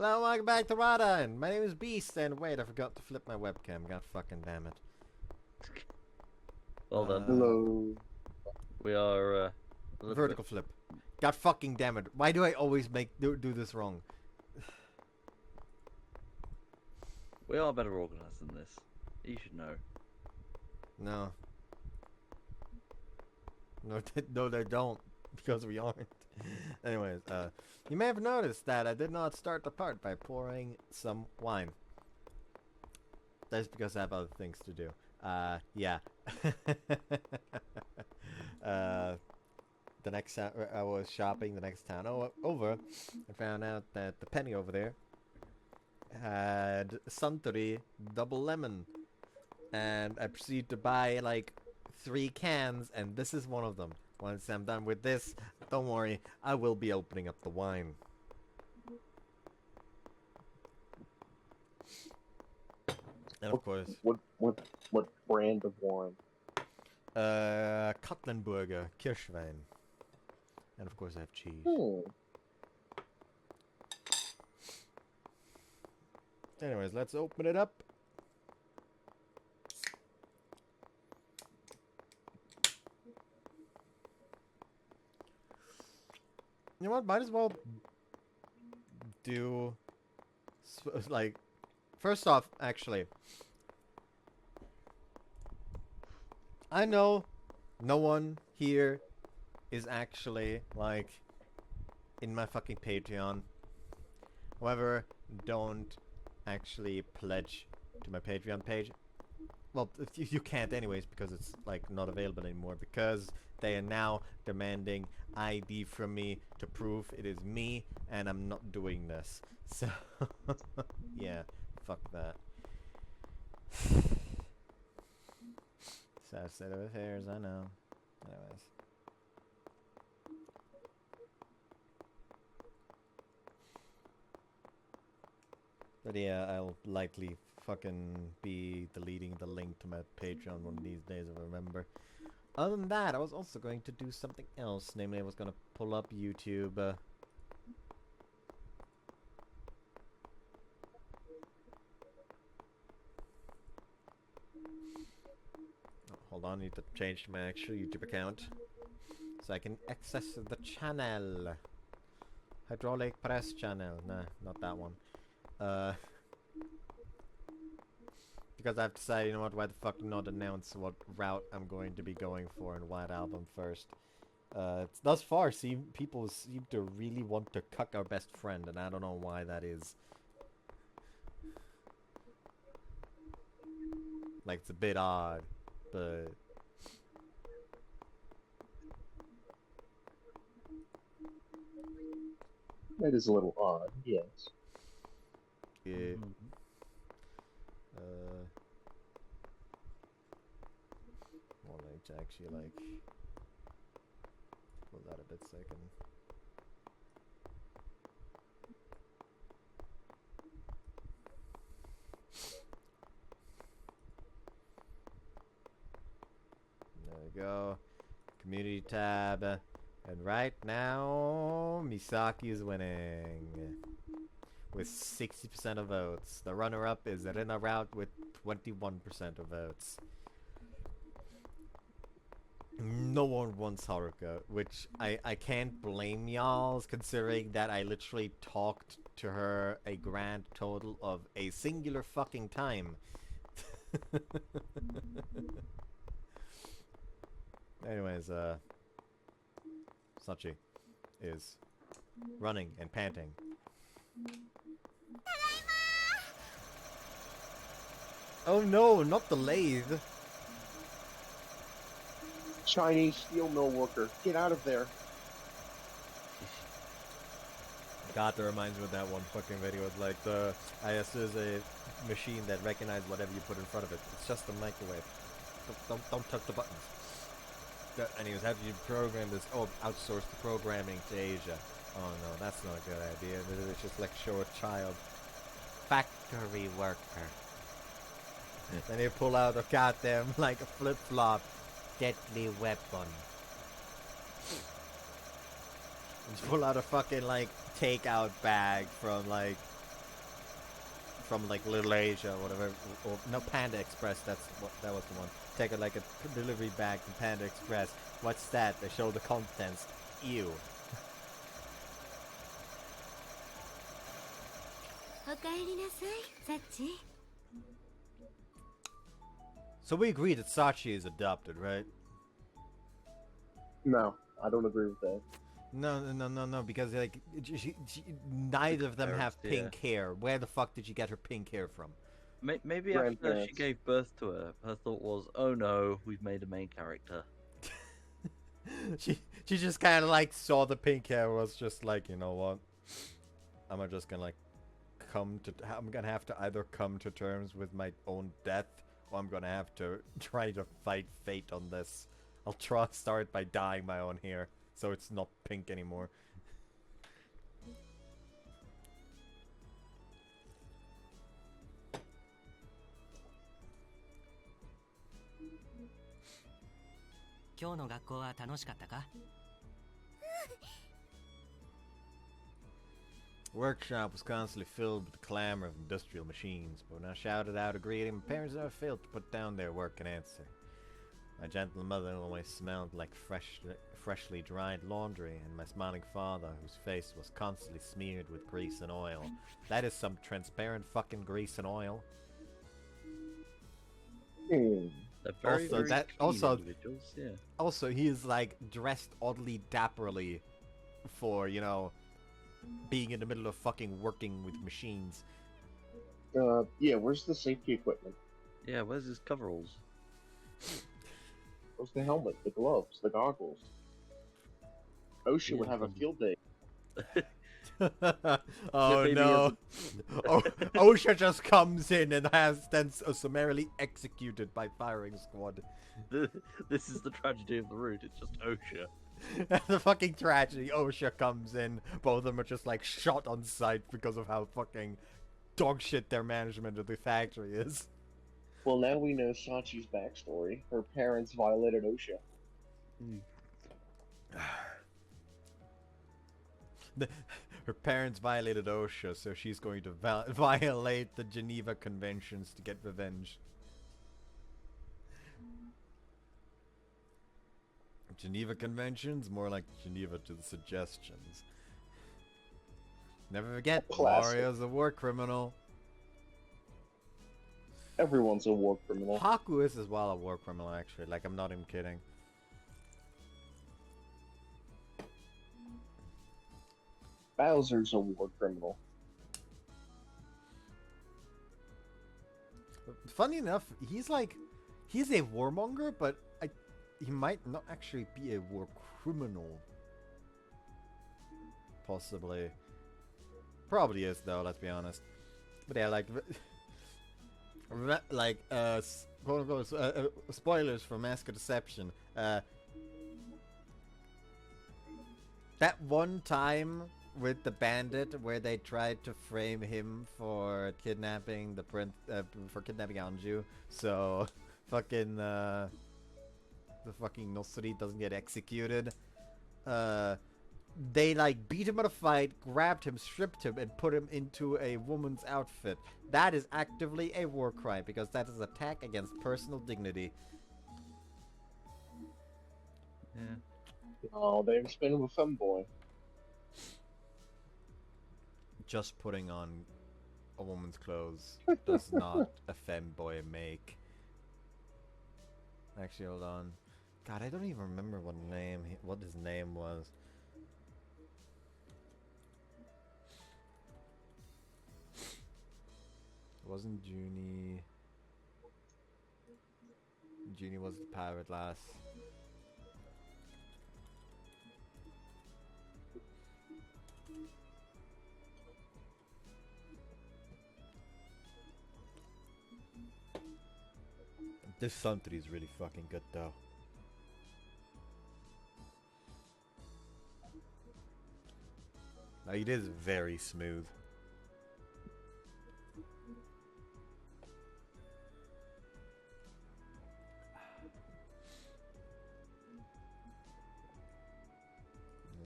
Hello, welcome back to Rada. My name is Beast, and wait, I forgot to flip my webcam. God fucking damn it. Well done. Hello. We are a little Vertical bit. flip. God fucking damn it. Why do I always do this wrong? We are better organized than this. You should know. No. No, no, they don't. Because we aren't. Anyways, you may have noticed that I did not start the part by pouring some wine. That's because I have other things to do. Yeah. The next I was shopping the next town over and found out that the penny over there had Suntory double lemon, and I proceeded to buy like 3 cans, and this is one of them. Once I'm done with this, don't worry, I will be opening up the wine. And of course, What brand of wine? Katlenburger Kirschwein. And of course I have cheese. Anyways, let's open it up. You know what? Might as well do like first off, actually, I know no one here is actually like in my fucking Patreon. However, don't actually pledge to my Patreon page. Well, you can't anyways because it's like not available anymore because they are now demanding ID from me to prove it is me, and I'm not doing this. So, yeah, fuck that. Sad state of affairs, I know. Anyways. But yeah, I'll likely fucking be deleting the link to my Patreon one of these days if I remember. Other than that, I was also going to do something else. Namely, I was going to pull up YouTube. Hold on, I need to change my actual YouTube account so I can access the channel. Hydraulic press channel. Nah, not that one. Because I've decided, you know what, why the fuck not announce what route I'm going to be going for in White Album first. Thus far, people seem to really want to cuck our best friend, and I don't know why that is. Like, it's a bit odd, but... That is a little odd, yes. Yeah. Well, I need to actually, like, pull that a bit so I can... There we go. Community tab. And right now, Misaki is winning. With 60% of votes. The runner-up is Rina-Route with 21% of votes. No one wants Haruka, which I can't blame y'all, considering that I literally talked to her a grand total of a singular fucking time. Anyways, Sachi is running and panting. Oh no, not the lathe! Chinese steel mill worker, get out of there. God, that reminds me of that one fucking video. It's like IS is a machine that recognizes whatever you put in front of it. It's just a microwave. Don't touch the buttons. Anyways, how do you program this? Oh, outsource the programming to Asia. Oh no, that's not a good idea. It's just like show a child. Factory worker. Then you pull out a goddamn, like a flip-flop deadly weapon. And you pull out a fucking, like, takeout bag from, like, from like Little Asia or whatever, or no, Panda Express. That was the one. Take like a delivery bag from Panda Express. What's that? They show the contents. Ew. おかえりなさい、サッチ。 So we agree that Sachi is adopted, right? No, I don't agree with that. No, because like neither of them have Parents, pink hair. Where the fuck did you get her pink hair from? Maybe after she Grandparents. gave birth to her, her thought was, "Oh no, we've made a main character." she just kind of like saw the pink hair, was just like, you know what? I'm just gonna like I'm gonna have to either come to terms with my own death, or I'm gonna have to try to fight fate on this. I'll start by dyeing my own hair so it's not pink anymore. Workshop was constantly filled with the clamor of industrial machines, but when I shouted out a greeting, my parents never failed to put down their work and answer. My gentle mother always smelled like freshly dried laundry, and my smiling father, whose face was constantly smeared with grease and oil. That is some transparent fucking grease and oil. They're very, Also, very that- clean also- individuals, yeah. Also, he is like dressed oddly dapperly for, you know, being in the middle of fucking working with machines. Yeah, where's the safety equipment? Yeah, where's his coveralls? Where's the helmet, the gloves, the goggles? OSHA would have a field day. Oh maybe no. OSHA just comes in and has then summarily executed by firing squad. This is the tragedy of the route, it's just OSHA. The fucking tragedy. OSHA comes in. Both of them are just like shot on sight because of how fucking dog shit their management of the factory is. Well, now we know Sachi's backstory. Her parents violated OSHA. Her parents violated OSHA, so she's going to violate the Geneva Conventions to get revenge. Geneva Conventions? More like Geneva to the Suggestions. Never forget, Classic. Mario's a war criminal. Everyone's a war criminal. Haku is as well a war criminal, actually. Like, I'm not even kidding. Bowser's a war criminal. Funny enough, he's a warmonger, but he might not actually be a war criminal. Possibly. Probably is, though, let's be honest. But yeah, like, quote unquote, spoilers for Mask of Deception. That one time with the bandit where they tried to frame him for kidnapping the for kidnapping Anju, so fucking the fucking Nosri doesn't get executed. They like beat him at a fight, grabbed him, stripped him, and put him into a woman's outfit. That is actively a war crime because that is attack against personal dignity. Yeah. Oh, they have spin him a femboy. Just putting on a woman's clothes does not a femboy make. Actually, hold on. God, I don't even remember what his name was. It wasn't Junie. Junie was the pirate lass. This Suntory is really fucking good though. Like, it is very smooth.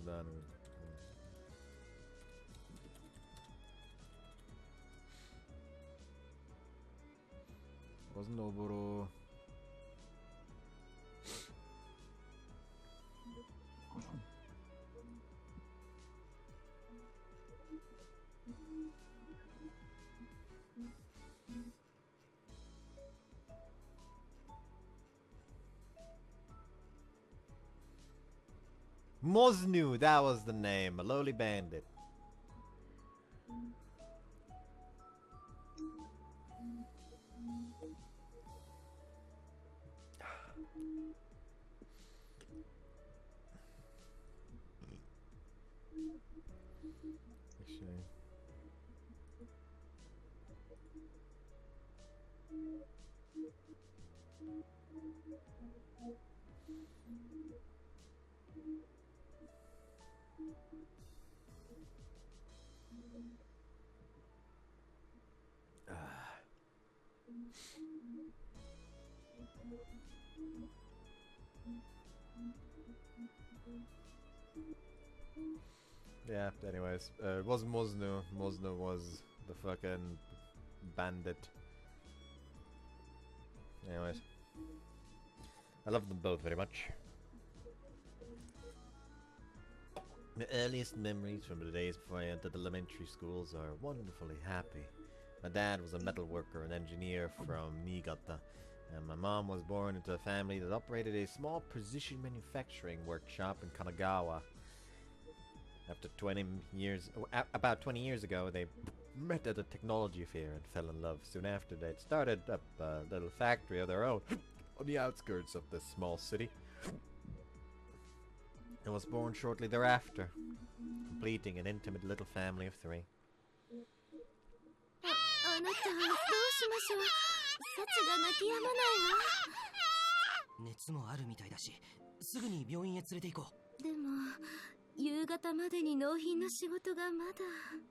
Hold on. wasn't Oboro. Mosnu, that was the name, a lowly bandit. Actually. Yeah, anyways, it wasn't Mosnu. Mosnu was the fucking bandit. Anyways. I love them both very much. My earliest memories from the days before I entered elementary schools are wonderfully happy. My dad was a metal worker and engineer from Niigata, and my mom was born into a family that operated a small precision manufacturing workshop in Kanagawa. After about 20 years ago, they met at a technology fair and fell in love. Soon after, they'd started up a little factory of their own on the outskirts of this small city. I was born shortly thereafter, completing an intimate little family of 3. あなたどうしましょう。サチが泣き止まないわ。熱もあるみたいだし、すぐに病院へ連れて行こう。でも夕方までに納品の仕事がまだ。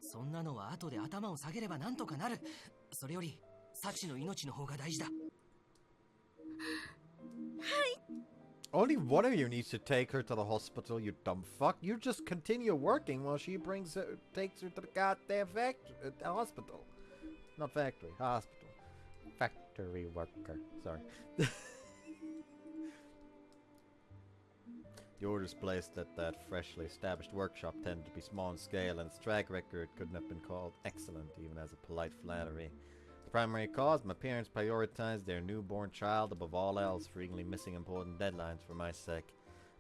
そんなのは後で頭を下げればなんとかなる。それよりサチの命の方が大事だ。はい。 Only one of you needs to take her to the hospital, you dumb fuck. You just continue working while she takes her to the goddamn hospital. Not factory, hospital. Factory worker. Sorry. The orders placed at that freshly established workshop tended to be small in scale, and its track record couldn't have been called excellent, even as a polite flattery. The primary cause, my parents prioritized their newborn child above all else, frequently missing important deadlines for my sake.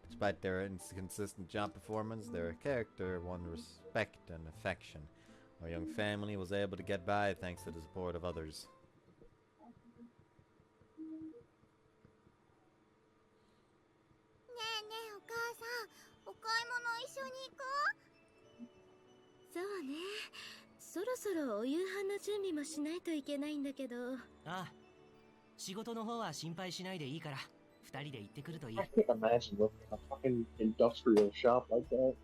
Despite their inconsistent job performance, their character won respect and affection. Our young family was able to get by thanks to the support of others. そうね。そろそろお夕飯の準備もしないといけないんだけど。ああ、仕事の方は心配しないでいいから、2人で行ってくるといい。I can't imagine working in a fucking industrial shop like that.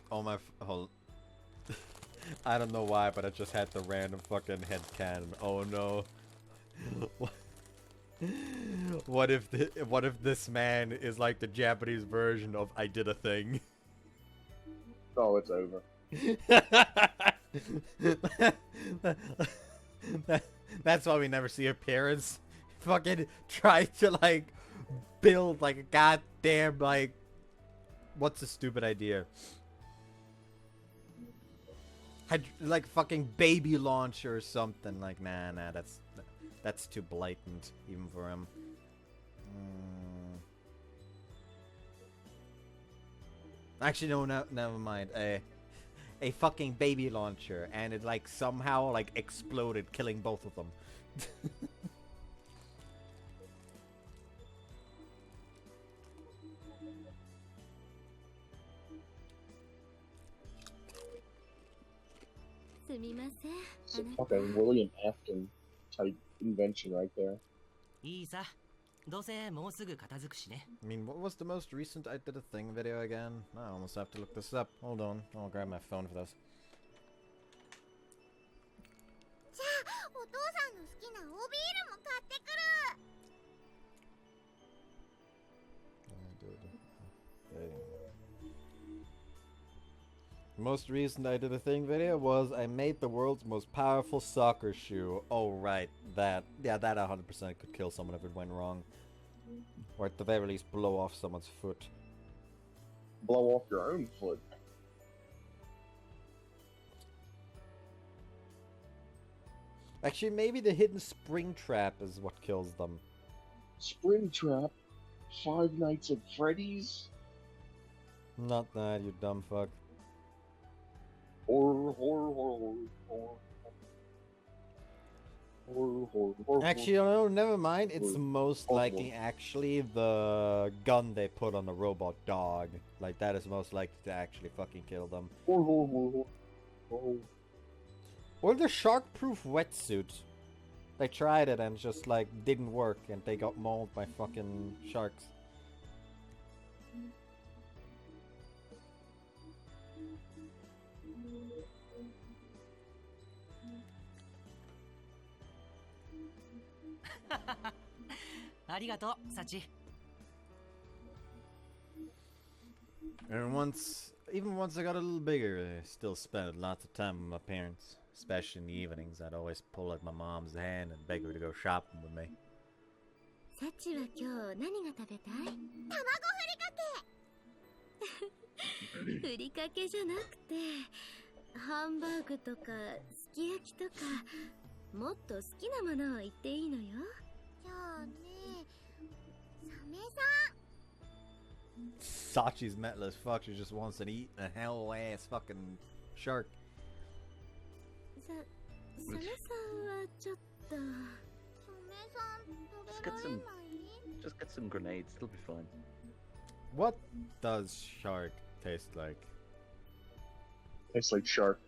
Oh my, I don't know why, but I just had the random fucking headcanon. Oh no. What if this man is like the Japanese version of I Did a Thing? Oh, it's over. That's why we never see her parents. Fucking try to like build like a goddamn like what's a stupid idea? Like fucking baby launcher or something. Like nah, that's too blatant even for him. Actually, no, never mind. A fucking baby launcher, and it like somehow like exploded, killing both of them. It's a fucking William Afton type invention right there. いいさ。どうせもうすぐ片付くしね。I mean, what was the most recent I Did a Thing video again? I almost have to look this up. Hold on, I'll grab my phone for this. じゃあお父さんの好きなおビールも買ってくる。Most recent I did a thing video was I made the world's most powerful soccer shoe. Oh right, that. Yeah, that 100% could kill someone if it went wrong. Or at the very least blow off someone's foot. Blow off your own foot. Actually, maybe the hidden spring trap is what kills them. Springtrap? Five Nights at Freddy's? Not that, you dumb fuck. Horror, horror, horror, horror. Horror, horror, horror. Actually, no, never mind. It's Horror. most Horror. likely actually the gun they put on the robot dog. Like, that is most likely to actually fucking kill them. Horror, horror, horror, horror. Or the shark-proof wetsuit. They tried it and just, like, didn't work, and they got mauled by fucking sharks. Arigato, Sachi. And even once I got a little bigger, I still spent lots of time with my parents. Especially in the evenings, I'd always pull at my mom's hand and beg her to go shopping with me. サチは今日何が食べたい？卵ふりかけふりかけじゃなくてハンバーグとかすき焼きとかもっと好きなものを言っていいのよ。じゃあね、サメさん。 Sachi's metal as fuck. She just wants to eat a hell ass fucking shark. サメさんはちょっと。サメさん食べられない？ Just get some grenades, it'll be fine. What does shark taste like? Tastes like shark.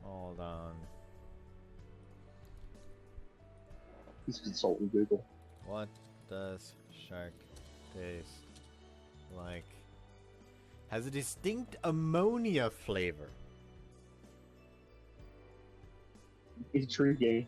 Hold on. He's consulting Google. What does shark taste like? Has a distinct ammonia flavor. Intriguing.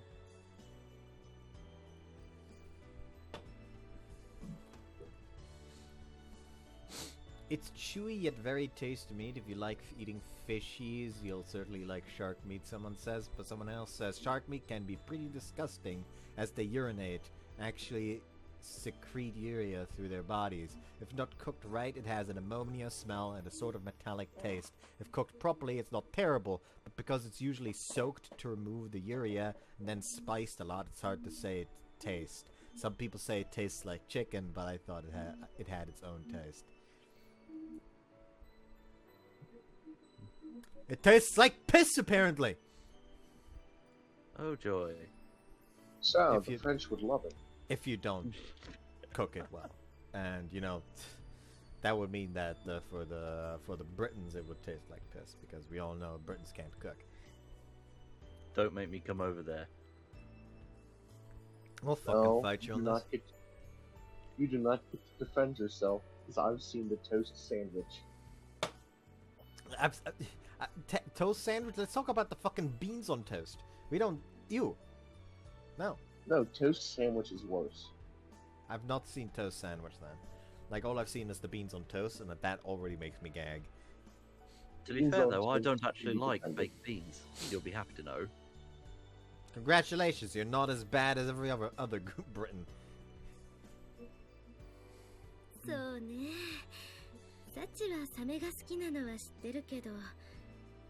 It's chewy yet very tasty meat. If you like eating fishies, you'll certainly like shark meat, someone says. But someone else says shark meat can be pretty disgusting as they urinate, actually secrete urea through their bodies. If not cooked right, it has an ammonia smell and a sort of metallic taste. If cooked properly, it's not terrible, but because it's usually soaked to remove the urea and then spiced a lot, it's hard to say it tastes. Some people say it tastes like chicken, but I thought it had its own taste. It tastes like piss, apparently! Oh joy. So, If the you- French would love it. If you don't cook it well. And, you know, that would mean that for the Britons it would taste like piss, because we all know Britons can't cook. Don't make me come over there. We'll fucking No, fight you on do this. not get, you do not get to defend yourself, because I've seen the toast sandwich. Toast sandwich? Let's talk about the fucking beans on toast. We don't... Ew. No. No, toast sandwich is worse. I've not seen toast sandwich then. Like, all I've seen is the beans on toast, and that already makes me gag. To be Beans fair on though, I toast don't can actually be like defended. baked beans. You'll be happy to know. Congratulations, you're not as bad as every other Briton. そうね。サチはサメが好きなのは知ってるけど、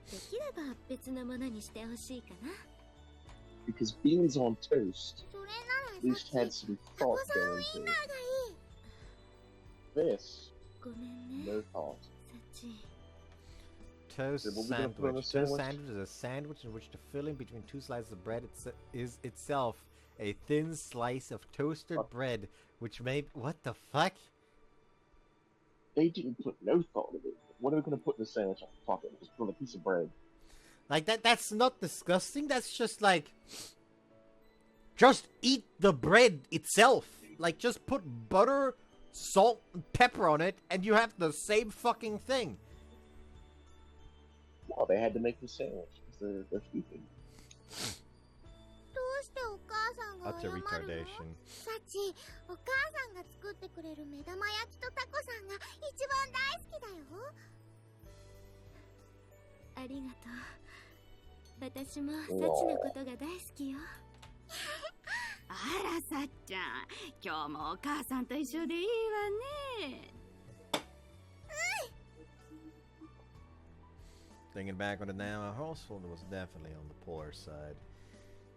できれば別のものにしてほしいかな。 Because beans on toast それ at least なら had some thought going into it. This, ごめんね、 no thought. サチ。 Toast So what we gonna put on a sandwich. Toast sandwich? sandwich is a sandwich in which the filling between two slices of bread is itself a thin slice of toasted Fuck. bread, which may... What the fuck? They didn't put no thought into it. What are we going to put in the sandwich? Oh, fuck it, just put on a piece of bread. Like, that's not disgusting. That's just like... Just eat the bread itself. Like, just put butter, salt, and pepper on it, and you have the same fucking thing. Well, they had to make the sandwich, because they're stupid. どうしてお母さん utter retardation. サチ、お母さんが作ってくれる目玉焼きとタコさんが一番大好きだよ。ありがとう。私もサチのことが大好きよ。あら、さっちゃん、今日もお母さんと一緒でいいわね。Thinking back on it now, our household was definitely on the poor side.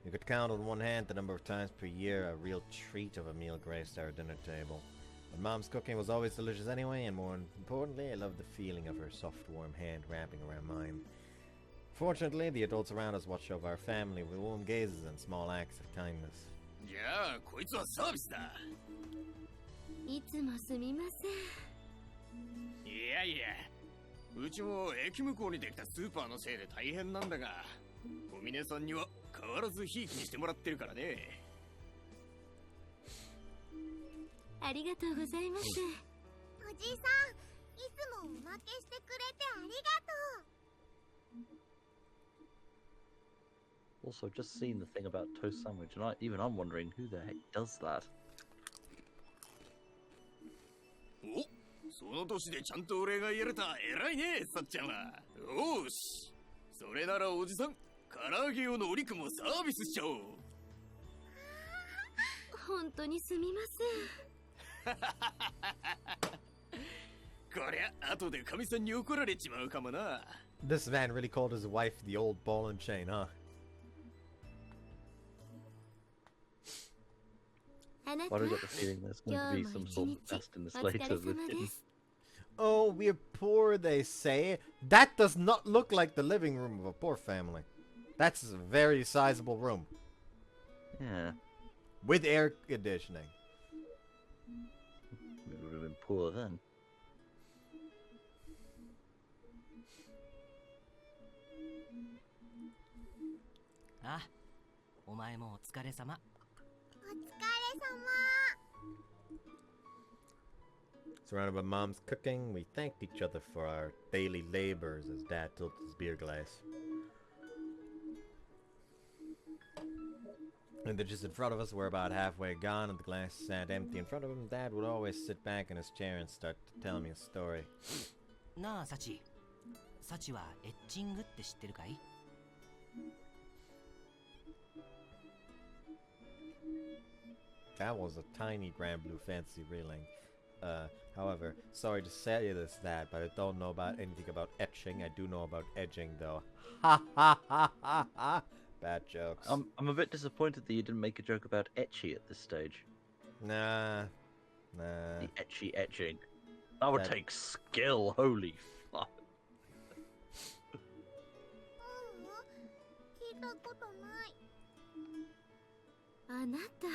You could count on one hand the number of times per year a real treat of a meal graced our dinner table. But Mom's cooking was always delicious anyway, and more importantly, I loved the feeling of her soft, warm hand wrapping around mine. Fortunately, the adults around us watched over our family with warm gazes and small acts of kindness. じゃあこいつはサービスだ。いつもすみません。いやいや、うちも駅向こうにできたスーパーのせいで大変なんだが、小峰さんには変わらずひいきにしてもらってるからね。ありがとうございます。おじいさん、いつもおまけしてくれてありがとう。 Also, just seen the thing about toast sandwich, and I'm wondering who the heck does that. お、その年でちゃんとお礼が言えれた。偉いね、さっちゃんは。よーし、それならおじさん、唐揚げ用のお肉もサービスしちゃおう。本当にすみません。こりゃ後でかみさんに怒られちまうかもな。This man really called his wife the old ball and chain, huh? あなた、 Why do I get the feeling there's going to be some sort of test in this お疲れ later 様 that で didn't? す。 Oh, we're poor, they say. That does not look like the living room of a poor family. That's a very sizable room. Yeah, With air conditioning. we would have been poor then. あ、お前もお疲れ様。お疲れ様。 Surrounded by Mom's cooking, we thanked each other for our daily labors as Dad tilted his beer glass. And the dishes in front of us were about halfway gone, and the glass sat empty in front of him. Dad would always sit back in his chair and start to tell me a story. なあ、サチ。サチはエッチングって知ってるかい？ That was a tiny grand blue fancy reeling. However, sorry to say this, Dad, but I don't know about anything about etching. I do know about edging, though. Ha ha ha ha ha! Bad jokes. I'm a bit disappointed that you didn't make a joke about etchy at this stage. Nah. The etchy etching. That would That- take skill. Holy fuck. 聞いたことない。あなた、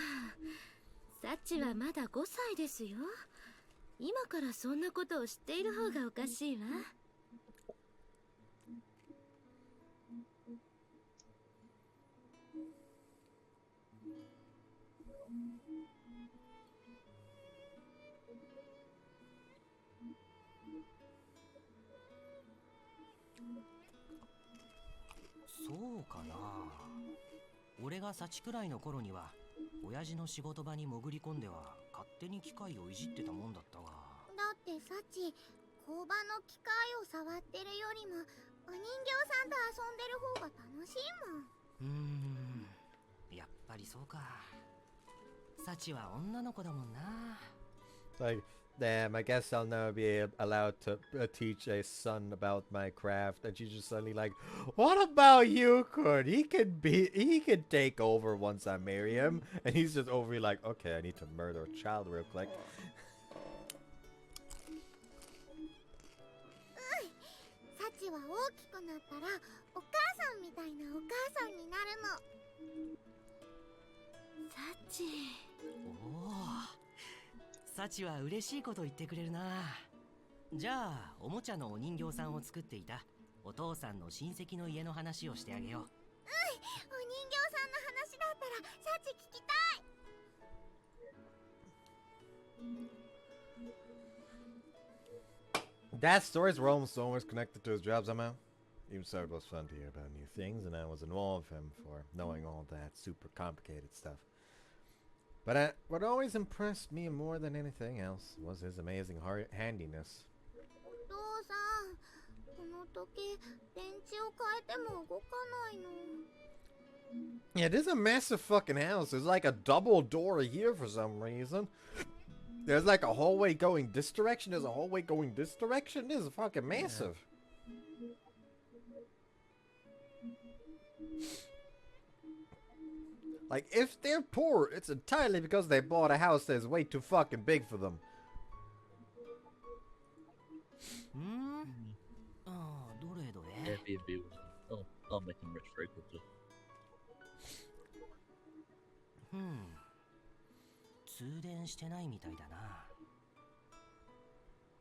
サチはまだ5歳ですよ。今からそんなことを知っている方がおかしいわ。そうかな。俺がサチくらいの頃には親父の仕事場に潜り込んでは勝手に機械をいじってたもんだったが。だってサチ、工場の機械を触ってるよりもお人形さんと遊んでる方が楽しいもん。やっぱりそうか。サチは女の子だもんな。 Like, damn, I guess I'll never be allowed to teach a son about my craft. And she's just suddenly like, what about you, Kurt? He can take over once I marry him. And he's just over here like, okay, I need to murder a child real quick. サチは大きくなったらお母さんみたいなお母さんになるの。サチ。おお。サチは嬉しいこと言ってくれるな。じゃあおもちゃのお人形さんを作っていたお父さんの親戚の家の話をしてあげよう。お人形さんの話だったらサチ聞きたい。 Dad's stories were almost always connected to his job somehow. Even so, it was fun to hear about new things, and I was in awe of him for knowing all that super complicated stuff. But what always impressed me more than anything else was his amazing handiness. お父さん、この時計電池を変えても動かないの。 Yeah, this is a massive fucking house. There's like a double door here for some reason. There's like a hallway going this direction. There's a hallway going this direction. This is fucking massive. Like, if they're poor, it's entirely because they bought a house that's way too fucking big for them. Airbnb will I'll make him rich very quickly. 通電してないみたいだな。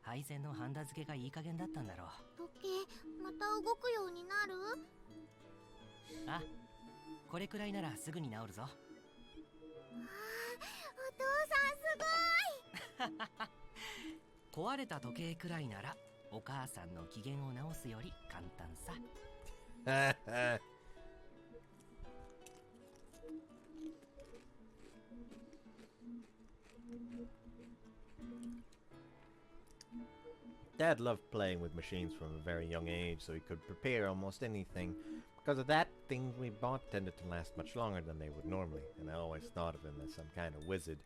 配線のハンダ付けがいい加減だったんだろう。時計また動くようになる？あ、これくらいならすぐに治るぞ。ああ、お父さんすごい。壊れた時計くらいならお母さんの機嫌を直すより簡単さ。Dad loved playing with machines from a very young age, so he could prepare almost anything. Because of that, things we bought tended to last much longer than they would normally, and I always thought of him as some kind of wizard.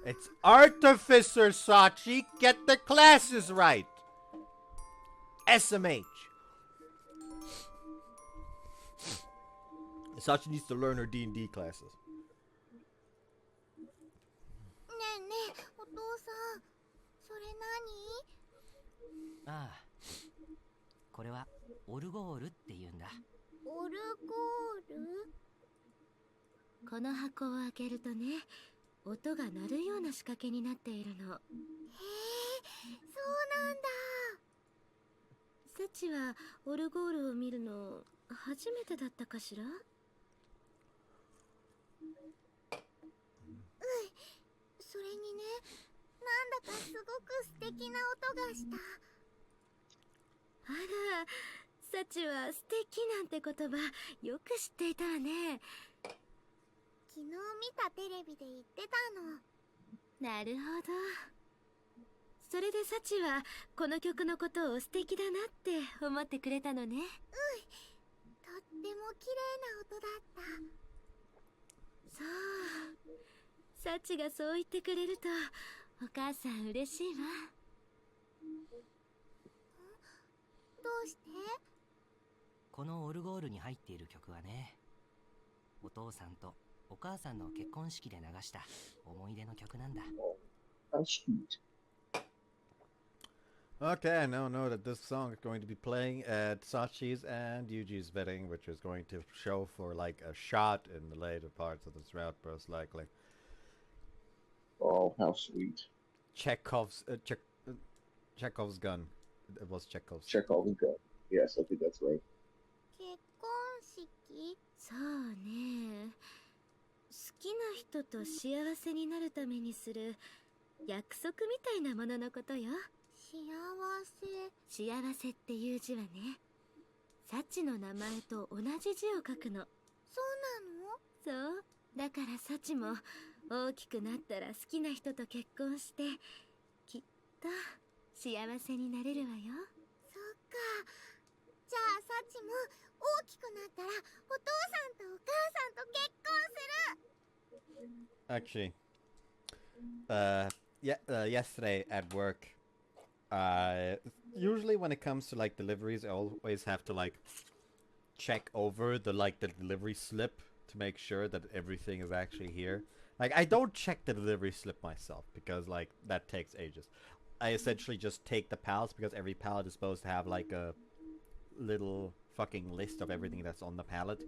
It's Artificer, Sachi! Get the classes right! SMH! Sachi needs to learn her D&D classes. ねえねえ、お父さん、それ何？ああ、これはオルゴールって言うんだ。オルゴール？この箱を開けるとね、音が鳴るような仕掛けになっているの。へえ、そうなんだ。サチはオルゴールを見るの初めてだったかしら？それにね、なんだかすごく素敵な音がした。あら、サチは素敵なんて言葉よく知っていたわね。昨日見たテレビで言ってたの。なるほど。それでサチはこの曲のことを素敵だなって思ってくれたのね。とっても綺麗な音だった。そう。サチがそう言ってくれるとお母さん嬉しいわ。どうして？このオルゴールに入っている曲はね、お父さんとお母さんの結婚式で流した思い出の曲なんだ。 How sweet. Okay, I now know that this song is going to be playing at Sachi's and Yuji's wedding, which is going to show for like a shot in the later parts of this route, most likely. Oh, how sweet. Chekhov's gun. It was Chekhov's. Chekhov's gun. Yes, I think that's right. 結婚式？そうね。好きな人と幸せになるためにする約束みたいなもののことよ。幸せ。幸せっていう字はね、サチの名前と同じ字を書くの。そうなの？そう。だからサチも大きくなったら好きな人と結婚してきっと幸せになれるわよ。そっか。じゃあサチも大きくなったらお父さんとお母さんと結婚する。 Actually, yesterday at work, usually when it comes to like deliveries, I always have to like check over the delivery slip to make sure that everything is actually here. Like, I don't check the delivery slip myself because like that takes ages. I essentially just take the pallets because every pallet is supposed to have like a little fucking list of everything that's on the pallet.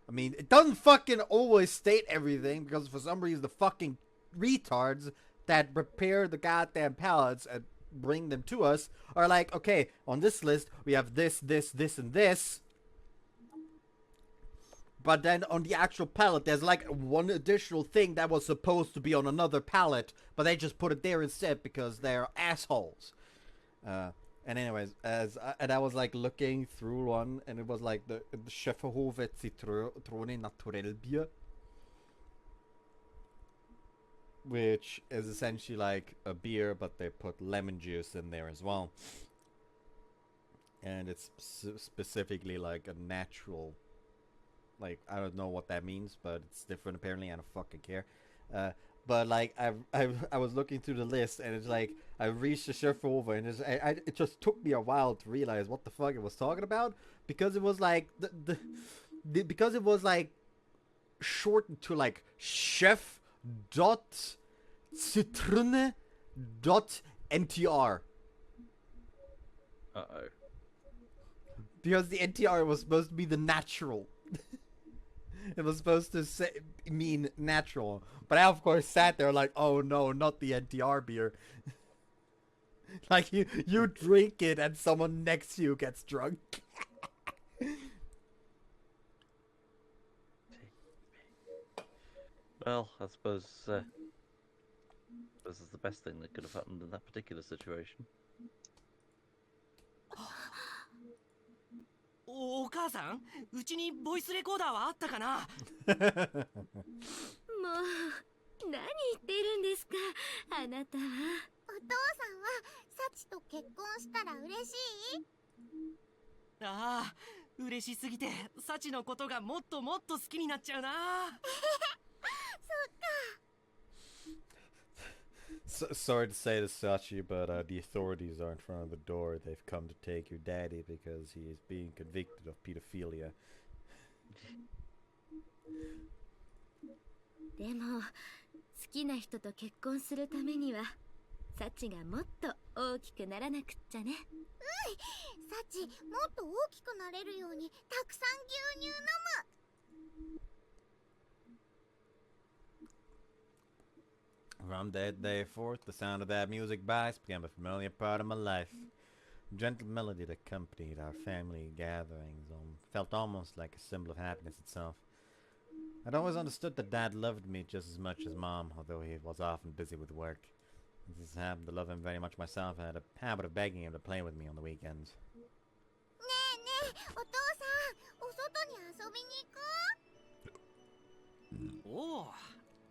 I mean, it doesn't fucking always state everything because for some reason the fucking retards that prepare the goddamn pallets and bring them to us are like, okay, on this list we have this, this, this, and this. But then on the actual pallet, there's like one additional thing that was supposed to be on another pallet, but they just put it there instead because they're assholes. And anyways, and I was like looking through one, and it was like the Schäferhofer Zitrone Naturellbier. which is essentially like a beer, but they put lemon juice in there as well. And it's specifically like a natural, like, I don't know what that means, but it's different apparently. I don't fucking care. But like I was looking through the list, and it's like I reached the shelf over, and it just took me a while to realize what the fuck it was talking about, because it was like because it was like shortened to like chef dot citrone dot ntr. Uh-oh. Because the NTR was supposed to be the natural. It was supposed to mean natural. But I, of course, sat there like, oh no, not the NTR beer. Like, you drink it and someone next to you gets drunk. Well, I suppose this is the best thing that could have happened in that particular situation. お母さん、うちにボイスレコーダーはあったかな？もう何言ってるんですか、あなたは。お父さんはサチと結婚したら嬉しい？ああ、嬉しすぎてサチのことがもっともっと好きになっちゃうな。Sorry to say this, Sachi, but the authorities are in front of the door. They've come to take your daddy because he is being convicted of pedophilia. でも好きな人と結婚するためにはサチがもっと大きくならなくっちゃね。サチ、もっと大きくなれるようにたくさん牛乳飲む。From that day forth, the sound of that music box became a familiar part of my life. The gentle melody that accompanied our family gatherings felt almost like a symbol of happiness itself. I'd always understood that Dad loved me just as much as Mom, although he was often busy with work. I just happened to love him very much myself. I had a habit of begging him to play with me on the weekends. ねえねえ、お父さん、お外に遊びに行こう。おお、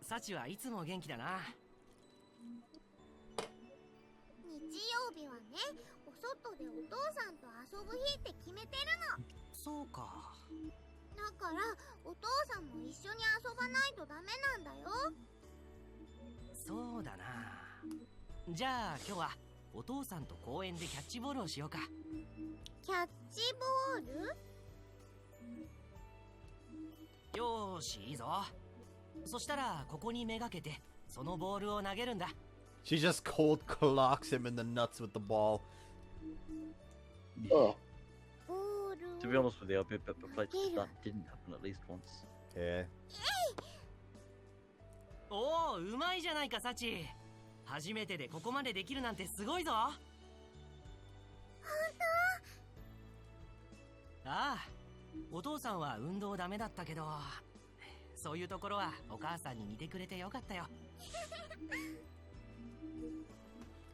サチはいつも元気だな。日曜日はね、お外でお父さんと遊ぶ日って決めてるの。そうか。だからお父さんも一緒に遊ばないとダメなんだよ。そうだな。じゃあ今日はお父さんと公園でキャッチボールをしようか。キャッチボール？よーし、いいぞ。そしたらここにめがけてそのボールを投げるんだ。She just cold clocks him in the nuts with the ball. Oh, ボール。 To be honest with you, I'd be a bit perplexed if that didn't happen at least once. Yeah. おお、うまいじゃないかサチ。初めてでここまでできるなんてすごいぞ。本当？ああ、お父さんは運動ダメだったけど、そういうところはお母さんに似てくれてよかったよ。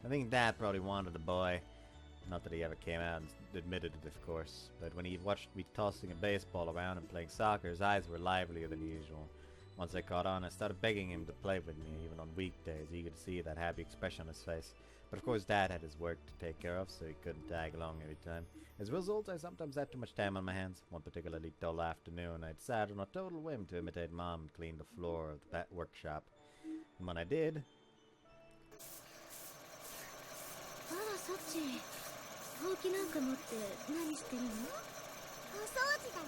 I think Dad probably wanted a boy. Not that he ever came out and admitted it, of course. But when he watched me tossing a baseball around and playing soccer, his eyes were livelier than usual. Once I caught on, I started begging him to play with me, even on weekdays, eager to see that happy expression on his face. But of course Dad had his work to take care of, so he couldn't tag along every time. As a result, I sometimes had too much time on my hands. One particularly dull afternoon, I decided on a total whim to imitate Mom and clean the floor of the workshop. And when I did... あらサチ、ほうきなんか持って何してるの？お掃除だよ。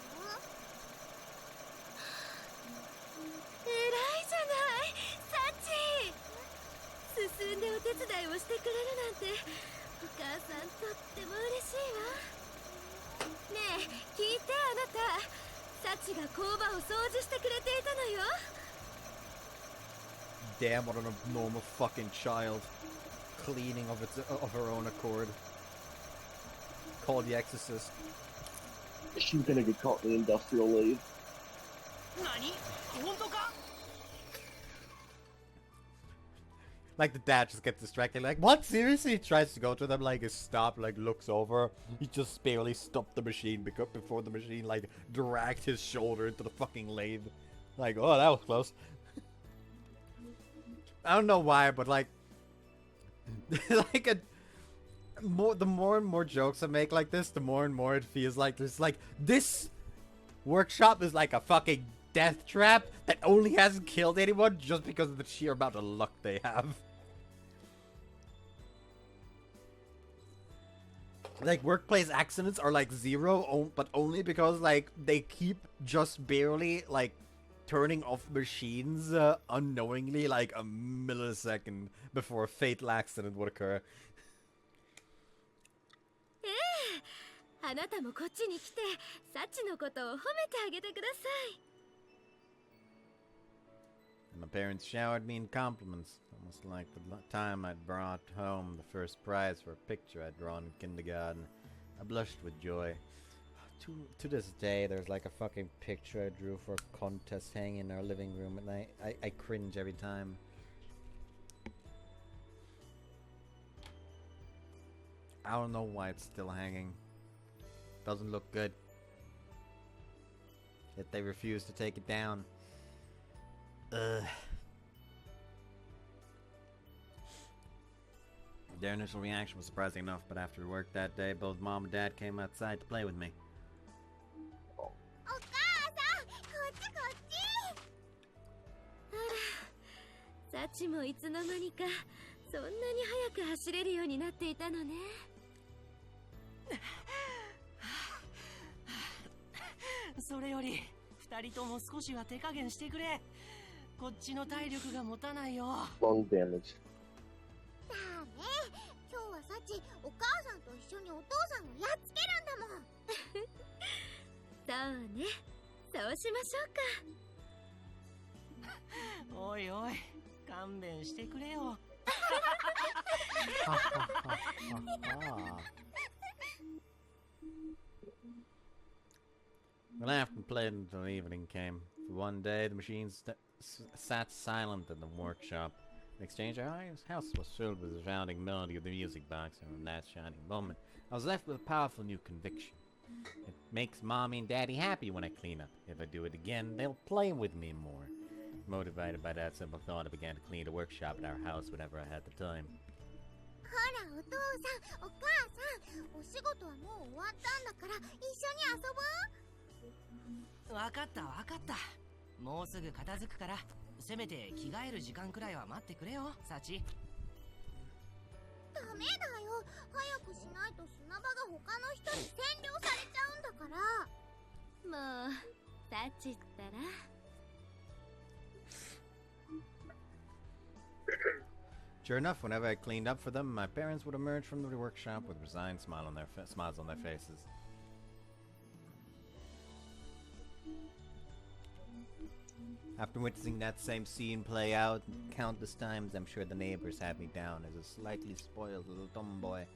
偉いじゃないサチ。進んでお手伝いをしてくれるなんてお母さんとっても嬉しいわ。ねえ聞いて、あなた、サチが工場を掃除してくれていたのよ。 Damn, what an abnormal fucking child. Cleaning of her own accord. Call the exorcist. she's gonna get caught in the industrial lathe. 何？本当か？ Like the dad just gets distracted, like, what? Seriously? He tries to go to them, like, stop, like, looks over. He just barely stopped the machine before the machine, like, dragged his shoulder into the fucking lathe. Like, oh, that was close. I don't know why, but like, like the more and more jokes I make like this, the more and more it feels like there's like this workshop is like a fucking death trap that only hasn't killed anyone just because of the sheer amount of luck they have. Like, workplace accidents are like zero, but only because like they keep just barely like turning off machines unknowingly like a millisecond before a fatal accident would occur. あなたもこっちに来てサチのことを褒めてあげてください。 And my parents showered me in compliments, almost like the time I'd brought home the first prize for a picture I'd drawn in kindergarten. I blushed with joy. To this day, there's like a fucking picture I drew for a contest hanging in our living room, and I cringe every time. I don't know why it's still hanging. Doesn't look good. Yet they refuse to take it down. Their initial reaction was surprising enough, but after work that day, both Mom and Dad came outside to play with me. お母さん、こっちこっち。あら、サチもいつの間にかそんなに速く走れるようになっていたのね。それより二人とも少しは手加減してくれ。こっちの体力が持たないよ。 Lung damage. だね、今日はサチ、お母さんと一緒にお父さんをやっつけるんだもん。そうね、そうしましょうか。おいおい、勘弁してくれよ。We laughed and played until evening came. For one day, the machines sat silent in the workshop. In exchange, our house was filled with the resounding melody of the music box, and from that shining moment, I was left with a powerful new conviction. It makes Mommy and Daddy happy when I clean up. If I do it again, they'll play with me more. Motivated by that simple thought, I began to clean the workshop at our house whenever I had the time. ほら、お父さん、お母さん、お仕事はもう終わったんだから、一緒に遊ぼう。わかったわかった。もうすぐ片付くから、せめて着替える時間くらいは待ってくれよ、サチ。ダメだよ、早くしないと砂場が他の人に占領されちゃうんだから。もう、サチったら。Sure enough, whenever I cleaned up for them, my parents would emerge from the workshop with resigned smiles on their faces. After witnessing that same scene play out countless times, I'm sure the neighbors had me down as a slightly spoiled little tomboy.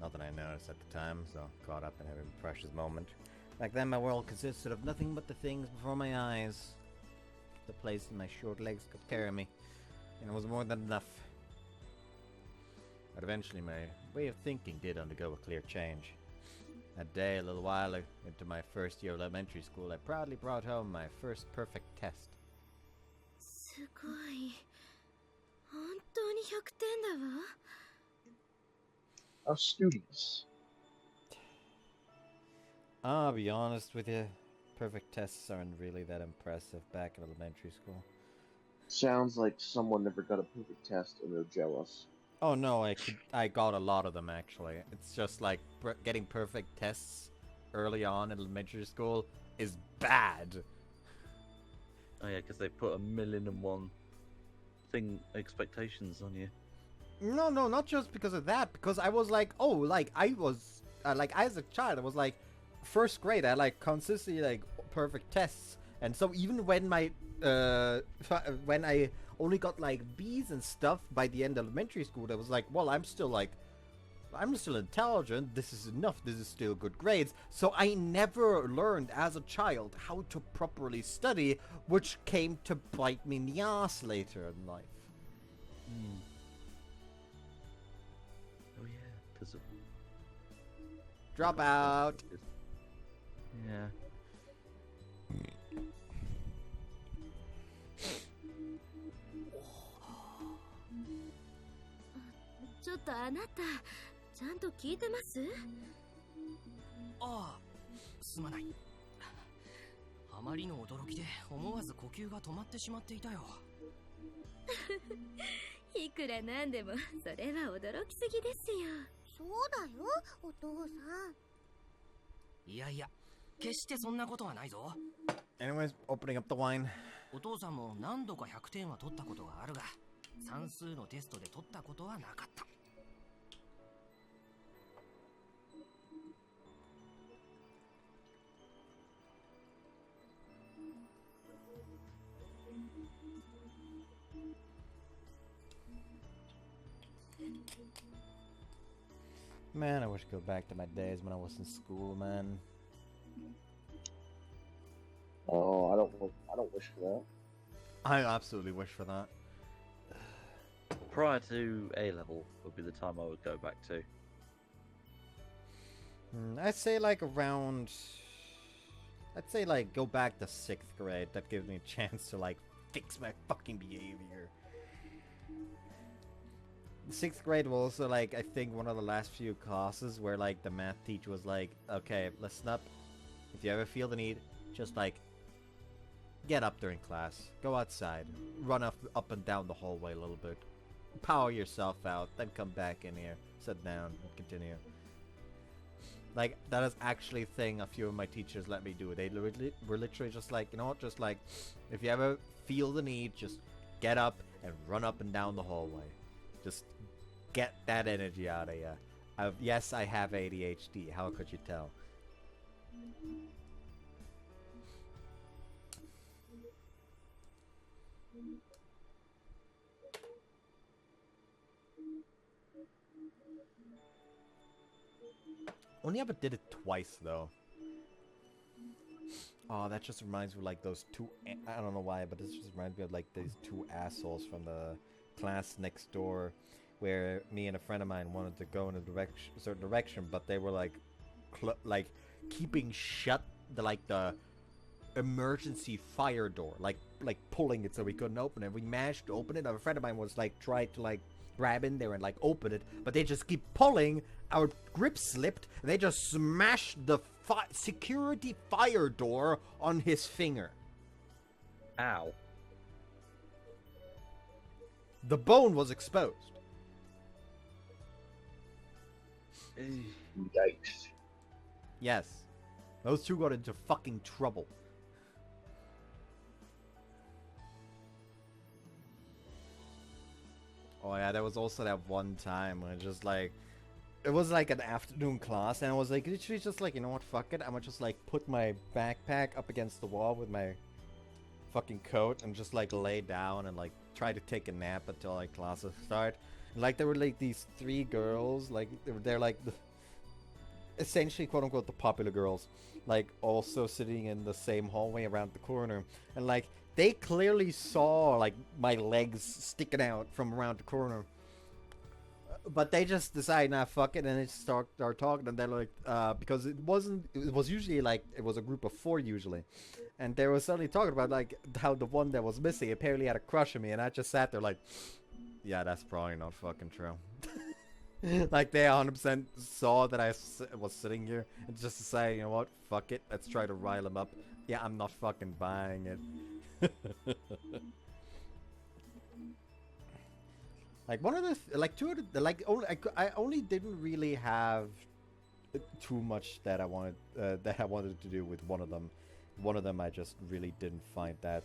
Not that I noticed at the time, so caught up in every precious moment. Back then, my world consisted of nothing but the things before my eyes. The place my short legs could carry me, and it was more than enough. But eventually, my way of thinking did undergo a clear change. That day, a little while into my first year of elementary school, I proudly brought home my first perfect test. すごい。本当に100点だわ。How studious. I'll be honest with you, perfect tests aren't really that impressive back in elementary school. Sounds like someone never got a perfect test and they're jealous. Oh no, I got a lot of them actually. It's just like getting perfect tests early on in elementary school is bad. Oh yeah, because they put 1,000,001 expectations on you. No, not just because of that. Because I was like, oh, like I was, like as a child, I was like, first grade, I like consistently like perfect tests, and so even when my, when I only got like B's and stuff by the end of elementary school, I was like, well, I'm still intelligent. This is enough. This is still good grades. So I never learned as a child how to properly study, which came to bite me in the ass later in life. Oh yeah, because of Dropout. Yeah. ちょっとあなたちゃんと聞いてます？ああ、すまない。あまりの驚きで思わず呼吸が止まってしまっていたよ。いくらなんでもそれは驚きすぎですよ。そうだよ、お父さん。いやいや、決してそんなことはないぞ。 Anyways, opening up the wine. お父さんも何度か100点は取ったことがあるが、算数のテストで取ったことはなかった。Man, I wish I could go back to my days when I was in school, man. Oh, I don't wish for that. I absolutely wish for that. Prior to A level would be the time I would go back to. I'd say like around... I'd say like go back to 6th grade. That gives me a chance to like fix my fucking behavior. 6th grade was also like, I think, one of the last few classes where like the math teacher was like, okay, listen up. If you ever feel the need, just like get up during class, go outside, run up and down the hallway a little bit, power yourself out, then come back in here, sit down, and continue. Like, that is actually a thing a few of my teachers let me do. They were literally just like, you know what, just like, if you ever feel the need, just get up and run up and down the hallway. Just get that energy out of you. Yes, I have ADHD. How could you tell? Only ever did it twice, though. Oh, that just reminds me of, like, those two... I don't know why, but this just reminds me of, like, these two assholes from the class next door, where me and a friend of mine wanted to go in a certain direction, but they were, like, keeping shut the emergency fire door, like pulling it so we couldn't open it. We managed to open it. A friend of mine was, like, tried to, like, grab in there and, like, open it, but they just keep pulling. Our grip slipped, and they just smashed the security fire door on his finger. Ow. The bone was exposed. Yikes. Yes. Those two got into fucking trouble. Oh yeah, there was also that one time when just like... It was like an afternoon class, and I was like, literally just like, you know what, fuck it. I'm gonna just like put my backpack up against the wall with my fucking coat and just like lay down and like try to take a nap until like classes start. And like there were like these three girls, like they're like essentially quote unquote the popular girls, like also sitting in the same hallway around the corner, and like they clearly saw like my legs sticking out from around the corner. But they just decide, nah, fuck it, and they start talking, and they're like, because it was usually like, it was a group of 4 usually, and they were suddenly talking about like how the one that was missing apparently had a crush on me, and I just sat there like, yeah, that's probably not fucking true. Like they 100% saw that I was sitting here, and just decided, you know what, fuck it, let's try to rile them up. Yeah, I'm not fucking buying it. Like one of the like two of the like only I only didn't really have too much that I wanted to do with one of them. One of them I just really didn't find that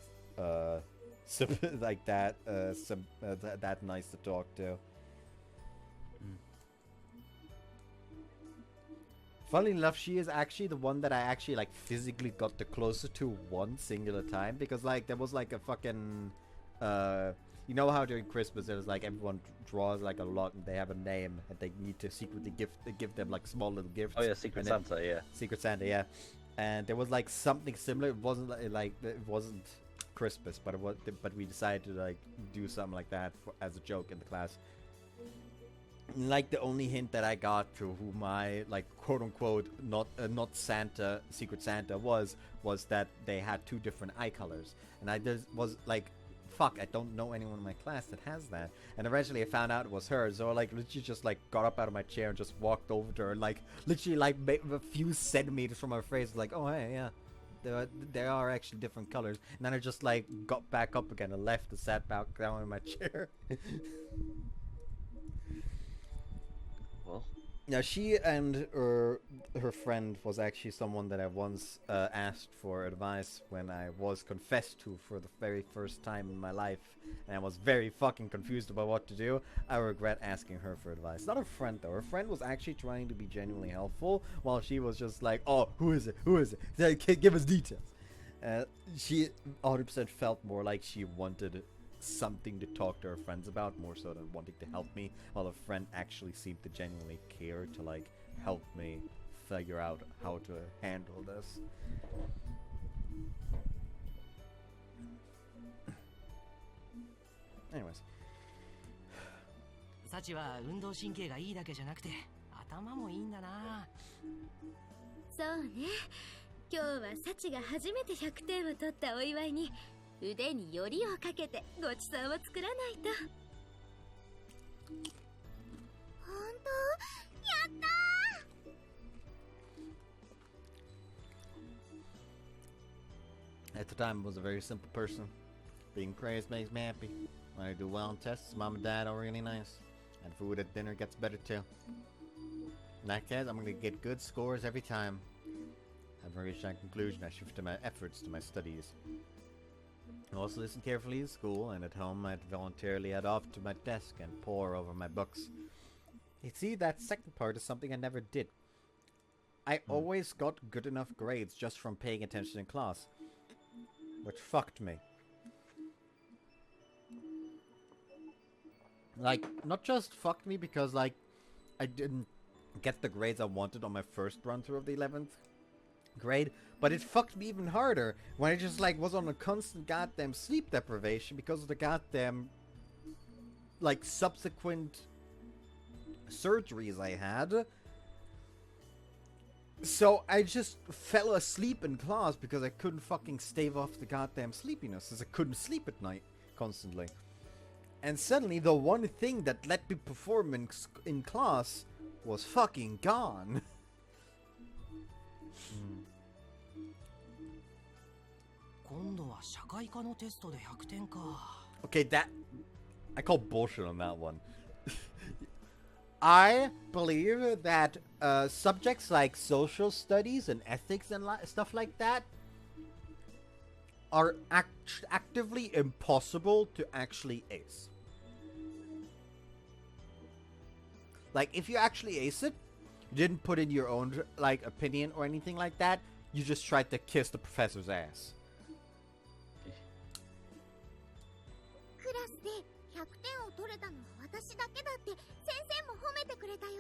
like that that nice to talk to. Funnily enough, she is actually the one that I actually like physically got the closest to one singular time, because like there was like a fucking you know how during Christmas there's like everyone draws like a lot and they have a name and they need to secretly give them like small little gifts. Oh yeah, Secret Santa, yeah. Secret Santa, yeah. And there was like something similar. It wasn't like it wasn't Christmas, but it was. But we decided to like do something like that as a joke in the class. Like the only hint that I got to who my like quote unquote not Santa Secret Santa was that they had 2 different eye colors, and I just was like fuck, I don't know anyone in my class that has that. And eventually I found out it was her, so I like literally just like got up out of my chair and just walked over to her, and like literally like a few centimeters from her face, like, oh hey, yeah, there are actually different colors. And then I just like got back up again and left and sat back down in my chair. Well, Now, she and her friend was actually someone that I once asked for advice when I was confessed to for the very first time in my life, and I was very fucking confused about what to do. I regret asking her for advice. Not a friend, though. Her friend was actually trying to be genuinely helpful, while she was just like, oh, who is it? Who is it? Give us details. She 100% felt more like she wanted something to talk to her friends about more so than wanting to help me, while a friend actually seemed to genuinely care to like help me figure out how to handle this. Anyways, サチは運動神経がいいだけじゃなくて頭もいいんだな。そうね。今日はサチが初めて100点を取ったお祝いに腕によりをかけてごちそうを作らないと。本当？やったー！ at the time I was a very simple person. Being praised makes me happy. When I do well on tests, mom and dad are really nice. And food at dinner gets better too. In that case, I'm gonna get good scores every time. Having reached that conclusion, I shifted my efforts to my studies. I also listen carefully at school, and at home I'd voluntarily head off to my desk and pore over my books. You see, that second part is something I never did. I always got good enough grades just from paying attention in class. Which fucked me. Like, not just fucked me because, like, I didn't get the grades I wanted on my first run-through of the 11th grade, but it fucked me even harder when I just, like, was on a constant goddamn sleep deprivation because of the goddamn, like, subsequent surgeries I had. So I just fell asleep in class because I couldn't fucking stave off the goddamn sleepiness, as I couldn't sleep at night constantly. And suddenly the one thing that let me perform in class was fucking gone. Okay, that... I call bullshit on that one. I believe that subjects like social studies and ethics and stuff like that are actively impossible to actually ace. Like, if you actually ace it, you didn't put in your own, like, opinion or anything like that, you just tried to kiss the professor's ass. クラスで100点を取れたのは私だけだって先生も褒めてくれたよ。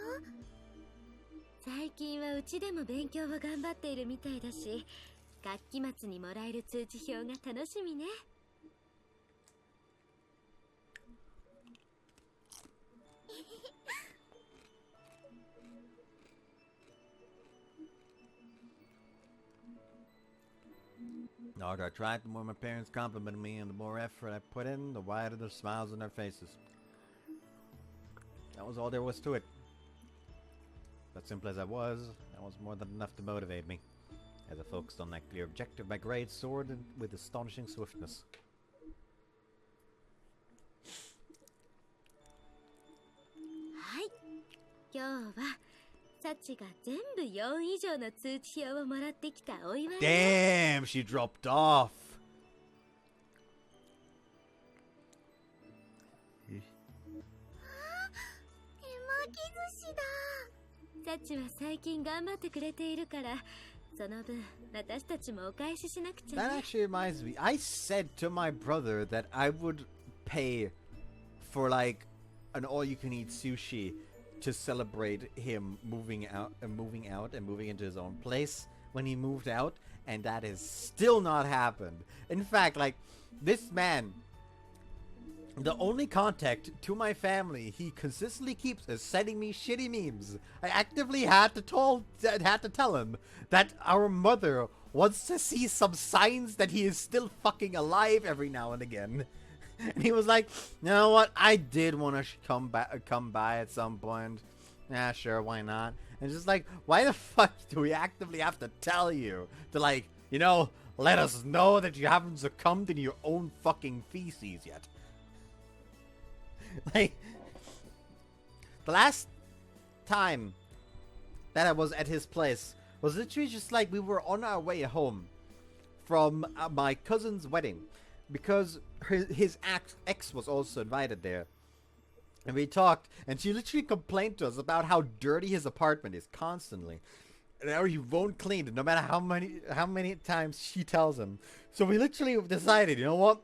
最近はうちでも勉強を頑張っているみたいだし、学期末にもらえる通知表が楽しみね。The harder I tried, the more my parents complimented me, and the more effort I put in, the wider the smiles on their faces. That was all there was to it. But simple as I was, that was more than enough to motivate me. As I focused on that clear objective, my grades soared with astonishing swiftness. Hi. 今日はサチが全部4以上の通知表をもらってきたお祝い。 Damn, she dropped off. 手巻き寿司だ。サチは最近頑張ってくれているから、その分私たちもお返ししなくちゃ That ね。 actually reminds me. I said to my brother that I would pay for like an all-you-can-eat sushi to celebrate him moving out and moving into his own place when he moved out, and that has still not happened. In fact, like, this man, the only contact to my family he consistently keeps is sending me shitty memes. I actively had to tell him that our mother wants to see some signs that he is still fucking alive every now and again. And he was like, you know what? I did want to come by at some point. Yeah, sure, why not? And it's just like, why the fuck do we actively have to tell you to, like, you know, let us know that you haven't succumbed in your own fucking feces yet? Like, the last time that I was at his place was literally just like we were on our way home from my cousin's wedding, because his ex was also invited there. And we talked, and she literally complained to us about how dirty his apartment is constantly. And how he won't clean it, no matter how many times she tells him. So we literally decided, you know what?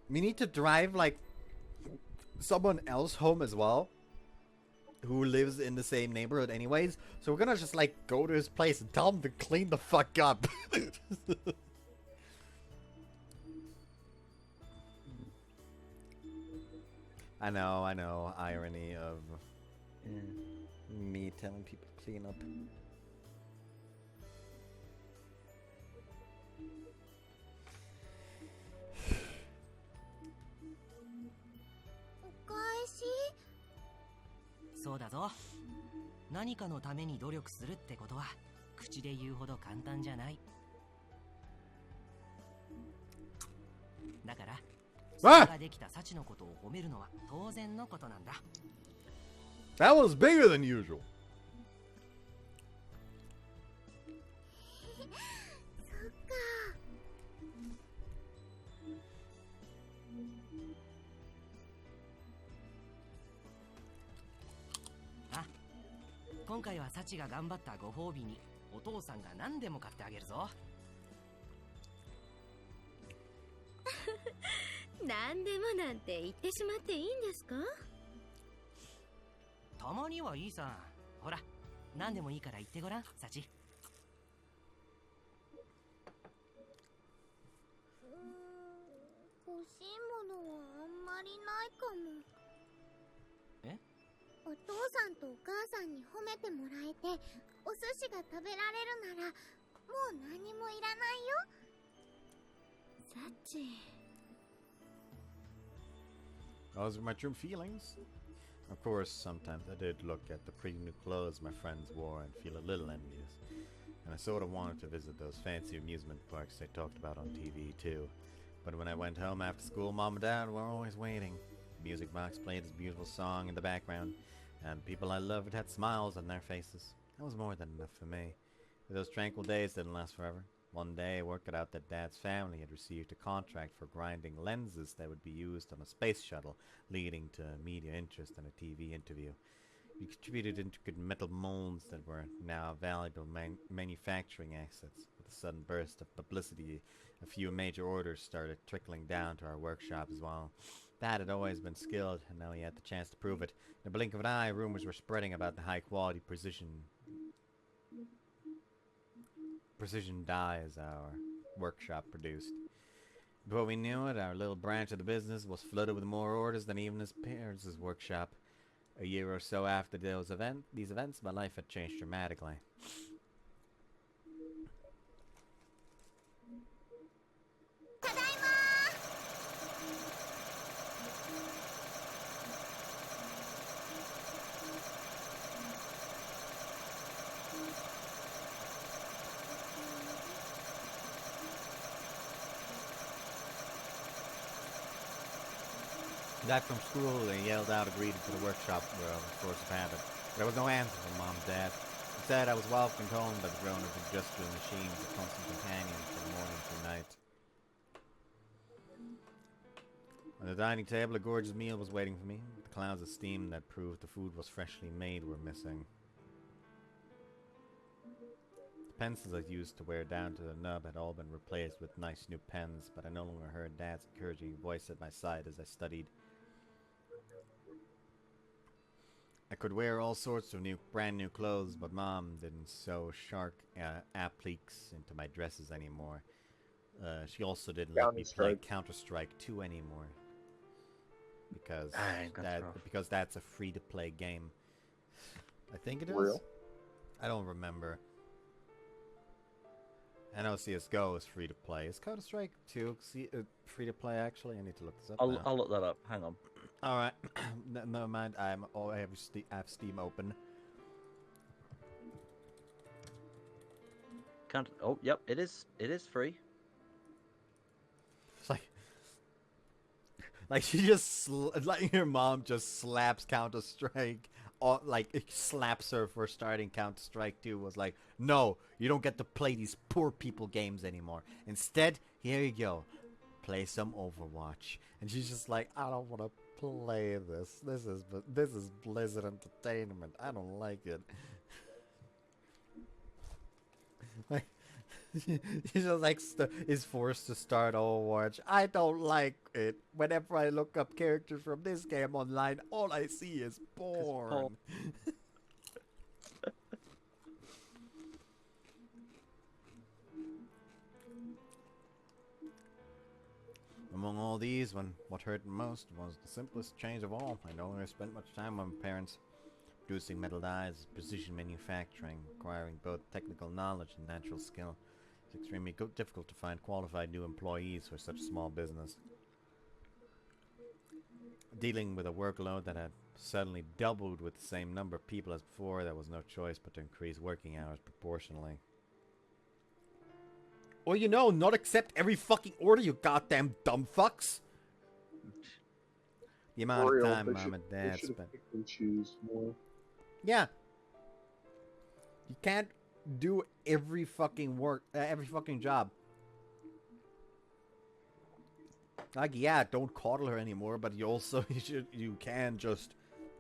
We need to drive, like, someone else home as well, who lives in the same neighborhood anyways. So we're gonna just, like, go to his place and tell him to clean the fuck up. I know, irony of me telling people to clean up.そうだぞ。何かのために努力するってことは口で言うほど簡単じゃない。だからそれができたサチのことを褒めるのは当然のことなんだ。That was bigger than usual. そっか。あ、今回はサチが頑張ったご褒美にお父さんが何でも買ってあげるぞ。何でもなんて言ってしまっていいんですか？たまにはいいさ。ほら、何でもいいから言ってごらん、サチ。欲しいものはあんまりないかも。え？お父さんとお母さんに褒めてもらえてお寿司が食べられるならもう何もいらないよ。サチ。Those are my true feelings. Of course, sometimes I did look at the pretty new clothes my friends wore and feel a little envious. And I sort of wanted to visit those fancy amusement parks they talked about on TV too. But when I went home after school, Mom and Dad were always waiting. The music box played this beautiful song in the background, and people I loved had smiles on their faces. That was more than enough for me. But those tranquil days didn't last forever. One day, I worked it out that Dad's family had received a contract for grinding lenses that would be used on a space shuttle, leading to media interest in a TV interview. We contributed intricate metal molds that were now valuable manufacturing assets. With a sudden burst of publicity, a few major orders started trickling down to our workshop as well. Dad had always been skilled, and now he had the chance to prove it. In the blink of an eye, rumors were spreading about the high-quality precision dyes our workshop produced. Before we knew it, our little branch of the business was flooded with more orders than even his parents' workshop. A year or so after these events, my life had changed dramatically. Back from school, they yelled out a greeting to the workshop force of habit. There was no answer from Mom and Dad. Instead, I was welcomed home by the grown-up industrial machines, a constant companion from morning through night. On the dining table, a gorgeous meal was waiting for me. The clouds of steam that proved the food was freshly made were missing. The pencils I used to wear down to the nub had all been replaced with nice new pens, but I no longer heard Dad's encouraging voice at my side as I studied. I could wear all sorts of brand new clothes, but Mom didn't sew shark appliques into my dresses anymore. She also didn't let me play Counter-Strike 2 anymore. Because that's a free-to-play game. I think it is. Real? I don't remember. I know CSGO is free to play. Is Counter-Strike 2 free to play actually? I need to look this up now. I'll look that up. Hang on. Alright. Never mind. I have Steam open. Can't. Oh, yep. It is free. It's like she just like your mom just slaps Counter-Strike, or like slaps her for starting Counter-Strike 2. Was like, no, you don't get to play these poor people games anymore. Instead, here you go, play some Overwatch. And she's just like, I don't want to play this. This is Blizzard Entertainment. I don't like it. Like. She just like is forced to start Overwatch. I don't like it. Whenever I look up characters from this game online, all I see is porn. Among all these, what hurt most was the simplest change of all. I no longer spent much time with my parents. Producing metal dies, precision manufacturing, requiring both technical knowledge and natural skill. It's extremely difficult to find qualified new employees for such a small business. Dealing with a workload that had suddenly doubled with the same number of people as before, there was no choice but to increase working hours proportionally. Or you know, not accept every fucking order, you goddamn dumb fucks! The amount of time Mom and Dad spent... Pick and choose more. Yeah. You can't do every fucking every fucking job. Like, yeah, don't coddle her anymore, but you also you can just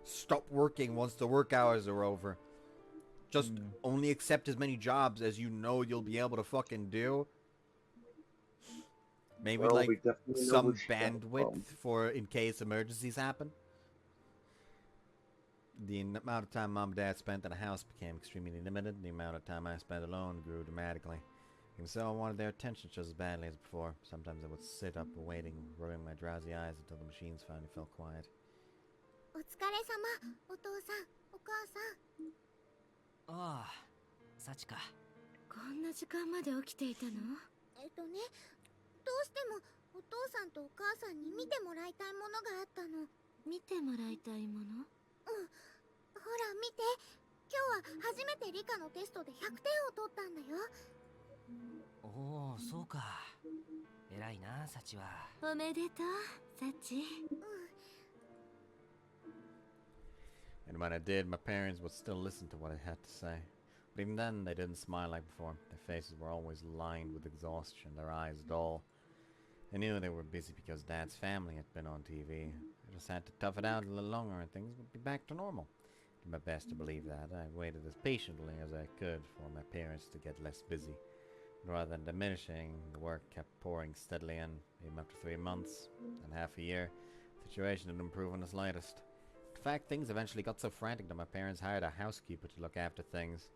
stop working once the work hours are over. Just only accept as many jobs as you know you'll be able to fucking do. Maybe Well, like we definitely know some where she got it bandwidth from. for in case emergencies happen. The amount of time Mom and Dad spent in the house became extremely limited. The amount of time I spent alone grew dramatically. Even so, I wanted their attention just as badly as before. Sometimes I would sit up waiting, rubbing my drowsy eyes until the machines finally fell quiet. お疲れ様、お父さん、お母さん。ああ、サチか。こんな時間まで起きていたの？どうしてもお父さんとお母さんに見てもらいたいものがあったの。見てもらいたいもの？ほら見て、今日は初めて理科のテストで100点を取ったんだよ。おお、そうか。偉いな、サチは。おめでとう、サチ。And when I did, my parents would still listen to what I had to say. But even then, they didn't smile like before. Their faces were always lined with exhaustion, their eyes dull. I knew they were busy because Dad's family had been on TV. I just had to tough it out a little longer and things would be back to normal. I did my best to believe that. I waited as patiently as I could for my parents to get less busy. Rather than diminishing, the work kept pouring steadily in. Even after 3 months and half a year, the situation didn't improve in the slightest. In fact, things eventually got so frantic that my parents hired a housekeeper to look after things.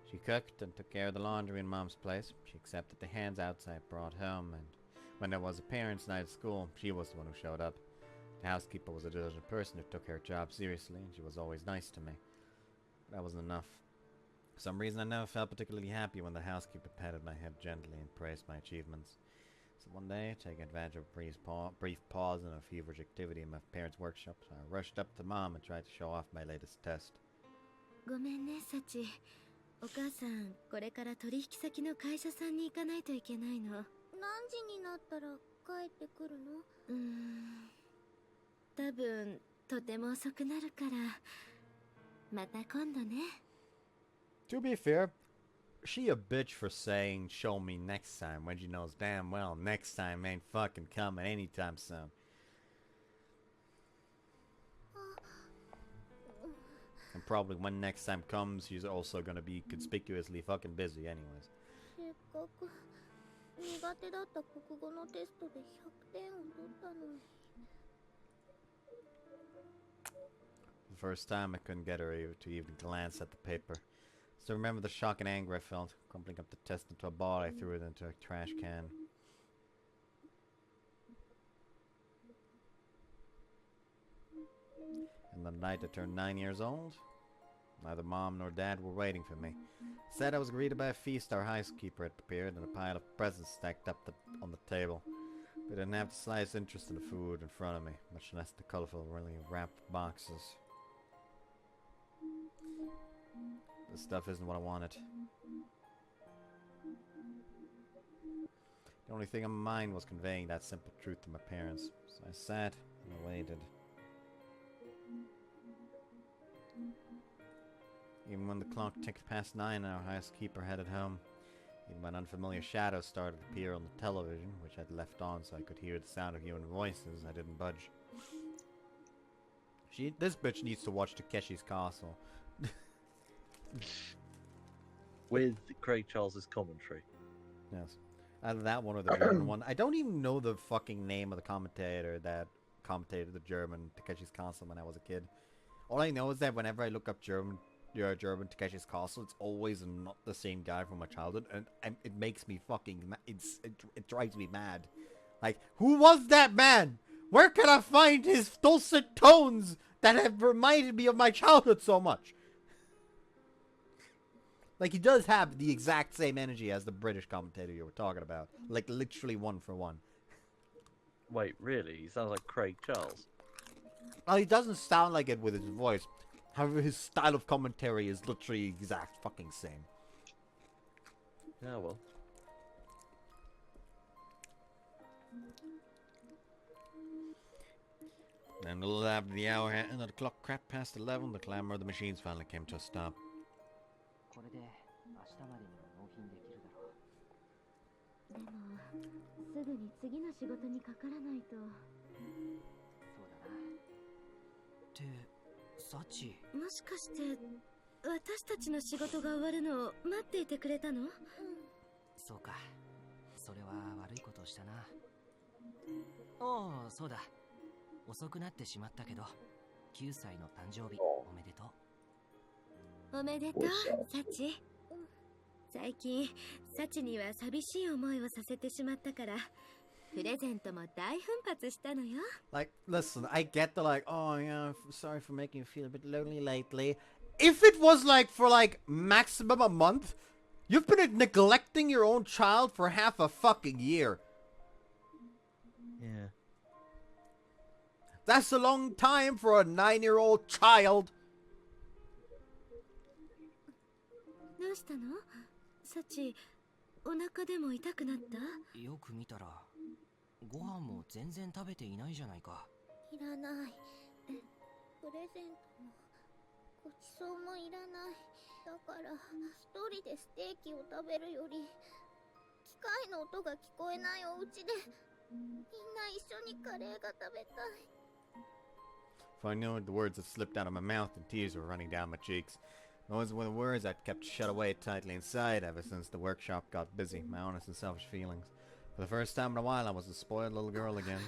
She cooked and took care of the laundry in Mom's place. She accepted the hands outside brought home, and when there was a parents' night at school, she was the one who showed up. The housekeeper was a diligent person who took her job seriously, and she was always nice to me. But that wasn't enough. For some reason, I never felt particularly happy when the housekeeper patted my head gently and praised my achievements. So one day, taking advantage of a brief pause in a feverish activity in my parents' workshop, I rushed up to Mom and tried to show off my latest test. ごめんね、サチ。お母さん、これから取引先の会社さんに行かないといけないの。何時になったら帰ってくるの？多分、とても遅くなるから。また今度ね。To be fair, she a bitch for saying show me next time when she knows damn well next time ain't fucking coming anytime soon. And probably when next time comes, she's also gonna be conspicuously fucking busy anyways. せっかく苦手だった国語のテストで100点を取ったのに。 The first time I couldn't get her to even glance at the paper. Still remember the shock and anger I felt, crumpling up the test into a ball. I threw it into a trash can. And the night I turned 9 years old, Neither mom nor dad were waiting for me. Instead, I was greeted by a feast our housekeeper had prepared and a pile of presents stacked up on the table. They didn't have the slightest interest in the food in front of me, much less the colorful, really wrapped boxes. This stuff isn't what I wanted. The only thing on my mind was conveying that simple truth to my parents, so I sat and I waited. Even when the clock ticked past 9 and our housekeeper headed home, even when unfamiliar shadows started to appear on the television, which I'd left on so I could hear the sound of human voices, I didn't budge. This bitch needs to watch Takeshi's Castle. With Craig Charles's commentary. Yes. Either that one or the German one. I don't even know the fucking name of the commentator that commentated the German Takeshi's Castle when I was a kid. All I know is that whenever I look up German Takeshi's Castle, it's always not the same guy from my childhood, and it makes me fucking it drives me mad. Like, who was that man? Where can I find his dulcet tones that have reminded me of my childhood so much? Like, he does have the exact same energy as the British commentator you were talking about. Like, literally one for one. Wait, really? He sounds like Craig Charles. Well, he doesn't sound like it with his voice. However, his style of commentary is literally exact fucking same. Yeah, well. And a little after the hour and the clock cracked past 11, the clamor of the machines finally came to a stop. これで明日までには納品できるだろう。でもすぐに次の仕事にかからないと。そうだな。ってサチ。もしかして私たちの仕事が終わるのを待っていてくれたの？そうか。それは悪いことをしたな。おお、そうだ。遅くなってしまったけど、9歳の誕生日おめでとう。おめでとう、サチ。最近サチには寂しい思いをさせてしまったから、プレゼントも大奮発したのよ。Like, listen, I get the like, oh yeah, sorry for making you feel a bit lonely lately. If it was like for like maximum a month, you've been neglecting your own child for half a fucking year. Yeah. That's a long time for a 9-year-old child. どうしたの？サチ、お腹でも痛くなった？よく見たら、ご飯も全然食べていないじゃないか。いらない。プレゼントもごちそうもいらない。だから一人でステーキを食べるより、機械の音が聞こえないお家でみんな一緒にカレーが食べたい。 If I knew the words that slipped out of my mouth and tears were running down my cheeks. Those were the words I'd kept shut away tightly inside ever since the workshop got busy, my honest and selfish feelings. For the first time in a while, I was a spoiled little girl again.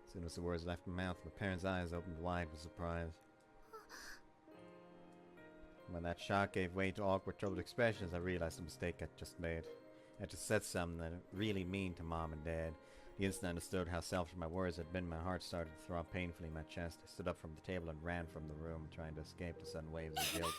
As soon as the words left my mouth, my parents' eyes opened wide with surprise. When that shock gave way to awkward, troubled expressions, I realized the mistake I'd just made. I just said something that really mean to Mom and Dad. The instant I understood how selfish my words had been, my heart started to throb painfully in my chest. I stood up from the table and ran from the room, trying to escape the sudden waves of guilt.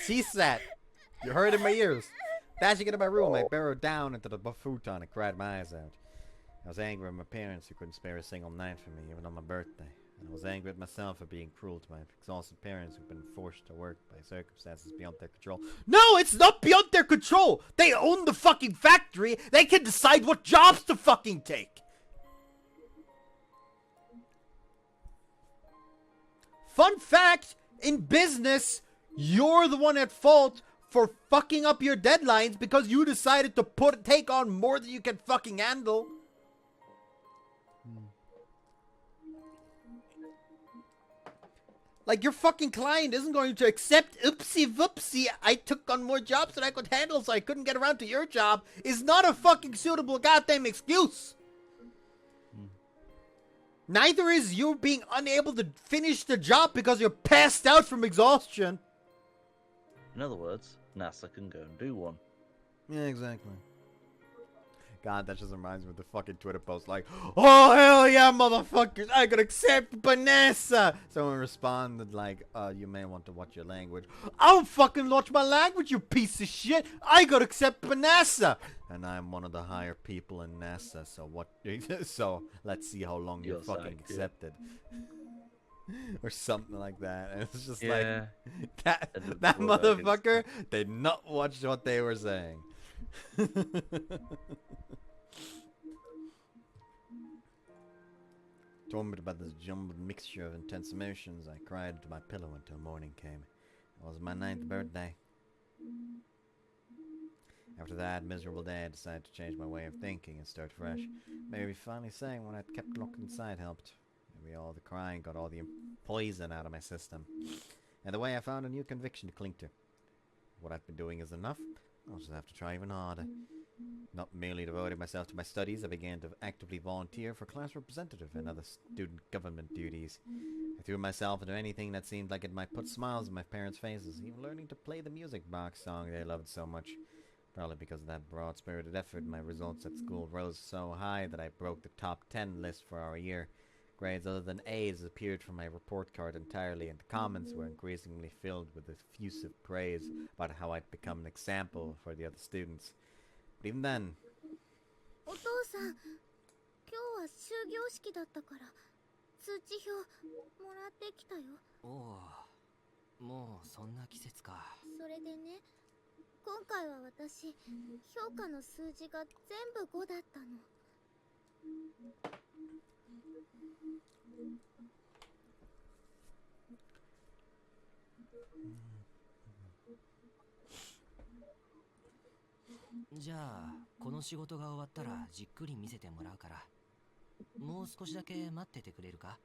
Cease that! You heard in my ears! Dashing into my room, I burrowed down into the futon and cried my eyes out. I was angry with my parents who couldn't spare a single night for me, even on my birthday. And I was angry at myself for being cruel to my exhausted parents who've been forced to work by circumstances beyond their control. No, it's not beyond their control! They own the fucking factory! They can decide what jobs to fucking take! Fun fact, in business, you're the one at fault for fucking up your deadlines because you decided to take on more than you can fucking handle. Like, your fucking client isn't going to accept, oopsie whoopsie, I took on more jobs than I could handle so I couldn't get around to your job, is not a fucking suitable goddamn excuse. Neither is you being unable to finish the job because you're passed out from exhaustion. In other words, NASA can go and do one. Yeah, exactly. God, that just reminds me of the fucking Twitter post like, oh, hell yeah, motherfuckers, I could accept Vanessa. Someone responded like, you may want to watch your language. I'll fucking watch my language, you piece of shit. I could accept Vanessa. And I'm one of the higher people in NASA, so what? So let's see how long you're fucking accepted. Or something like that. And it's just like, that motherfucker did not watch what they were saying. Tormented about this jumbled mixture of intense emotions, I cried into my pillow until morning came. It was my 9th birthday. After that miserable day, I decided to change my way of thinking and start fresh. Maybe finally saying what I'd kept locked inside helped. Maybe all the crying got all the poison out of my system. And the way I found a new conviction to cling to. What I've been doing is enough. I'll just have to try even harder. Not merely devoting myself to my studies, I began to actively volunteer for class representative and other student government duties. I threw myself into anything that seemed like it might put smiles on my parents' faces, even learning to play the music box song they loved so much. Probably because of that broad-spirited effort, my results at school rose so high that I broke the top 10 list for our year. Grades other than A's appeared from my report card entirely, and the comments were increasingly filled with effusive praise about how I'd become an example for the other students. But even then... お父さん、今日は終業式だったから通知表もらってきたよ。おお、もうそんな季節か。それでね、今回は私、評価の数字が全部5だったの。じゃあこの仕事が終わったらじっくり見せてもらうから、もう少しだけ待っててくれるか？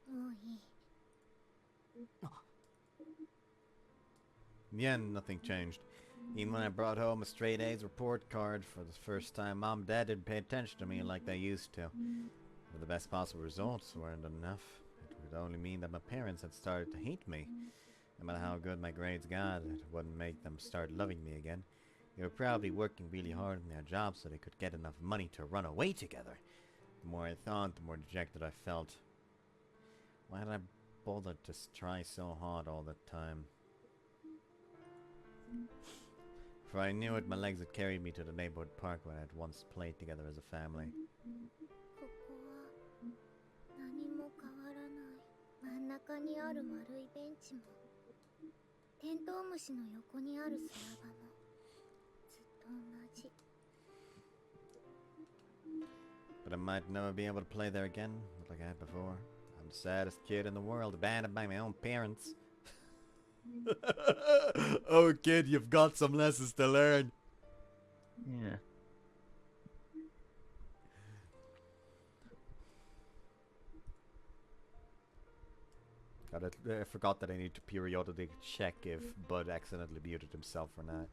もういい。In the end, nothing changed. Even when I brought home a straight A's report card for the first time, Mom and Dad didn't pay attention to me like they used to. But the best possible results weren't enough. It would only mean that my parents had started to hate me. No matter how good my grades got, it wouldn't make them start loving me again. They were probably working really hard in their jobs so they could get enough money to run away together. The more I thought, the more dejected I felt. Why did I bother to try so hard all the time? For I knew it, my legs had carried me to the neighborhood park where I had once played together as a family. ここは何も変わらない。真ん中にある丸いベンチも、テントウムシの横にある砂場もずっと同じ。But I might never be able to play there again, like I had before. I'm the saddest kid in the world, abandoned by my own parents. Oh, kid, you've got some lessons to learn. Yeah. God, I forgot that I need to periodically check if Bud accidentally muted himself or not.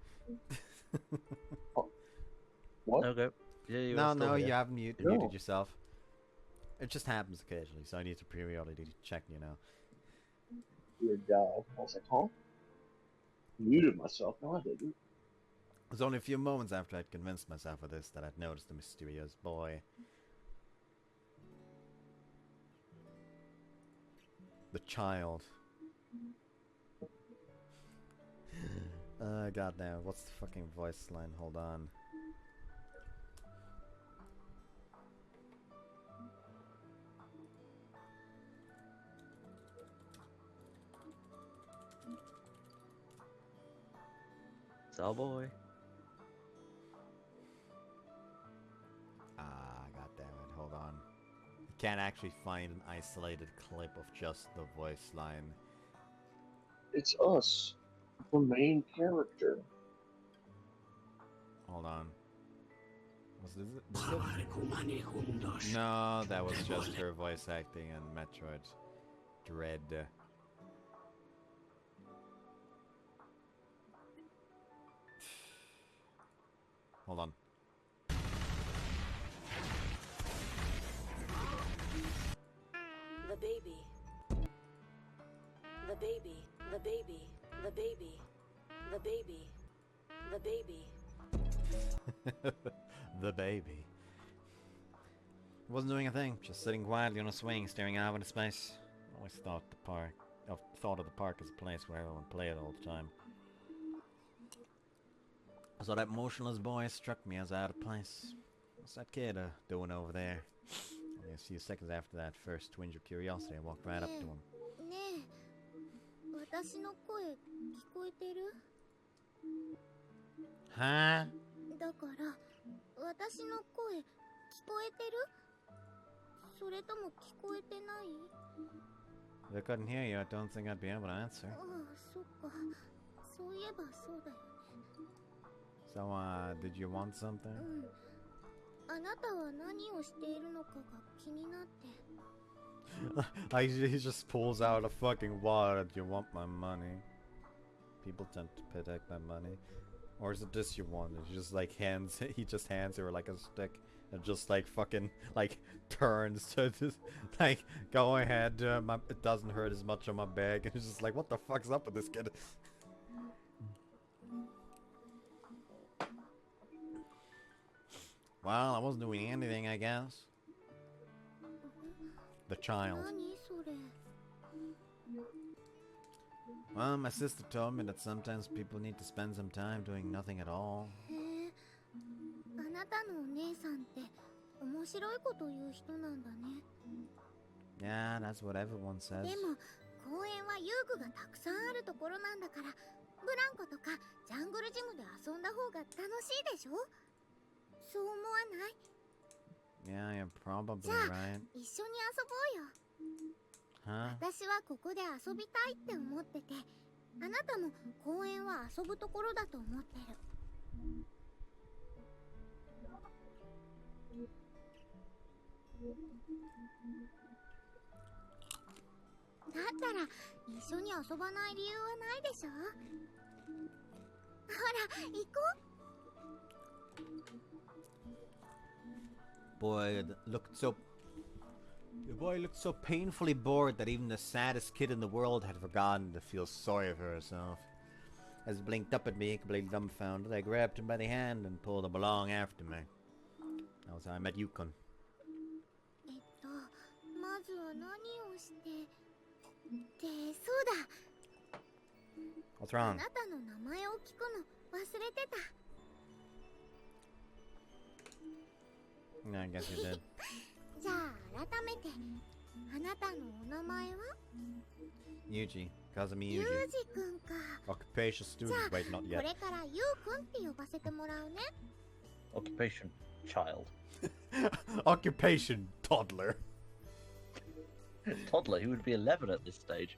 What? Okay. Yeah, you No, are still no, here. you haven't muted No. yourself. It just happens occasionally, so I need to periodically check, you know. Dear God. I was like, huh? Muted myself. No, I didn't. It was only a few moments after I'd convinced myself of this that I'd noticed the mysterious boy. The child. Goddamn, what's the fucking voice line? Hold on. Cowboy. Goddamn it, hold on. I can't actually find an isolated clip of just the voice line. It's us. The main character. Hold on. Was this it? No, that was just her voice acting in Metroid Dread. Hold on. baby. The baby. The baby. The baby. The baby. The baby. The baby. Wasn't doing a thing, just sitting quietly on a swing, staring out into space. Always thought of the park as a place where everyone played all the time. So that motionless boy struck me as out of place. What's that kid doing over there? Only a few seconds after that first twinge of curiosity, I walked right up to him. ねえ、私の声聞こえてる？ Huh? だから私の声聞こえてる？それとも聞こえてない？ If I couldn't hear you, I don't think I'd be able to answer. ああ、そっか。そういえばそうだよね。 So, did you want something? うん。あなたは何をしているのかが気になって。 He just pulls out a fucking wallet. You want my money? People tend to protect my money. Or is it just you want? He just like he just hands her like a stick and just like fucking like turns to just like go ahead. It doesn't hurt as much on my back. And he's just like, what the fuck's up with this kid? Well, I wasn't doing anything, I guess. The child. 何それ？ Well, my sister told me that sometimes people need to spend some time doing nothing at all. へえ。あなたのお姉さんって面白いこと言う人なんだね。 Yeah, that's what everyone says. でも公園は遊具がたくさんあるところなんだから、ブランコとかジャングルジムで遊んだ方が楽しいでしょ？そう思わない？ Yeah, you're probably じゃあ right. 一緒に遊ぼうよ。 Huh? 私はここで遊びたいって思ってて、あなたも公園は遊ぶところだと思ってる。だったら一緒に遊ばない理由はないでしょ？ほら、行こう。 Boy the boy looked so painfully bored that even the saddest kid in the world had forgotten to feel sorry for herself. As he blinked up at me, completely dumbfounded, I grabbed him by the hand and pulled him along after me. That was how I met Yukon. まずは何をして。で、そうだ。 What's あ wrong? なたの名前を聞くの忘れてた。 Yeah, I guess you did. じゃあ改めて、あなたのお名前は？ Yuji. Kazumi ユー Yuji. ジくんか。 Occupation じゃあ student. Wait, not こ yet. れからユウくんって呼ばせてもらうね。 Occupation child. Occupation toddler. Toddler, he would be 11 at this stage.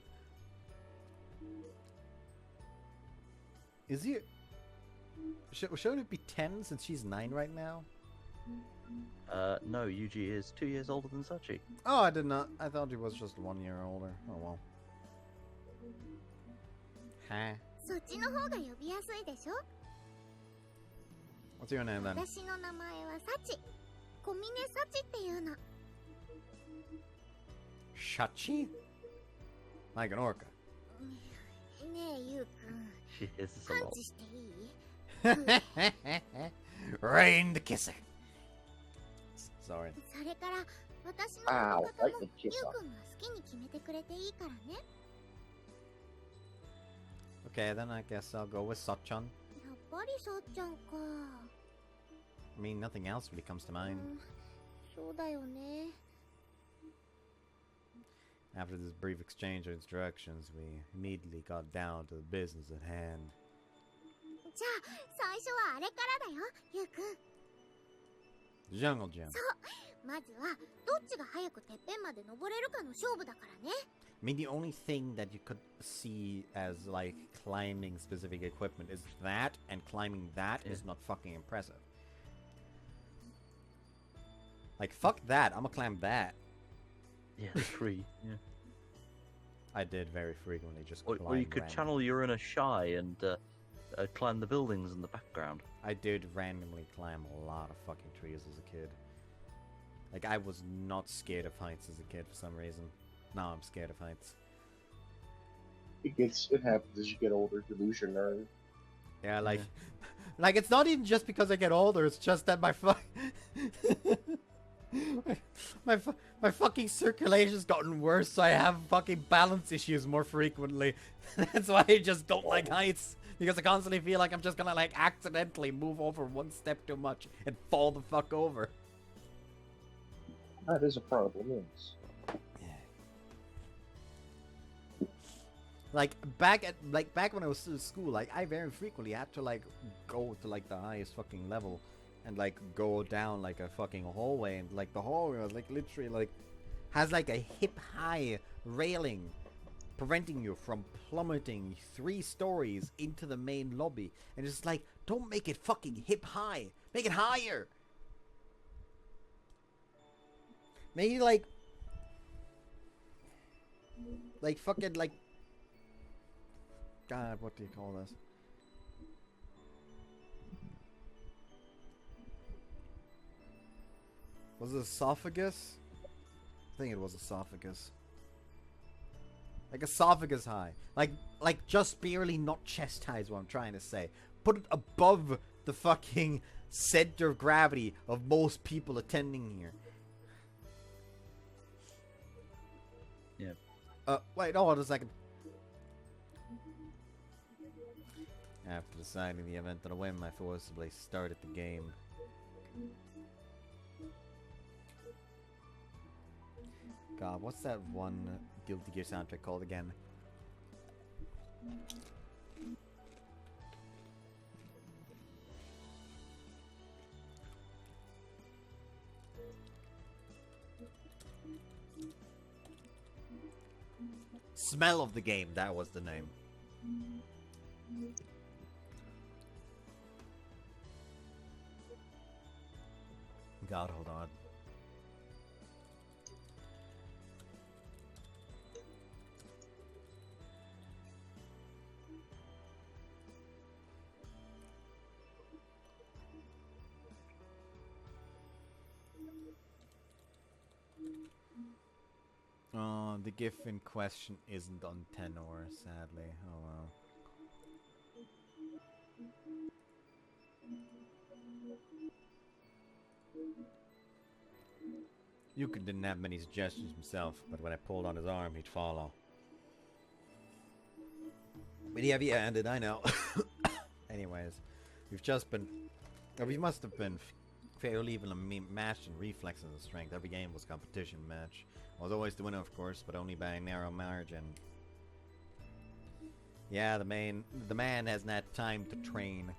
Is he... Shouldn't it be 10 since she's 9 right now? No, Yuji is 2 years older than Sachi. Oh, I did not. I thought he was just 1 year older. Oh well. Huh? そっちの方が呼びやすいでしょ？ What's your name then? 私の名前はサチ。小峰サチっていうの。 Shachi? Like an orca. ねえユウくん、 She hears this パ a ン lot. チしていい？ Rain the kisser. Sorry. それから私のあー呼び方も like the ユ kisser. ウくんが好きに決めてくれていいからね。 Okay, then I guess I'll go with Sachan. やっぱりさっちゃんか。 I mean, nothing else really comes to う mind. ん、そうだよね。 After this brief exchange of instructions, we immediately got down to the business at hand. じゃあ最初はあれからだよ、ユウくん。 Jungle Gym. まずはどっちが早くてっぺんまで登れるかの勝負だからね。 I mean, the only thing that you could see as, like, climbing specific equipment is that, and climbing that is not fucking impressive. Like, fuck that, I'm gonna climb that. Yeah, the tree. Yeah. I did very frequently just Or climb you could random. channel your inner shy and climb the buildings in the background. I did randomly climb a lot of fucking trees as a kid. Like, I was not scared of heights as a kid for some reason. No, I'm scared of heights. It happens as you get older. You lose your nerve. Yeah, like, like it's not even just because I get older. It's just that my my fucking circulation's gotten worse, so I have fucking balance issues more frequently. That's why I just don't like heights, because I constantly feel like I'm just gonna like accidentally move over one step too much and fall the fuck over. That is a problem, yes. Like back when I was in school, like I very frequently had to like go to like the highest fucking level and like go down like a fucking hallway, and like the hallway was like literally like has like a hip high railing preventing you from plummeting 3 stories into the main lobby, and it's like, don't make it fucking hip high, make it higher. Maybe like fucking like, God, what do you call this? Was it esophagus? I think it was esophagus. Like esophagus high. Like just barely not chest high is what I'm trying to say. Put it above the fucking center of gravity of most people attending here. Yeah. Wait, hold on a second. After deciding the event on a whim, I forcibly started the game. God, what's that one Guilty Gear soundtrack called again? Smell of the Game, that was the name. God, hold on. Oh, the GIF in question isn't on tenor, sadly. Oh well. Yukon didn't have many suggestions himself, but when I pulled on his arm, he'd follow. But yeah, ended, I know. Anyways, we've just been... Or we must have been fairly evenly matched in reflexes and strength. Every game was a competition match. I was always the winner, of course, but only by a narrow margin. Yeah, the man hasn't had time to train.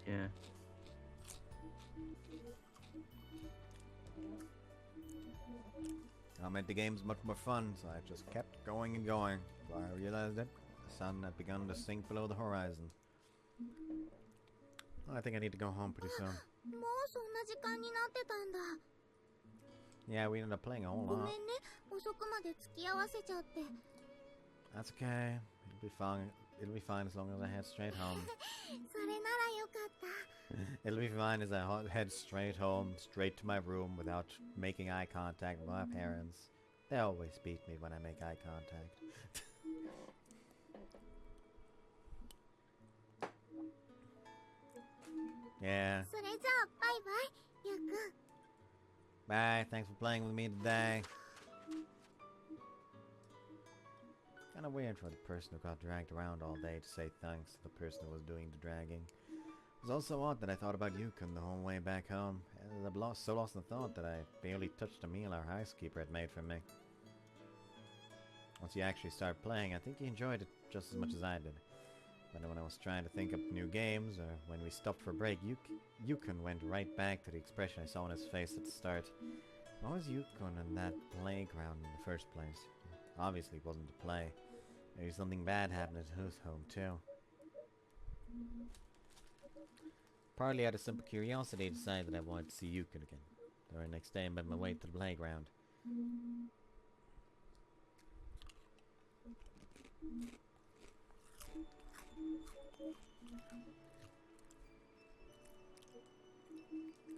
Yeah. I made the games much more fun, so I just kept going and going. While I realized it, the sun had begun to sink below the horizon. Well, I think I need to go home pretty soon. Yeah, we ended up playing a whole lot. That's okay. It'll be fine. It'll be fine as long as I head straight home. It'll be fine as I head straight home, straight to my room without making eye contact with my parents. They always beat me when I make eye contact. Yeah. Bye, thanks for playing with me today. Kinda weird for the person who got dragged around all day to say thanks to the person who was doing the dragging. It was also odd that I thought about Yukon the whole way back home. I'm so lost in thought that I barely touched the meal our housekeeper had made for me. Once you actually started playing, I think you enjoyed it just as much as I did. But when I was trying to think up new games, or when we stopped for a break, Yukon went right back to the expression I saw on his face at the start. Why was Yukon in that playground in the first place? Obviously it wasn't to play. Maybe something bad happened at his home too. Partly out of simple curiosity, I decided that I wanted to see Yukon again. The very next day I made my way to the playground.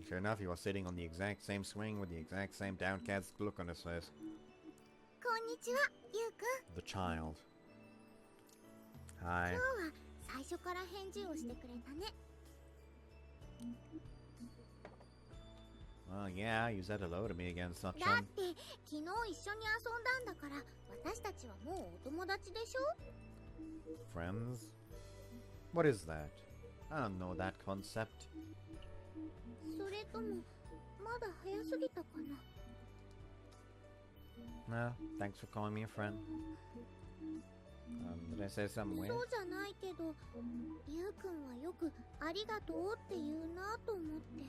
Sure enough, he was sitting on the exact same swing with the exact same downcast look on his face. こんにちは、ゆうくん。 The child. Hi. 今日は最初から返事をしてくれたね。 Well, yeah, you said hello to me again, だ Sachan. って昨日一緒に遊んだんだから、私たちはもうお友達でしょ。 Friends? What is that? I don't know that concept. それともまだ早すぎたかな。 No, thanks for calling me a friend. Did I say something そ weird? うじゃないけど、ゆうくんはよくありがとうって言うなと思って。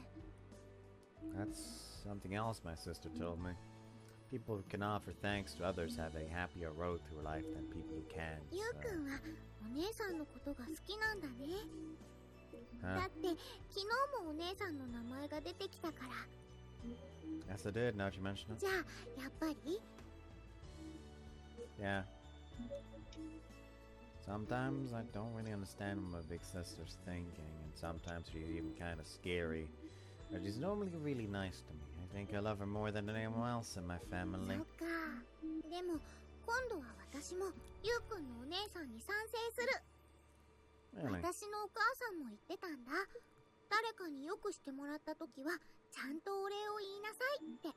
That's something else my sister told me. People who can offer thanks to others have a happier road through life than people who can't. ゆうくんはお姉さんのことが好きなんだね。だ Huh? って昨日もお姉さんの名前が出てきたから。 Yes, I did, now that you mention it. じゃあやっぱり Yeah. Sometimes I don't really understand what my big sister's thinking, and sometimes she's even kind of scary. But she's normally really nice to me. I think I love her more than anyone else in my そ family. っか。でも今度は私もゆうくんのお姉さんに賛成する。 Really? 私のお母さんも言ってたんだ。誰かによくしてもらった時はちゃんとお礼を言いなさいって。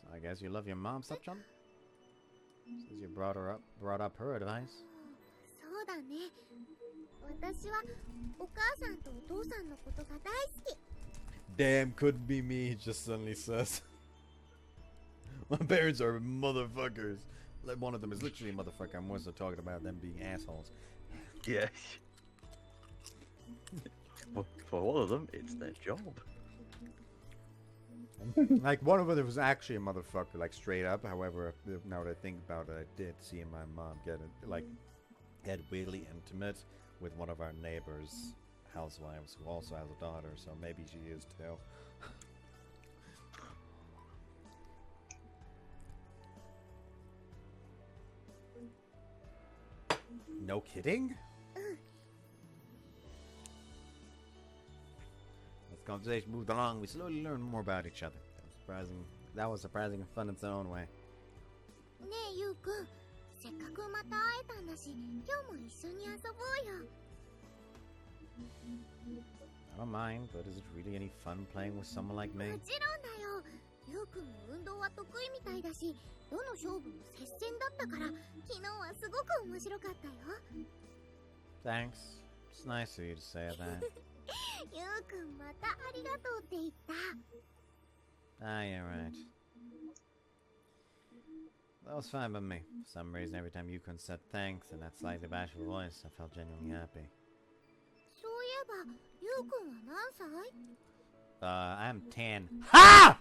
So I guess you love your mom, Sachan? Says you brought up her advice. そうだね。私はお母さんとお父さんのことが大好き。 Damn, couldn't be me, he just suddenly says. My parents are motherfuckers. Like, one of them is literally a motherfucker. I'm more so talking about them being assholes. Yeah. For one of them, it's their job. Like, one of them was actually a motherfucker, like, straight up. However, now that I think about it, I did see my mom get really intimate with one of our neighbors' housewives who also has a daughter, so maybe she is too. No kidding? As the conversation moved along, we slowly learned more about each other. That was surprising and fun in its own way. ねえゆうくん、せっかくまた会えたんだし、今日も一緒に遊ぼうよ。 I don't mind, but is it really any fun playing with someone like も me? ちろんだよ。ゆうくんも運動は得意みたいだし、どの勝負も接戦だったから、昨日はすごく面白かったよ。 Thanks. It's nice of you to say that. ゆうくんまたありがとうって言った。 Ah, yeah, right. That was fine by me. For some reason, every time Yukon said thanks in that slightly bashful voice, I felt genuinely happy. そういえば、ゆうくんは何歳？ I'm 10. Ha!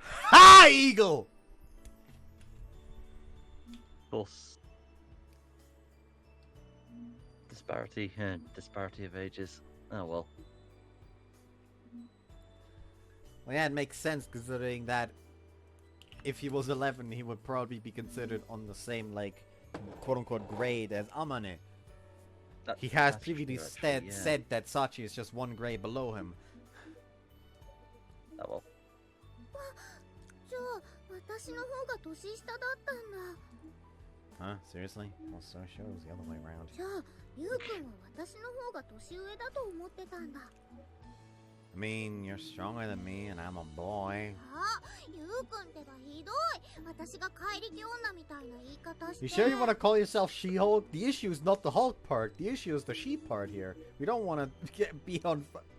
Ha, Eagle! Of course. Disparity of ages. Oh well. Well, yeah, it makes sense considering that if he was 11, he would probably be considered on the same, like, quote-unquote grade as Amane. He has That's previously true, actually, yeah. said that Sachi is just one grade below him. Oh well. じゃあ、私の方が年下だったんだ。 Huh? Seriously? Well, so it shows the other way around. じゃあ、ゆうくんは私の方が年上だと思ってたんだ。 I mean, you're stronger than me, and I'm a boy. あ、ゆうくんってばひどい。私が怪力女みたいな言い方して。 You sure you want to call yourself She-Hulk? The issue is not the Hulk part. The issue is the she part here. We don't want to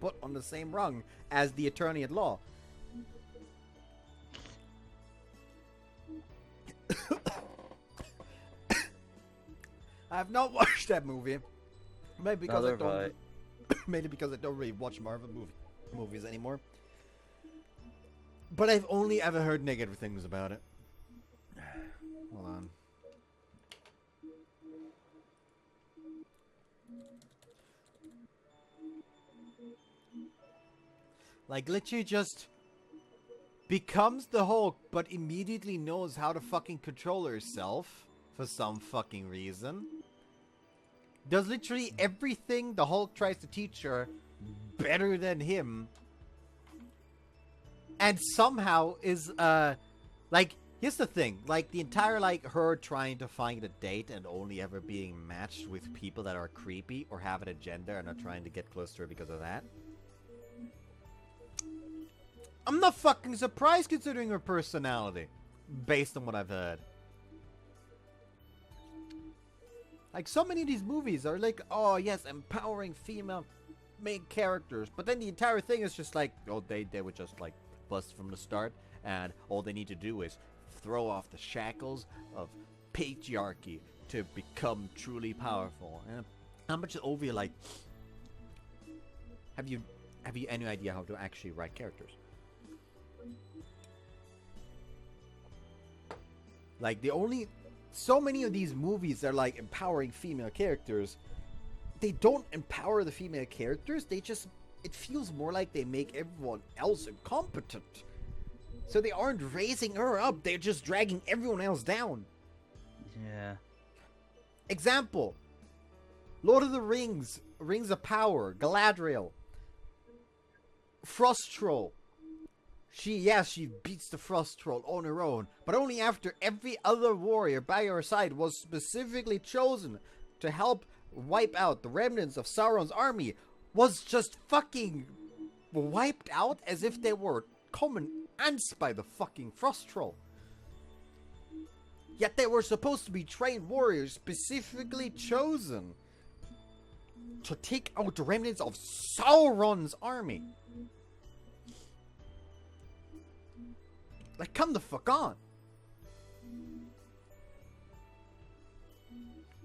put on the same rung as the attorney at law. I have not watched that movie. Maybe because Neither have I. Maybe because I don't really watch Marvel movies anymore. But I've only ever heard negative things about it. Hold on. Like, literally just becomes the Hulk, but immediately knows how to fucking control herself for some fucking reason. Does literally everything the Hulk tries to teach her better than him. and somehow is like, here's the thing, like the entire like her trying to find a date and only ever being matched with people that are creepy or have an agenda and are trying to get close to her because of that. I'm not fucking surprised considering her personality, based on what I've heard. Like, so many of these movies are like, oh yes, empowering female main characters, but then the entire thing is just like, oh, they were just like bust from the start, and all they need to do is throw off the shackles of patriarchy to become truly powerful. And how much over you, like, have you any idea how to actually write characters? Like, so many of these movies are like empowering female characters. They don't empower the female characters, it feels more like they make everyone else incompetent. So they aren't raising her up, they're just dragging everyone else down. Yeah. Example, Lord of the Rings, Rings of Power, Galadriel, Frost Troll. She beats the Frost Troll on her own, but only after every other warrior by her side was specifically chosen to help wipe out the remnants of Sauron's army, was just fucking wiped out as if they were common ants by the fucking Frost Troll. Yet they were supposed to be trained warriors specifically chosen to take out the remnants of Sauron's army. Like, come the fuck on.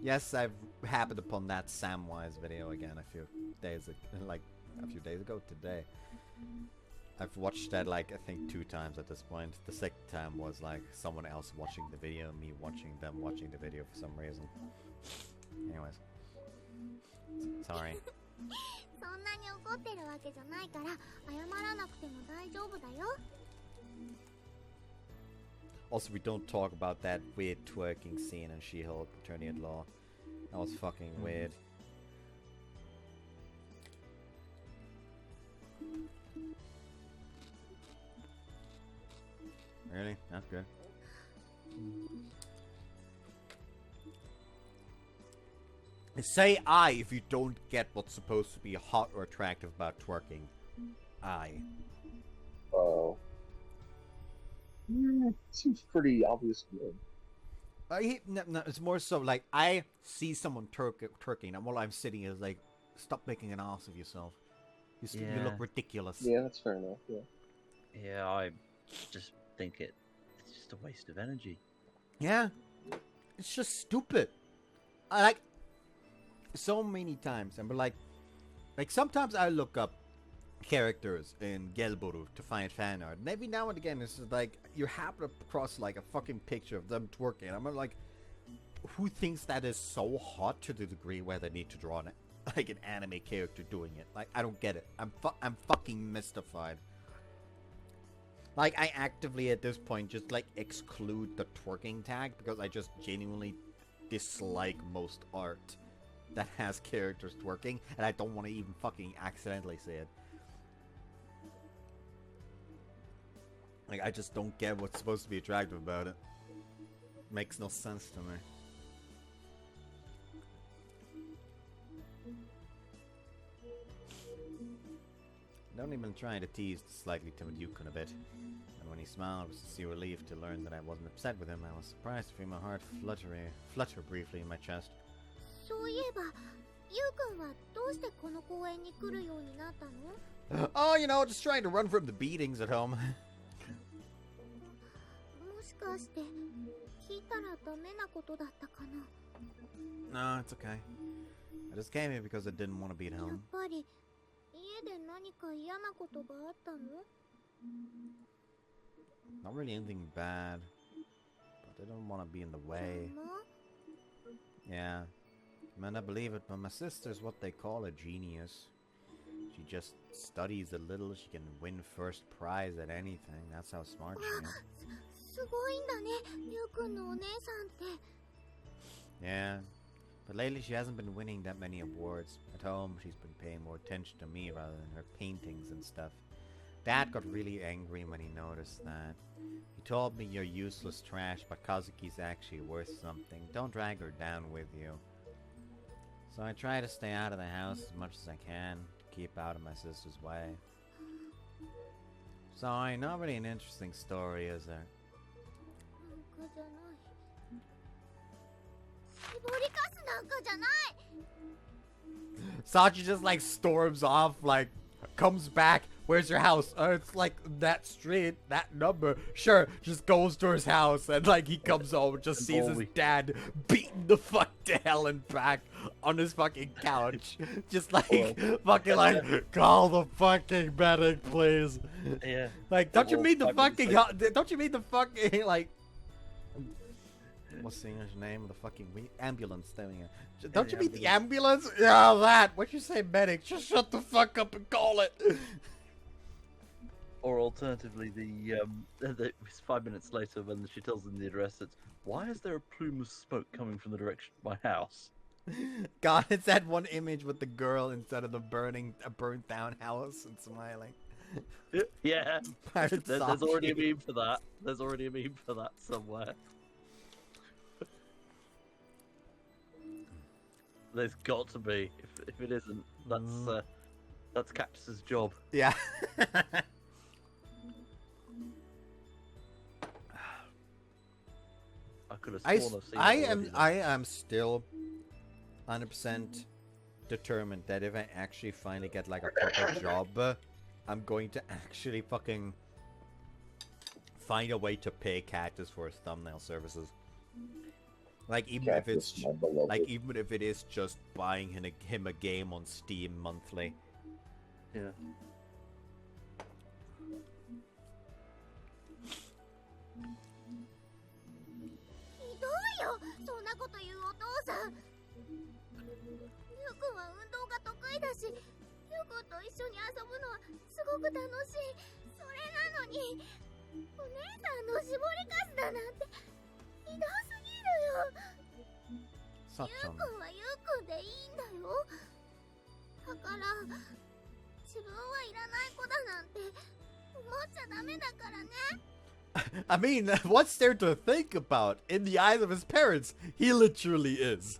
Yes, I've happened upon that Samwise video again a few days ago today. I've watched that like I think 2 times at this point. The second time was like someone else watching the video and me watching them watching the video for some reason. Anyways. Sorry. そんなに怒ってるわけじゃないから謝らなくても大丈夫だよ。 Also, we don't talk about that weird twerking scene in She-Hulk Attorney at Law. That was fucking weird. Really? That's good. Say I if you don't get what's supposed to be hot or attractive about twerking. I. Oh. Yeah, it seems pretty obvious to me. No, it's more so like I see someone twerking, and while I'm sitting is like, stop making an ass of yourself. You look ridiculous. Yeah, that's fair enough. Yeah. Yeah, I just think it's just a waste of energy. Yeah, it's just stupid. I like so many times, and like sometimes I look up characters in Gelboru to find fan art, and every now and again it's just like you happen across like a fucking picture of them twerking. I'm like, who thinks that is so hot to the degree where they need to draw like an anime character doing it? Like, I don't get it. I'm fucking mystified. Like, I actively at this point just like exclude the twerking tag because I just genuinely dislike most art that has characters twerking, and I don't want to even fucking accidentally see it. Like, I just don't get what's supposed to be attractive about it. Makes no sense to me. Don't even try to tease the slightly timid Yukon a bit. And when he smiled, it was to see relief to learn that I wasn't upset with him. I was surprised to feel my heart flutter briefly in my chest. そういえば、ゆうくんはどうしてこの公園に来るようになったの？ Oh, you know, just trying to run from the beatings at home. もしかして聞いたらダメなことだったかな？ No, it's okay. I just came here because I didn't want to be at やっ home. ぱり家で何か嫌なことがあったの？ Not really anything bad, but I don't want to be in the way. ママ？ Yeah. You might not believe it, but my sister's what they call a genius. She just studies a little, she can win first prize at anything. That's how smart she is. すごいんだね、ゆうくんのお姉さんって。 Yeah. But lately she hasn't been winning that many awards. At home, she's been paying more attention to me rather than her paintings and stuff. Dad got really angry when he noticed that. He told me you're useless trash, but Kazuki's actually worth something. Don't drag her down with you. So I try to stay out of the house as much as I can to keep out of my sister's way. Sorry, not really an interesting story, is there? なんかじゃない。絞りかすなんかじゃない。 Sachi just like storms off, like comes back. Where's your house? It's like that street, that number. Sure, just goes to his house and like he comes home, just sees his dad beating the fuck to hell and back on his fucking couch. Just like fucking like call the fucking medic, please. Yeah. Like, don't you mean the fucking? Don't you mean the fucking like? What's the English name of the fucking ambulance? There we go. Don't you mean the ambulance? Yeah, that. What you say, medic? Just shut the fuck up and call it. Or alternatively, it's 5 minutes later when she tells them the address. It's, why is there a plume of smoke coming from the direction of my house? God, it's that one image with the girl instead of the burnt down house and smiling. Yeah. There's Sachi. already a meme for that. There's already a meme for that somewhere. There's got to be. If it isn't, that's Caps's job. Yeah. I could have sworn I've seen it already, I am still 100% determined that if I actually finally get like a proper job, I'm going to actually fucking find a way to pay Cactus for his thumbnail services. Like even if it's even if it is just buying him a game on Steam monthly. Yeah. ひどいよ、そんなこと言うお父さん。ゆうくんは運動が得意だし、ゆうくんと一緒に遊ぶのはすごく楽しい。それなのに、お姉さんの絞りかすだなんてひどすぎるよ。ゆうくんはゆうくんでいいんだよ。だから自分はいらない子だなんて思っちゃダメだからね。 I mean, what's there to think about? In the eyes of his parents, he literally is.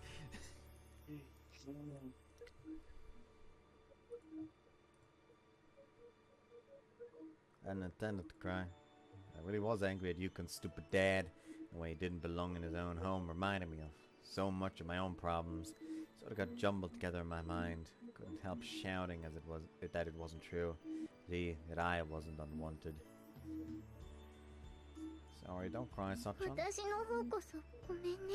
I intended to cry. I really was angry at Yukon's stupid dad. The way he didn't belong in his own home reminded me of so much of my own problems. Sort of got jumbled together in my mind. Couldn't help shouting as that it wasn't true. That I wasn't unwanted. Sorry, don't cry, Sachi. 私の方こそごめんね。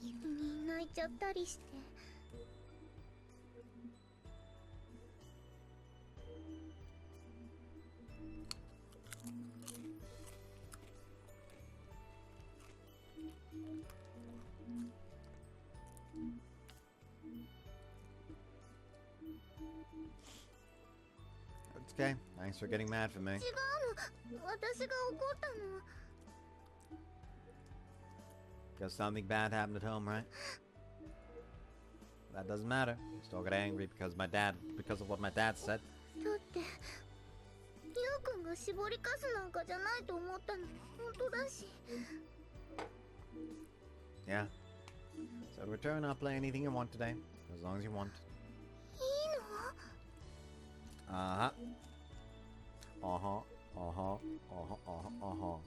急に泣いちゃったりして。It's okay. Thanks for getting mad for me. 違うの。私が怒ったの。 Because something bad happened at home, right? That doesn't matter. I still got angry because of what my dad said. だってゆうくんが絞りかすなんかじゃないと思ったの本当だし。 Yeah. So return, I'll play anything you want today. As long as you want. いいの？ Uh-huh. Uh-huh. Uh-huh. Uh-huh. Uh-huh. Uh-huh.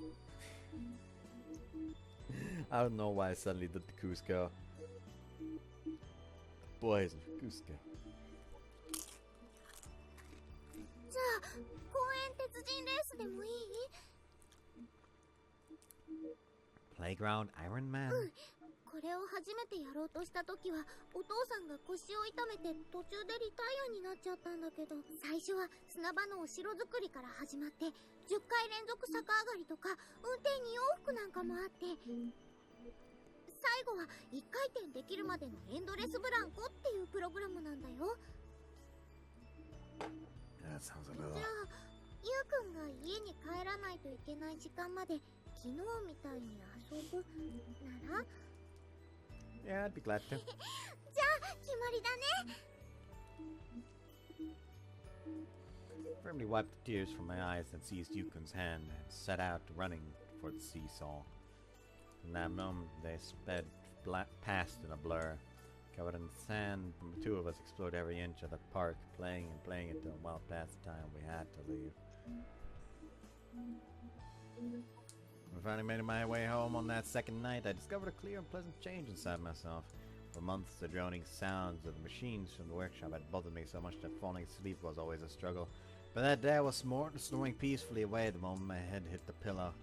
I don't know why I suddenly did the Cusco. Boys of Cusco. じゃあ公園鉄人レースでもいい？ Playground Iron Man? これを初めてやろうとした時はお父さんが腰を痛めて途中でリタイアになっちゃったんだけど、最初は砂場のお城作りから始まって10回連続逆上がりとか運転2往復なんかもあって、最後は1回転できるまでのエンドレスブランコっていうプログラムなんだよ。 That sounds a じ little... ゃあゆうくんが家に帰らないといけない時間まで昨日みたいに遊ぶなら Yeah, I'd be glad to. じゃあ決まりだね。firmly wiped the tears from my eyes and seized Yukon's hand and set out running for the seesaw. In that moment, they sped past in a blur. Covered in sand, the two of us explored every inch of the park, playing and playing until well past the time we had to leave. When I finally made my way home on that second night, I discovered a clear and pleasant change inside myself. For months, the droning sounds of the machines from the workshop had bothered me so much that falling asleep was always a struggle. But that day I was snoring peacefully away the moment my head hit the pillow.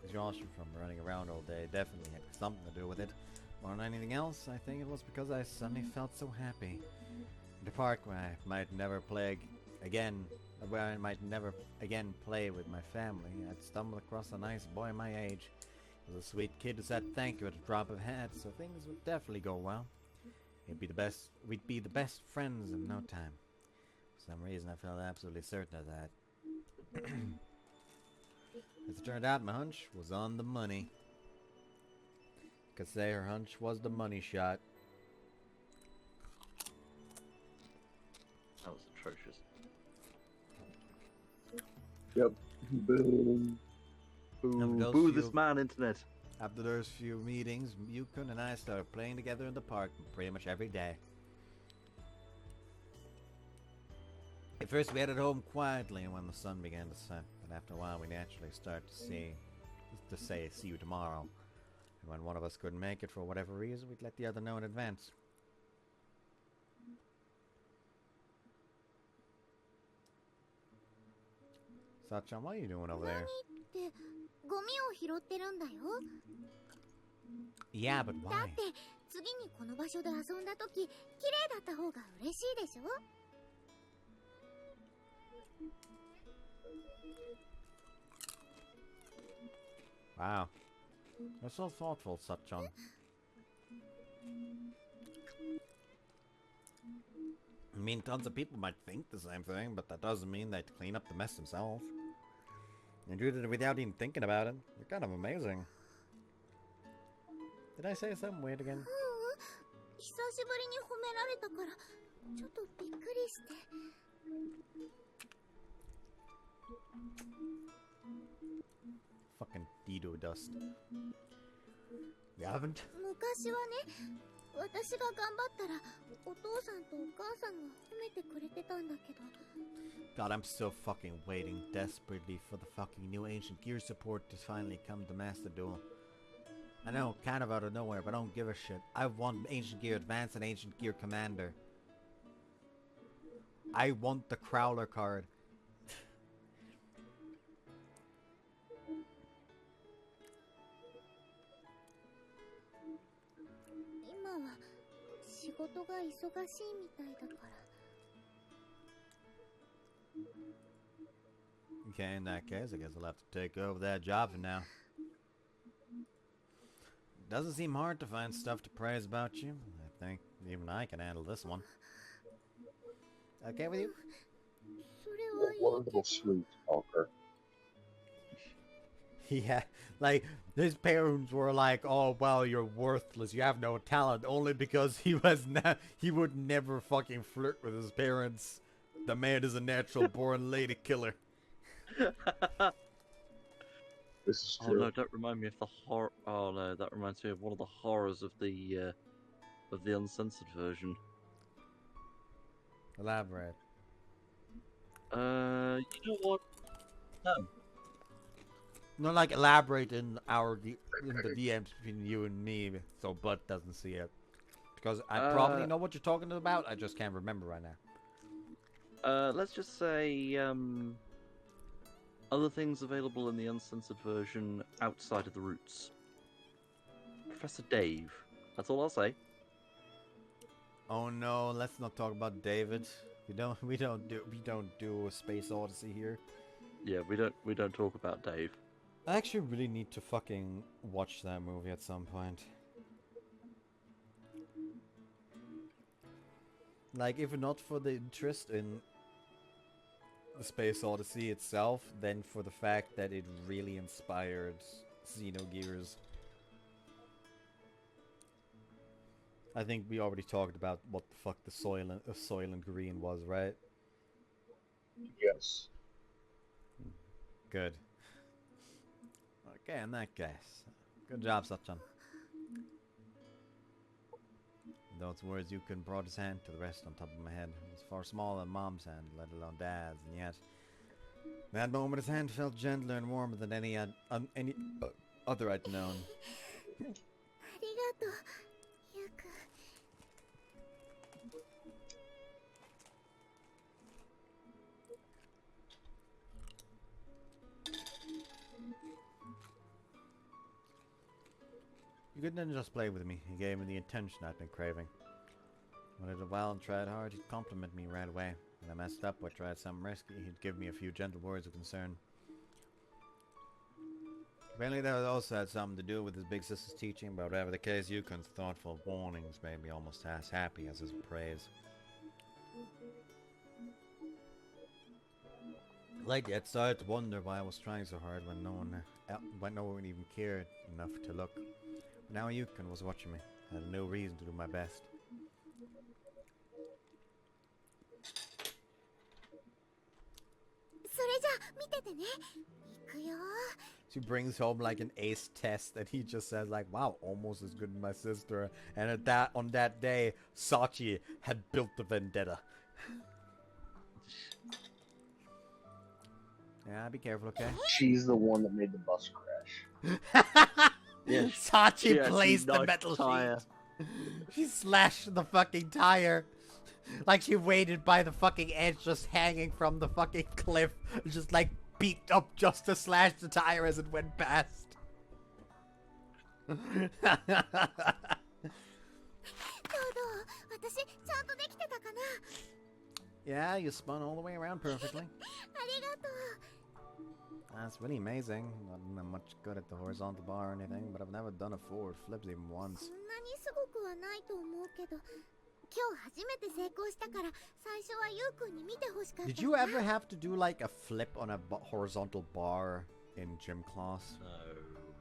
Exhaustion from running around all day definitely had something to do with it. More than anything else, I think it was because I suddenly felt so happy. In the park where I might never play again play with my family, I'd stumbled across a nice boy my age. He was a sweet kid who said thank you at a drop of a hat, so things would definitely go well. We'd be the best friends in no time. For some reason, I felt absolutely certain of that. As it turned out, my hunch was on the money. Could say her hunch was the money shot. That was atrocious. Yep. Boom. Boo this man, internet. After those few meetings, Yukon and I started playing together in the park pretty much every day. At first we headed home quietly when the sun began to set, but after a while we naturally started to say see you tomorrow. And when one of us couldn't make it for whatever reason, we'd let the other know in advance. Sachan, what are you doing over there? ってゴミを拾ってるんだよ。 Yeah, but だっ why? て次にこの場所で遊んだ時綺麗だった方が嬉しいでしょ。 Wow. You're so thoughtful, Sachan. I mean, tons of people might think the same thing, but that doesn't mean they'd clean up the mess themselves. And you did it without even thinking about it. You're kind of amazing. Did I say something weird again? 久しぶりに褒められたからちょっとびっくりして。 Fucking Dido dust. You haven't? 昔はね、私が頑張ったらお父さんとお母さんが褒めてくれてたんだけど。 God, I'm still fucking waiting desperately for the fucking new Ancient Gear support to finally come to Master Duel. I know, kind of out of nowhere, but I don't give a shit. I want Ancient Gear Advance and Ancient Gear Commander. I want the Crowler card. 今は仕事が忙しいみたいだから。 Okay, in that case, I guess I'll have to take over that job for now. Doesn't seem hard to find stuff to praise about you. I think even I can handle this one. Okay with you? それはいい Wonderful sweet talker. Yeah, like, his parents were like, oh, well, you're worthless, you have no talent, only because he would never fucking flirt with his parents. The man is a natural born lady killer. This is Oh true. no, don't remind me of the horror. Oh no, that reminds me of one of the horrors of the uncensored version. Elaborate. You know what? No. No, like, elaborate in the DMs between you and me, so Bud doesn't see it. Because I probably know what you're talking about, I just can't remember right now. Let's just say, other things available in the uncensored version outside of the roots. Professor Dave. That's all I'll say. Oh no, let's not talk about David. We don't do a Space Odyssey here. Yeah, we don't talk about Dave. I actually really need to fucking watch that movie at some point. Like, if not for the interest in the Space Odyssey itself, then for the fact that it really inspired Xenogears. I think we already talked about what the fuck the Soylent Green was, right? Yes. Good. Okay, in that case. Good job, Sachan. Those words you couldn't brought his hand to the rest on top of my head. It was far smaller than Mom's hand, let alone Dad's, and yet... that moment his hand felt gentler and warmer than any other I'd known. ありがとう、ゆうくん。 You couldn't just play with me. He gave me the attention I'd been craving. When I did well and tried hard, he'd compliment me right away. When I messed up or tried something risky, he'd give me a few gentle words of concern. Apparently that also had something to do with his big sister's teaching, but whatever the case, Yukon's thoughtful warnings made me almost as happy as his praise. Lately, I'd started to wonder why I was trying so hard when no one even cared enough to look. But now Yukon was watching me. I had no reason to do my best. それじゃあ見ててね。行くよ。 She brings home like an ace test, and he just says like, "Wow, almost as good as my sister." And on that day, Sachi had built the vendetta. Yeah, be careful, okay? She's the one that made the bus crash. Yeah, Sachi she actually placed the knocked metal tire. sheet. She slashed the fucking tire. Like she waited by the fucking edge, just hanging from the fucking cliff, just like beat up just to slash the tire as it went past. どう私ちゃんとできてたかな。 Yeah, you spun all the way around perfectly. ありがとう。 That's really amazing. I'm not much good at the horizontal bar or anything, but I've never done a forward flip even そ once. んなにすごくはないと思うけど、今日初めて成功したから最初はゆうくんに見てほしかった。 Did you ever have to do like a flip on a horizontal bar in gym class? No,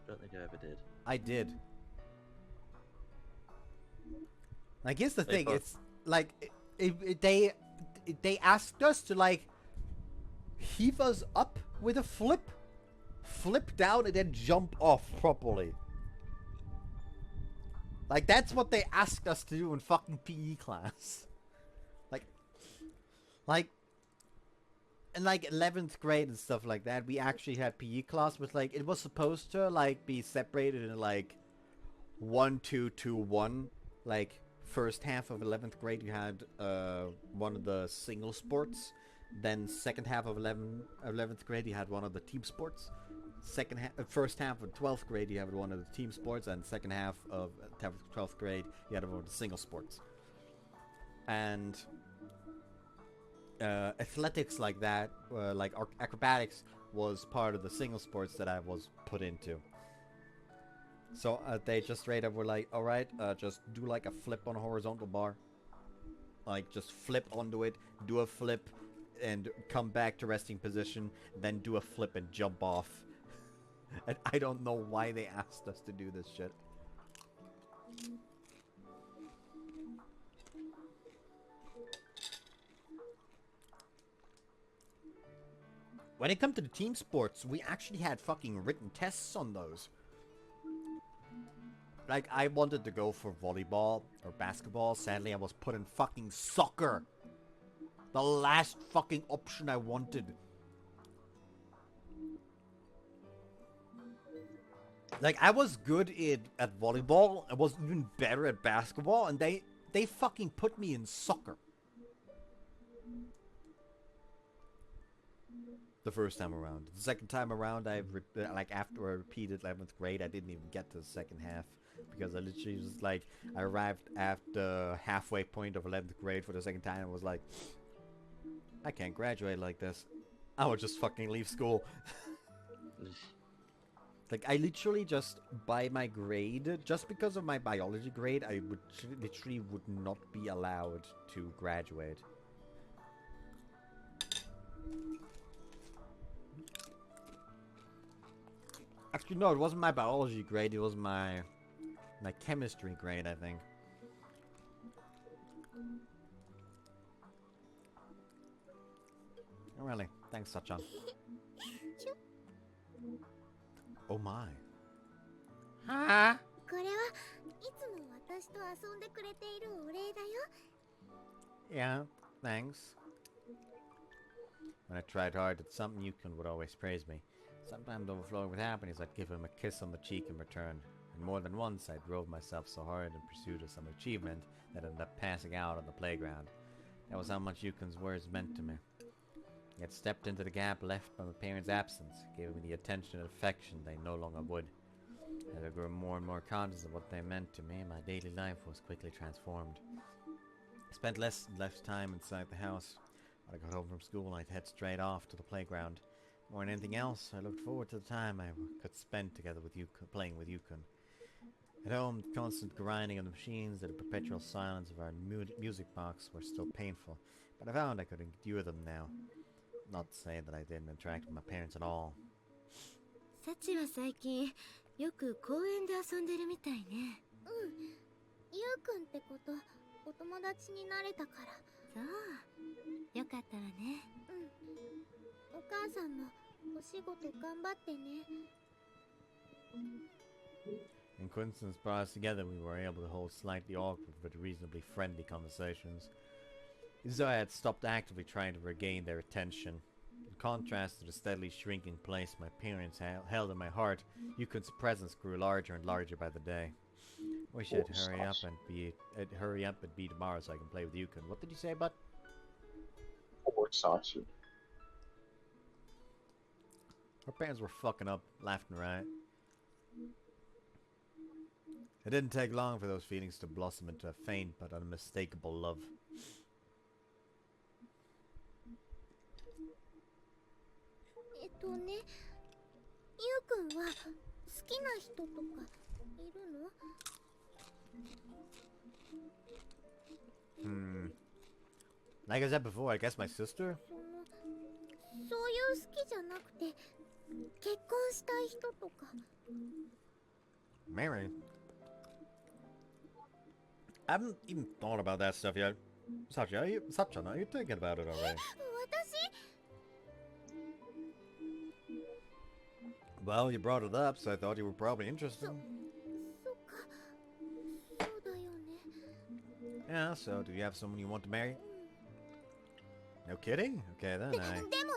don't think I ever did. I did. Like, here's the thing. both- It's like they asked us to like heave us up with a flip down, and then jump off properly. Like, that's what they asked us to do in fucking PE class. Like, in like 11th grade and stuff like that, we actually had PE class, but like it was supposed to like be separated in like 1, 2, 2, 1. Like, first half of 11th grade you had one of the single sports. Then second half of 11th grade you had one of the team sports. First half of 12th grade you had one of the team sports, and second half of 12th grade you had one of the single sports. And athletics like that, like acrobatics, was part of the single sports that I was put into. So they just straight up were like, alright, just do like a flip on a horizontal bar. Like, just flip onto it, do a flip, and come back to resting position, then do a flip and jump off. And I don't know why they asked us to do this shit. When it comes to the team sports, we actually had fucking written tests on those. Like, I wanted to go for volleyball or basketball. Sadly, I was put in fucking soccer. The last fucking option I wanted. Like, I was good at volleyball. I was even better at basketball. And they fucking put me in soccer. The first time around. The second time around, like, after I repeated 11th grade, I didn't even get to the second half. Because I literally was like, I arrived at the halfway point of 11th grade for the second time and was like, I can't graduate like this. I would just fucking leave school. Like, I literally just, by my grade, just because of my biology grade, I would literally would not be allowed to graduate. Actually, no, it wasn't my biology grade, it was my chemistry grade, I think. Oh, really? Thanks, Sachan. Oh my. これはいつも私と遊んでくれているお礼だよ。 Yeah, thanks. When I tried hard at something, Yukon would always praise me. Sometimes overflowing with happiness, I'd give him a kiss on the cheek in return. And more than once, I drove myself so hard in pursuit of some achievement that I ended up passing out on the playground. That was how much Yukon's words meant to me. He had stepped into the gap left by my parents' absence, giving me the attention and affection they no longer would. As I grew more and more conscious of what they meant to me, my daily life was quickly transformed. I spent less and less time inside the house. When I got home from school, I'd head straight off to the playground. More than anything else, I looked forward to the time I could spend together with Yukon, playing with Yukon. At home, the constant grinding of the machines and the perpetual silence of our music box were still painful, but I found I could endure them now. Not to say that I didn't interact with my parents at all. サチは最近よく公園で遊んでるみたいね。ゆうくんってことお友達になれたから。そう、よかったわね。お母さんもお仕事頑張ってね。 In coincidence brought us together, we were able to hold slightly awkward but reasonably friendly conversations. As though I had stopped actively trying to regain their attention. In contrast to the steadily shrinking place my parents held in my heart, Yukon's presence grew larger and larger by the day. Wish I'd hurry up and be tomorrow so I can play with Yukon. What did you say, bud? Poor Sachi. Her parents were fucking up left and right. It didn't take long for those feelings to blossom into a faint but unmistakable love. ね、ゆうくんは好きな人とかいるの？ Like I said before, I guess my sister? そういう好きじゃなくて結婚したい人とか。 Mary? I haven't even thought about that stuff yet. Sachi, are you thinking about it already? 私 Well, you brought it up, so I thought you were probably interested. そっか。そうだよね。 Yeah, so do you have someone you want to marry? No kidding? Okay, then でも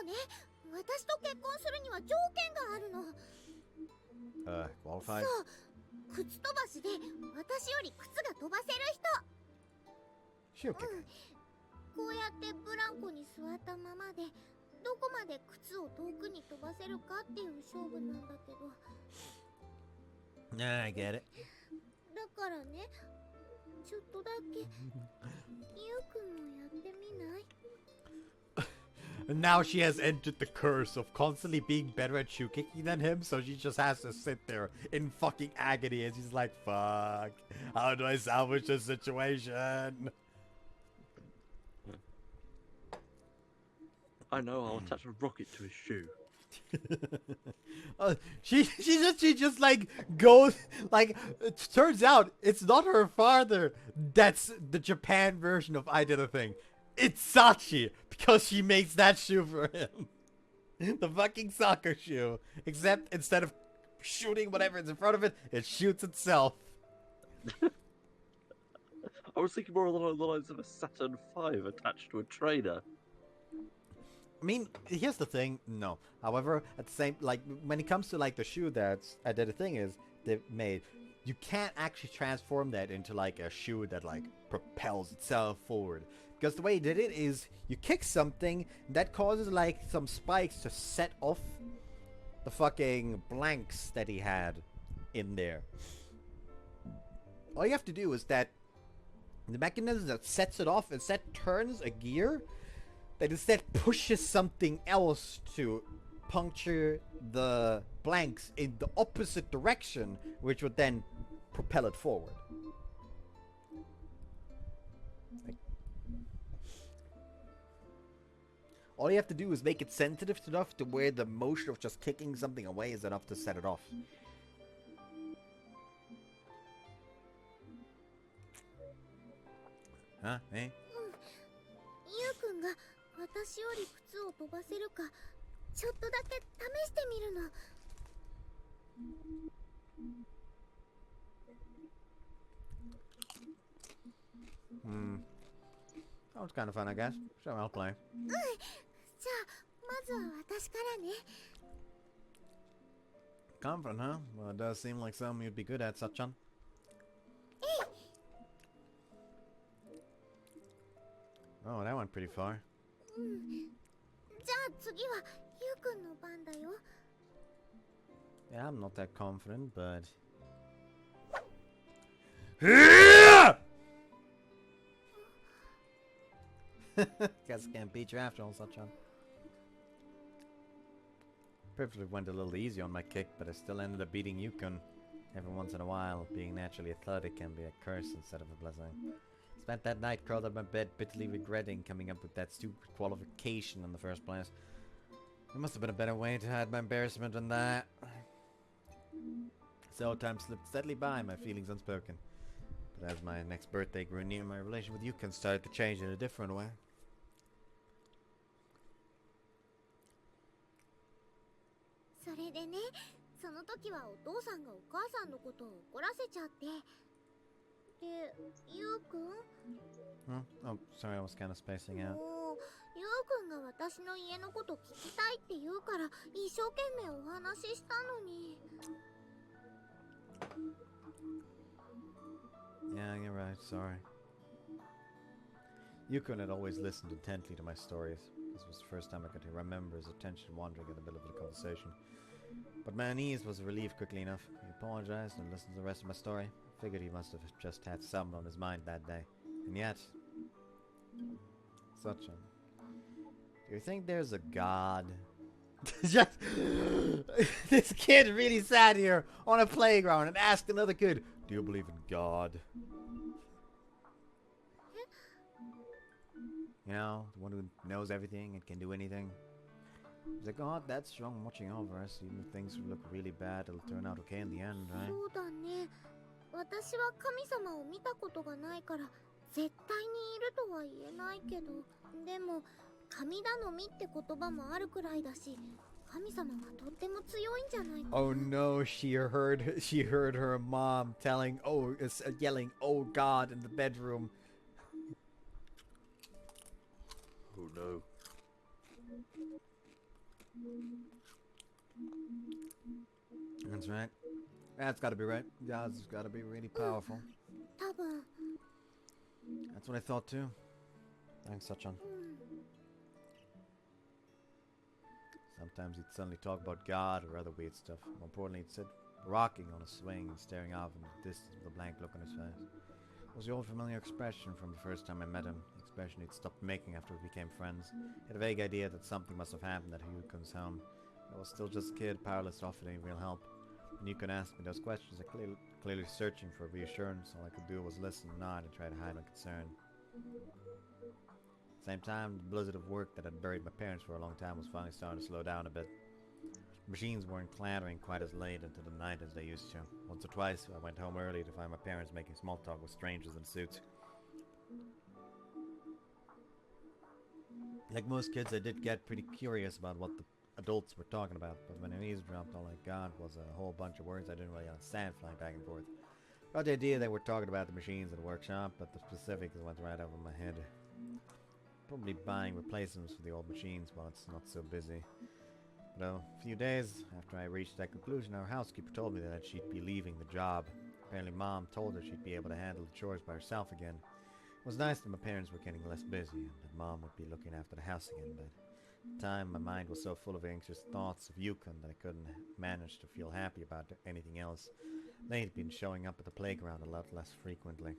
ね、私と結婚するには条件があるの。 qualified? そう、靴飛ばしで私より靴が飛ばせる人。 Shoot kicker. こうやってブランコに座ったままでどこまで靴を遠くに飛ばせるかっていう勝負なんだけど。 Yeah, I get it. だからね、ちょっとだけゆうくんもやってみない？ And now she has entered the curse of constantly being better at shoe kicking than him, so she just has to sit there in fucking agony and she's like, fuck, how do I salvage this situation? I know, I'll attach a rocket to his shoe. She just like goes like, it turns out it's not her father that's the Japan version of I Did a Thing. It's Sachi, because she makes that shoe for him. The fucking soccer shoe. Except instead of shooting whatever is in front of it, it shoots itself. I was thinking more along the lines of a Saturn V attached to a trainer. I mean, here's the thing, no. However, at the same, like, when it comes to, like, the shoe that's, I Did a Thing is, they've made, you can't actually transform that into, like, a shoe that, like, propels itself forward. Because the way he did it is, you kick something, that causes, like, some spikes to set off the fucking blanks that he had in there. All you have to do is that the mechanism that sets it off instead turns a gear that instead pushes something else to puncture the blanks in the opposite direction, which would then propel it forward. All you have to do is make it sensitive enough to where the motion of just kicking something away is enough to set it off. Huh? Eh? ゆうくんが私より靴を飛ばせるかちょっとだけ試してみるの。That was kind of fun, I guess. Sure, I'll play. じゃあまずは私からね。 Confident, huh? Well, it does seem like something you'd be good at, Sachan. Oh, that went pretty far. じゃあ次はゆうくんの番だよ。 Yeah, I'm not that confident, but... Guess I can't beat you after all, Sachan. Perfectly went a little easy on my kick, but I still ended up beating Yukon. Every once in a while, being naturally athletic can be a curse instead of a blessing. Spent that night curled up in my bed, bitterly regretting coming up with that stupid qualification in the first place. There must have been a better way to hide my embarrassment than that. So time slipped steadily by, my feelings unspoken. But as my next birthday grew near, my relation with Yukon started to change in a different way. それでね、その時はお父さんがお母さんのことを怒らせちゃって。で、ゆうくん？ Oh, sorry, I was kind of spacing out. もう、ゆうくんが私の家のこと聞きたいって言うから一生懸命お話ししたのに。 Yeah, you're right, sorry. Yukon had always listened intently to my stories. This was the first time I could remember his attention wandering in the middle of the conversation. But my unease was relieved quickly enough. He apologized and listened to the rest of my story. Figured he must have just had something on his mind that day. And yet... Such a... Do you think there's a god? Just... This kid really sat here on a playground and asked another kid, do you believe in God? You know, the one who knows everything and can do anything. He's like, God, that's strong watching over us. Even if things look really bad, it'll turn out okay in the end, right? そうだね。私は神様を見たことがないから絶対にいるとは言えないけど、でも神頼みって言葉もあるくらいだし、神様はとっても強いんじゃないかな。 Oh no, she heard her mom yelling, "Oh God!" in the bedroom. Oh no. That's right. That's gotta be right. God's gotta be really powerful. 多分。 That's what I thought too. Thanks, Sachan. Sometimes he'd suddenly talk about God or other weird stuff. More importantly, he'd sit rocking on a swing and staring off in the distance with a blank look on his face. It was the old familiar expression from the first time I met him, the expression he'd stopped making after we became friends. He had a vague idea that something must have happened at Yukon's home. I was still just a kid, powerless to offer any real help. When Yukon asked me those questions, I clearly searching for reassurance. All I could do was listen and nod and try to hide my concern. At the same time, the blizzard of work that had buried my parents for a long time was finally starting to slow down a bit. Machines weren't clattering quite as late into the night as they used to. Once or twice, I went home early to find my parents making small talk with strangers in suits. Like most kids, I did get pretty curious about what the adults were talking about, but when I eavesdropped, all I got was a whole bunch of words I didn't really understand flying back and forth. Got the idea they were talking about the machines in the workshop, but the specifics went right over my head. Probably buying replacements for the old machines while it's not so busy. But a few days after I reached that conclusion, our housekeeper told me that she'd be leaving the job. Apparently Mom told her she'd be able to handle the chores by herself again. It was nice that my parents were getting less busy and that Mom would be looking after the house again, but at the time my mind was so full of anxious thoughts of Yukon that I couldn't manage to feel happy about anything else. They'd been showing up at the playground a lot less frequently.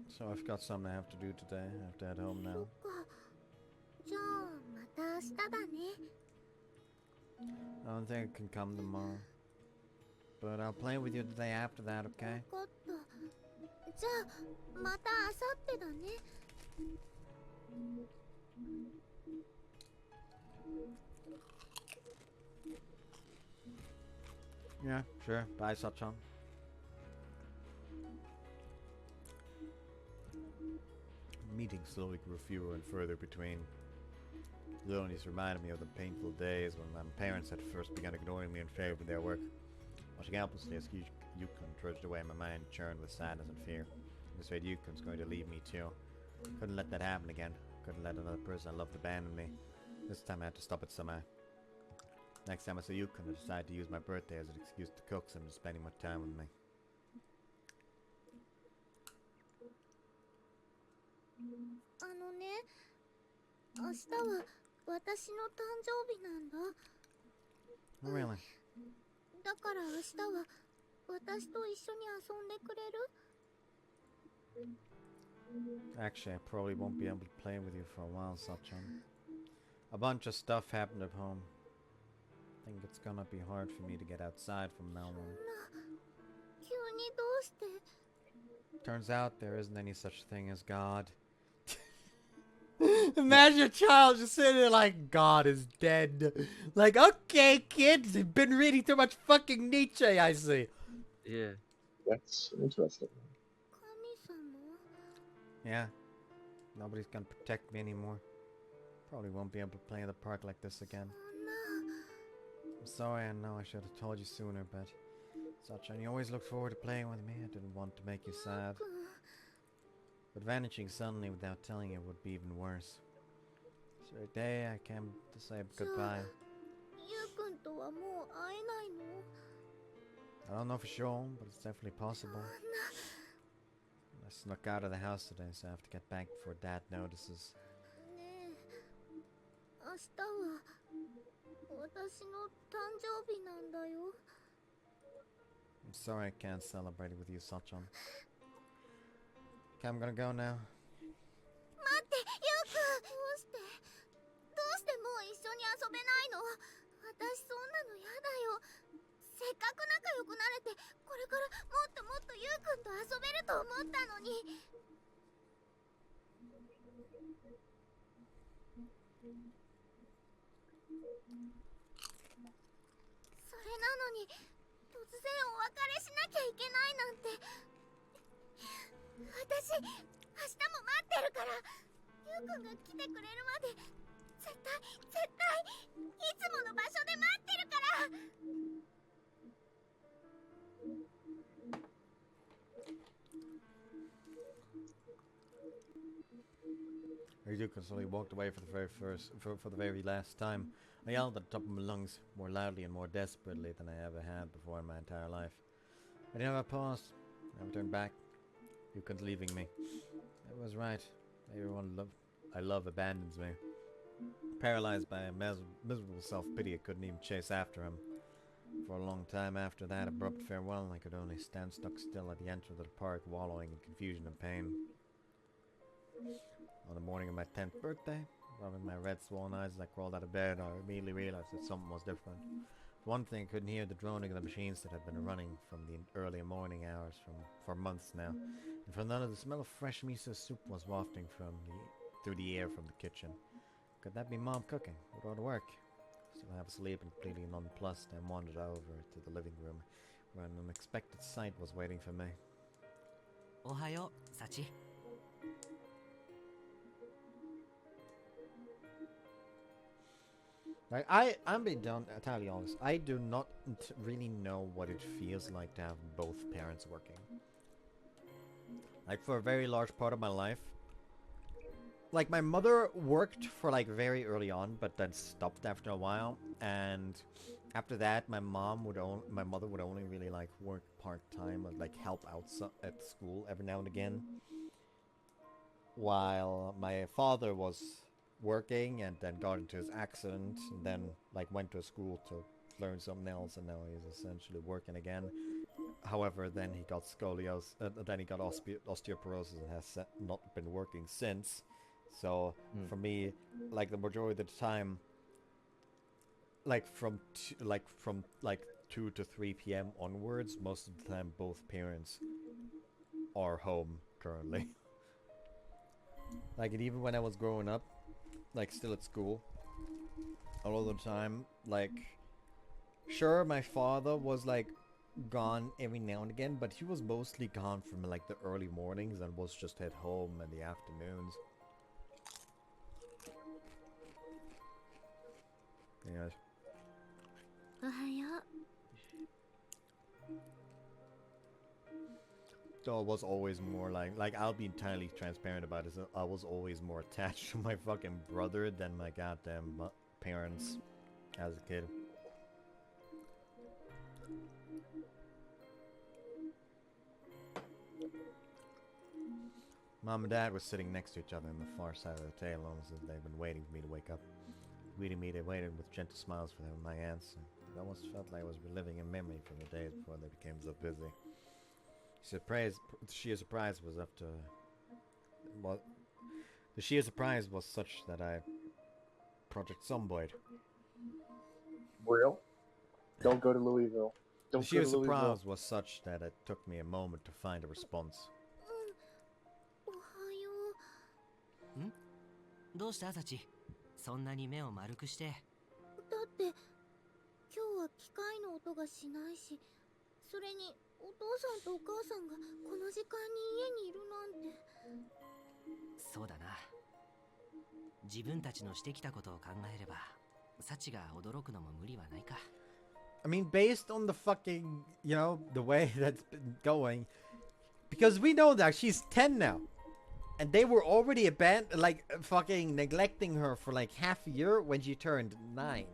So I've got something I have to do today. I have to head home now. I don't think I can come tomorrow. But I'll play with you the day after that, okay? Yeah, sure. Bye, Sachan. Meetings slowly grew fewer and further between. The loneliness reminded me of the painful days when my parents had first begun ignoring me in favor of their work. Watching helplessly as Yukon trudged away, my mind churned with sadness and fear. I was afraid Yukon's going to leave me too. Couldn't let that happen again. Couldn't let another person I loved abandon me. This time I had to stop it somehow. Next time I saw Yukon, I decided to use my birthday as an excuse to coax him into spending more time with me. あのね、明日は私の誕生日なんだ。 Oh, really? だから明日は私と一緒に遊んでくれる？ Actually, I probably won't be able to play with you for a while, Sachan. A bunch of stuff happened at home. I think it's gonna be hard for me to get outside from now on. 急にどうして？ Turns out there isn't any such thing as God. Imagine a child just sitting there like, God is dead. Like, okay, kids, you've been reading too much fucking Nietzsche, I see. Yeah. That's interesting. 神様？ Yeah, nobody's gonna protect me anymore. Probably won't be able to play in the park like this again. そんな。 I'm sorry, I know I should have told you sooner, but Sachan, you always looked forward to playing with me. I didn't want to make you sad. But vanishing suddenly without telling you would be even worse. So today I came to say goodbye. ゆうくんとはもう会えないの？ I don't know for sure, but it's definitely possible. I snuck out of the house today, so I have to get back before Dad notices. ねえ、明日は私の誕生日なんだよ。 I'm sorry I can't celebrate it with you, Sachan. Okay, I'm gonna go now. 待って、ゆうくん。どうしてもう一緒に遊べないの？私そんなのやだよ。せっかく仲良くなれて、これからもっともっとゆうくんと遊べると思ったのに。それなのに、突然お別れしなきゃいけないなんて。私、明日も待ってるから。ゆうくんが来てくれるまで絶対いつもの場所で待ってるから。 Ryuko slowly walked away for the very last time. I yelled at the top of my lungs, more loudly and more desperately than I ever had before in my entire life. I never paused, never turned back. Ryuko's leaving me. It was right. Everyone I love abandons me. Paralyzed by a miserable self-pity, I couldn't even chase after him. For a long time after that abrupt farewell, I could only stand stuck still at the entrance of the park, wallowing in confusion and pain. On the morning of my 10th birthday, rubbing my red swollen eyes as I crawled out of bed, I immediately realized that something was different. For one thing, I couldn't hear the droning of the machines that had been running from the early morning hours for months now. And for another, the smell of fresh miso soup was wafting through the air from the kitchen. Could that be Mom cooking? With all the work? Still half asleep and completely nonplussed, I wandered over to the living room, where an unexpected sight was waiting for me. Ohayo, Sachi. Like, I'm being entirely honest. I do not really know what it feels like to have both parents working. Like, for a very large part of my life, like, my mother worked for, like, very early on, but then stopped after a while, and after that, my mother would only really, like, work part-time, and, like, help out at school every now and again, while my father was working and then got into his accident, and then, like, went to school to learn something else, and now he's essentially working again. However, then he got scoliosis, then he got osteoporosis and has not been working since. So for me, like, the majority of the time, like from 2 to 3 p.m. onwards, most of the time both parents are home currently. Like, and even when I was growing up, like, still at school, a lot of the time, like, sure, my father was, like, gone every now and again, but he was mostly gone from like the early mornings and was just at home in the afternoons. Yes. おはよう。 So I was always more like I'll be entirely transparent about this. I was always more attached to my fucking brother than my goddamn parents as a kid. Mom and Dad were sitting next to each other on the far side of the table, almost as they'd been waiting for me to wake up. Greeting me, they waited with gentle smiles for them, my answer. It almost felt like I was reliving a memory from the days before they became so busy. The sheer surprise was up to... Well, the sheer surprise was such that I... Project Zomboid. Real? Don't go to Louisville. Don't The go sheer to Louisville. surprise was such that it took me a moment to find a response. おはよどうしたサチ？そんなに目を丸くして。う。だって今日は機械の音がしないし、それにお父さんとお母さんがこの時間に家にいるなんて。そうだな。自分たちのしてきたことを考えれば、サチが驚くのも無理はないか。I mean, based on the fucking, you know, the way that's been going, because we know that she's 10 now, and they were already fucking neglecting her for like half a year when she turned 9.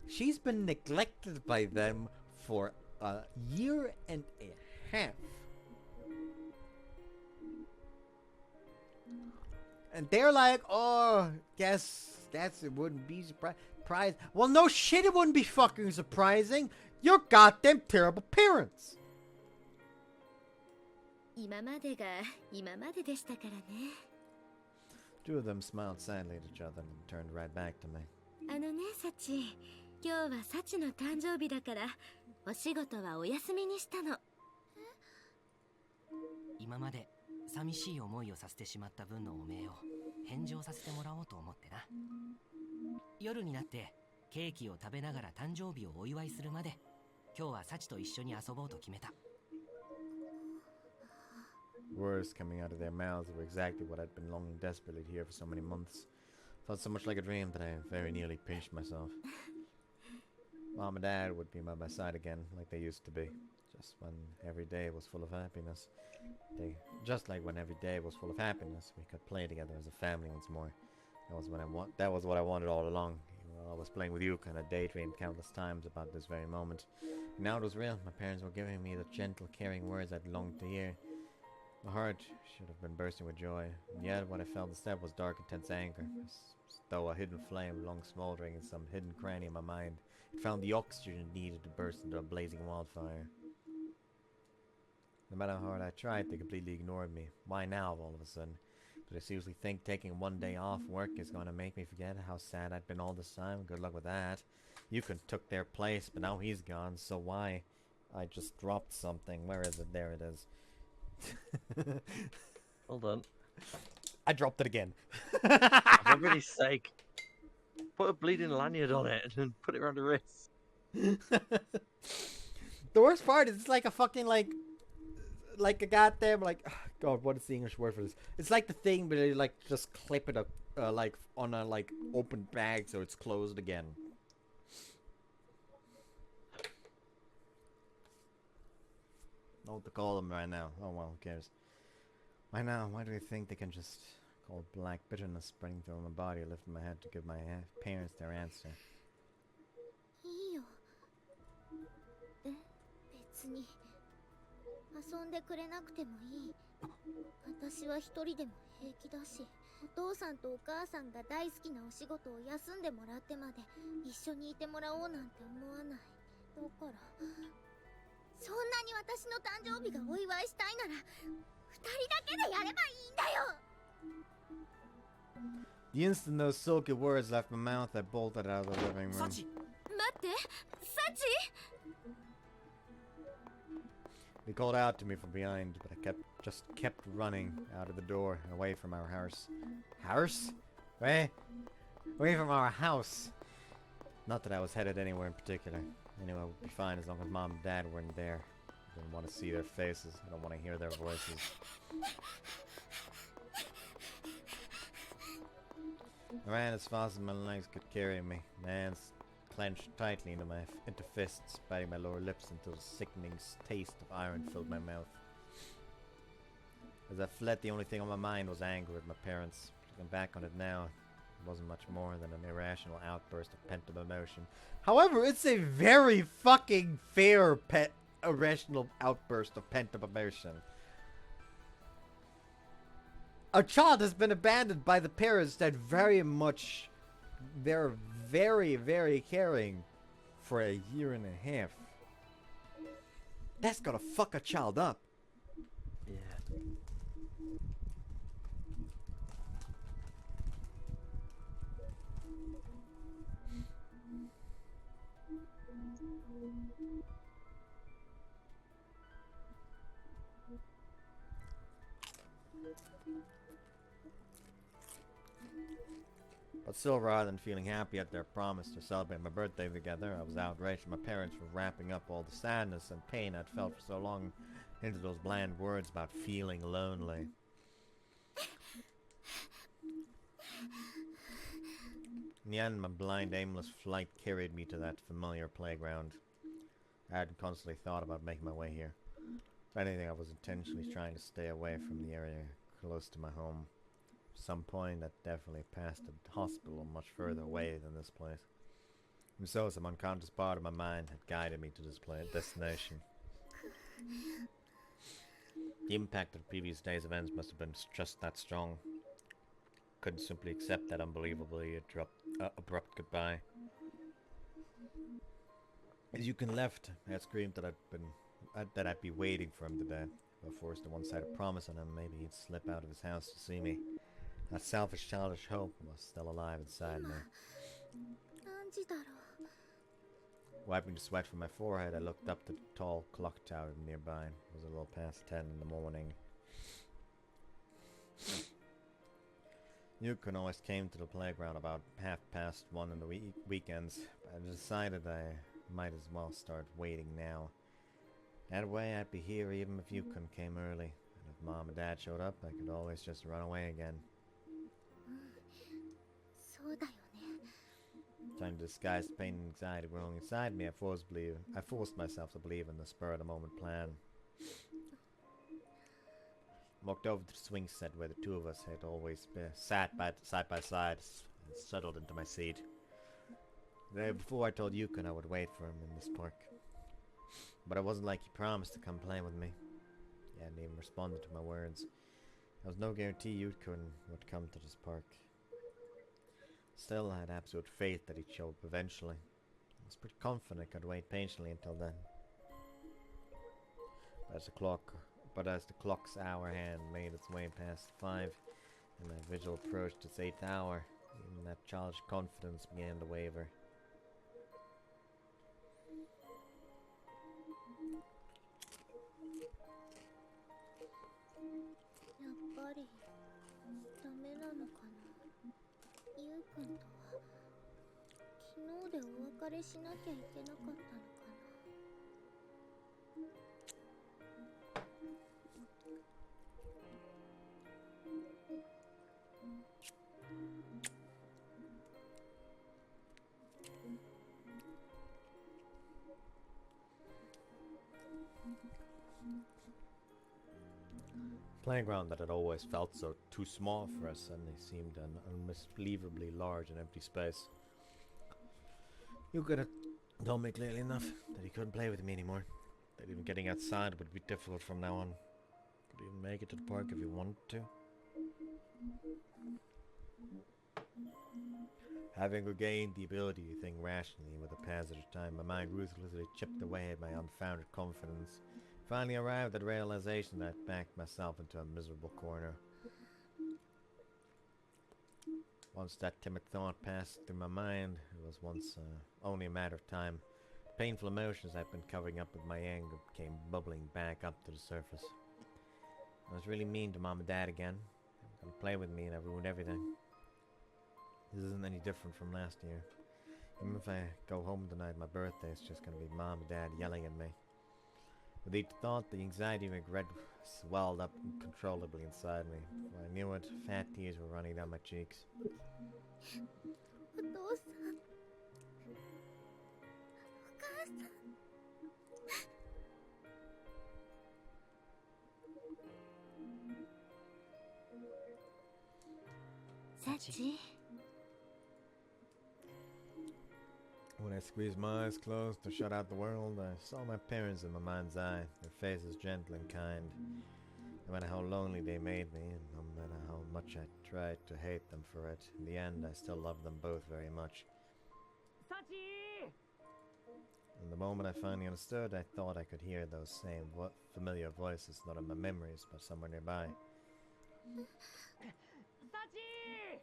She's been neglected by them for a year and a half. And they're like, oh, guess it wouldn't be surprising. Well, no shit, it wouldn't be fucking surprising. You're goddamn terrible parents. 今までが今まででしたからね。 Two of them smiled sadly at each other and turned right back to me. あのね、サチ。今日はサチの誕生日だから、お仕事はお休みにしたの。今まで寂しい思いをさせてしまった分の汚名を返上させてもらおうと思ってな。夜になってケーキを食べながら誕生日をお祝いするまで、今日はサチと一緒に遊ぼうと決めた。Words coming out of their mouths were exactly what I'd been longing desperately to hear for so many months. Felt so much like a dream that I very nearly pinched myself. Mom and Dad would be by my side again, like they used to be. Just when every day was full of happiness. Just like when every day was full of happiness, we could play together as a family once more. That was what I wanted all along. I was playing with you, kind of daydreamed countless times about this very moment. And now it was real. My parents were giving me the gentle, caring words I'd longed to hear. My heart should have been bursting with joy, and yet what I felt instead was dark, intense anger, as though a hidden flame, long smoldering in some hidden cranny of my mind, had found the oxygen it needed to burst into a blazing wildfire. No matter how hard I tried, they completely ignored me. Why now, all of a sudden? Did I seriously think taking one day off work is going to make me forget how sad I'd been all this time? Good luck with that. You could took their place, but now he's gone, so why? I just dropped something. Where is it? There it is. Hold on. I dropped it again. For everybody's sake. Put a bleeding lanyard on it and put it around the wrist. The worst part is it's like a fucking like a goddamn God, what is the English word for this? It's like the thing where you like just clip it up like on a like open bag so it's closed again. Know what to call them right now. Oh well, who cares? Why now? Why do they think they can just call black bitterness spreading through my body, lifting my head to give my parents their answer? いいよ。別に遊んでくれなくてもいい。私は一人でも平気だし、お父さんとお母さんが大好きなお仕事を休んでもらってまで一緒にいてもらおうなんて思わない。だからそんなに私の誕生日がお祝いしたいなら二人だけでやればいいんだよ。 The instant those silky words left my mouth, I bolted out of the living room. 待ってサチ They called out to me from behind, but I just kept running out of the door and away from our house. House? Away from our house. Not that I was headed anywhere in particular. Anyway, I would be fine as long as Mom and Dad weren't there. I didn't want to see their faces. I don't want to hear their voices. I ran as fast as my legs could carry me. My hands clenched tightly into fists, biting my lower lips until a sickening taste of iron filled my mouth. As I fled, the only thing on my mind was anger at my parents. Looking back on it now, it wasn't much more than an irrational outburst of pent-up emotion. However, it's a very fucking fair irrational outburst of pent-up emotion. A child has been abandoned by the parents that they're very, very caring for a year and a half. That's gonna fuck a child up. Yeah. But still, rather than feeling happy at their promise to celebrate my birthday together, I was outraged my parents were wrapping up all the sadness and pain I'd felt for so long into those bland words about feeling lonely. In the end, my blind, aimless flight carried me to that familiar playground. I hadn't constantly thought about making my way here. If anything, I was intentionally trying to stay away from the area close to my home. At some point, I definitely passed a hospital much further away than this place. And so, some unconscious part of my mind had guided me to this destination. The impact of the previous day's events must have been just that strong. Couldn't simply accept that unbelievably abrupt goodbye. As Yukon left, I had screamed that I'd be waiting for him today. I forced a one-sided promise on him. Maybe he'd slip out of his house to see me. That selfish, childish hope was still alive inside me. Wiping the sweat from my forehead, I looked up to the tall clock tower nearby. It was a little past 10 in the morning. Yukon always came to the playground about 1:30 in the weekends. I decided I might as well start waiting now. That way I'd be here even if Yukon came early. And if Mom and Dad showed up, I could always just run away again. Trying to disguise the pain and anxiety growing inside me, I forced myself to believe in the spur-of-the-moment plan. Walked over to the swing set where the two of us had always sat side by side and settled into my seat. The day before, I told Yukon I would wait for him in this park. But it wasn't like he promised to come play with me. He hadn't even responded to my words. There was no guarantee Yukon would come to this park. Still, I had absolute faith that he'd show up eventually. I was pretty confident I could wait patiently until then. But as the clock's hour hand made its way past 5, and my vigil approached its 8th hour, even that childish confidence began to waver. Playground that had always felt so too small for us suddenly seemed an unmisbelievably large and empty space. You could have told me clearly enough that he couldn't play with me anymore. That even getting outside would be difficult from now on. Could even make it to the park if he wanted to. Having regained the ability to think rationally with the passage of time, my mind ruthlessly chipped away at my unfounded confidence. Finally arrived at the realization that I'd backed myself into a miserable corner. Once that timid thought passed through my mind, it was only a matter of time. Painful emotions I'd been covering up with my anger came bubbling back up to the surface. I was really mean to Mom and Dad again. They were gonna play with me and I ruined everything. This isn't any different from last year. Even if I go home tonight, my birthday is just gonna be Mom and Dad yelling at me. With each thought, the anxiety and regret swelled up uncontrollably inside me. Before I knew it, fat tears were running down my cheeks. お父さん、お母さん。サチ。 When I squeezed my eyes closed to shut out the world, I saw my parents in my mind's eye, their faces gentle and kind. No matter how lonely they made me, and no matter how much I tried to hate them for it, in the end I still loved them both very much. Sachi! And the moment I finally understood, I thought I could hear those same familiar voices, not in my memories, but somewhere nearby. Sachi!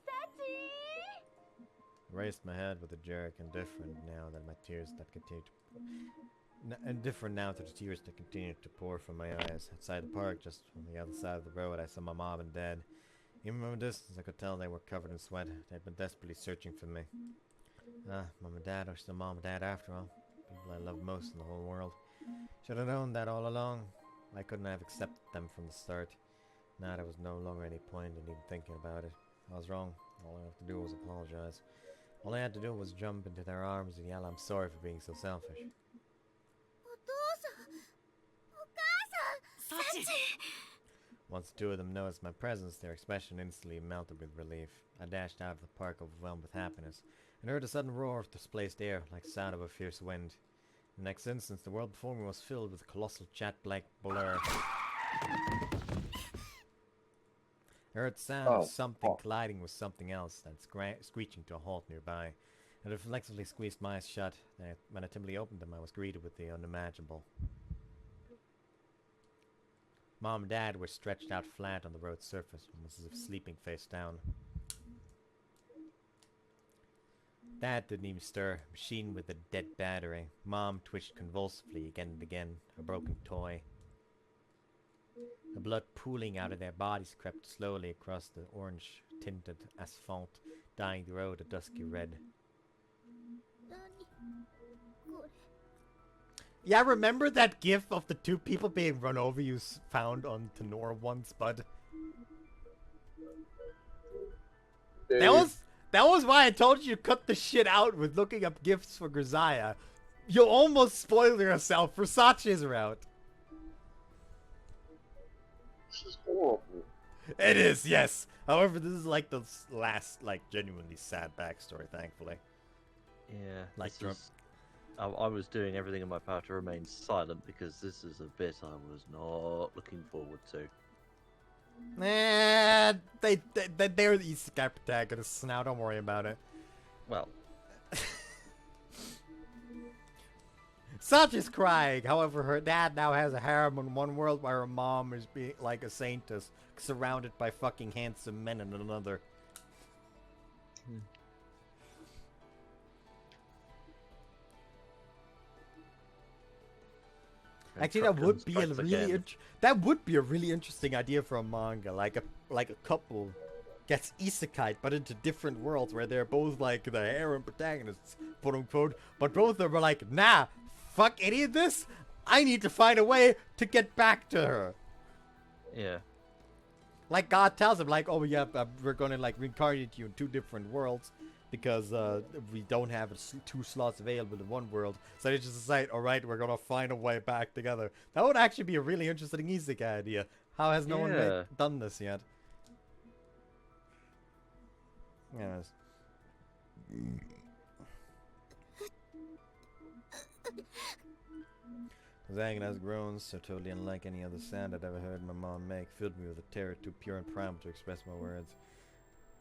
Sachi! I raised my head with a jerk, indifferent now that my tears that continued to indifferent now to the tears that continued to pour from my eyes. Outside the park, just on the other side of the road, I saw my mom and dad. Even from a distance, I could tell they were covered in sweat. They'd been desperately searching for me. Mom and dad are still mom and dad after all. People I love most in the whole world. Should have known that all along. I couldn't have accepted them from the start. Now there was no longer any point in even thinking about it. I was wrong. All I have to do was apologize. All I had to do was jump into their arms and yell, "I'm sorry for being so selfish." お父さん、お母さん、サチ。 Once the two of them noticed my presence, their expression instantly melted with relief. I dashed out of the park overwhelmed with happiness, and heard a sudden roar of displaced air, like the sound of a fierce wind. The next instant, the world before me was filled with a colossal jet-black blur. I heard the sound of something colliding with something else, then screeching to a halt nearby. I reflexively squeezed my eyes shut. When I timidly opened them, I was greeted with the unimaginable. Mom and Dad were stretched out flat on the road's surface, almost as if sleeping face down. Dad didn't even stir, machine with a dead battery. Mom twitched convulsively again and again, a broken toy. The blood pooling out of their bodies crept slowly across the orange-tinted asphalt, dyeing the road a dusky red. 何これ。 Yeah, remember that gif of the two people being run over you found on Tenor once, bud? That was why I told you to cut the shit out with looking up gifts for Grisaia. You'll almost spoil yourself for Sachi-Route. This is horrible. It is, yes. However, this is like the last, like, genuinely sad backstory, thankfully. Yeah, Like this is- I was doing everything in my power to remain silent because this is a bit I was not looking forward to. Nah, they're the Isekai protagonists now, don't worry about it. Well, Sachi's crying, however, her dad now has a harem in one world while her mom is being like a saintess, surrounded by fucking handsome men in another. Actually, that would be a really interesting idea for a manga, like a couple gets isekai'd, but into different worlds where they're both like the harem protagonists, quote unquote, but both of them are like, nah, fuck any of this. I need to find a way to get back to her. yeah. Like God tells him, like, oh yeah, we're gonna like reincarnate you in two different worlds because we don't have two slots available in one world. So they just decide, all right, we're gonna find a way back together. That would actually be a really interesting isekai idea. How has no one done this yet? Yes. His agonized groans, so totally unlike any other sound I'd ever heard my mom make, filled me with a terror too pure and primal to express my words.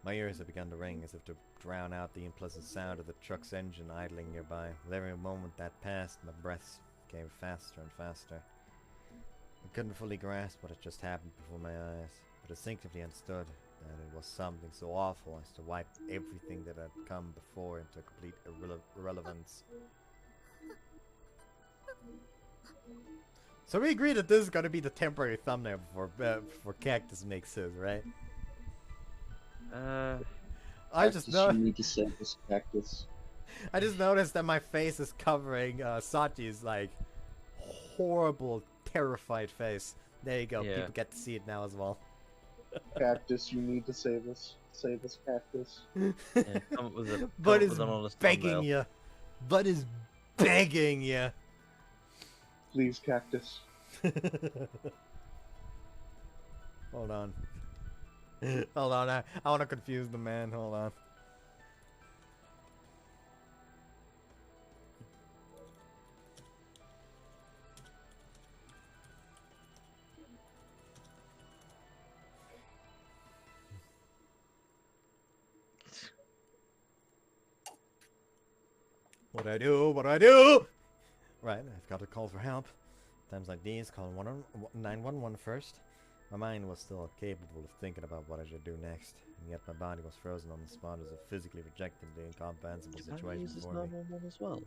My ears had begun to ring as if to drown out the unpleasant sound of the truck's engine idling nearby. With every moment that passed, my breaths came faster and faster. I couldn't fully grasp what had just happened before my eyes, but instinctively understood that it was something so awful as to wipe everything that had come before into complete irrelevance. So we agree that this is going to be the temporary thumbnail before Cactus makes his, right? Cactus, I just know. You need to send this cactus. I just noticed that my face is covering Sachi's like horrible, terrified face. There you go. Yeah. People get to see it now as well. Cactus, you need to save us. Save us, Cactus. Yeah, come up with a, come Bud up is with an honest begging thumbnail. you. Bud is begging you. Please, Cactus. Hold on. Hold on. I want to confuse the man. Hold on. What do I do? What do I do? Right, I've got to call for help. Times like these, calling 911 first. My mind was still capable of thinking about what I should do next, and yet my body was frozen on the spot as if physically rejecting the incomprehensible situation Uses before me. 911 as well.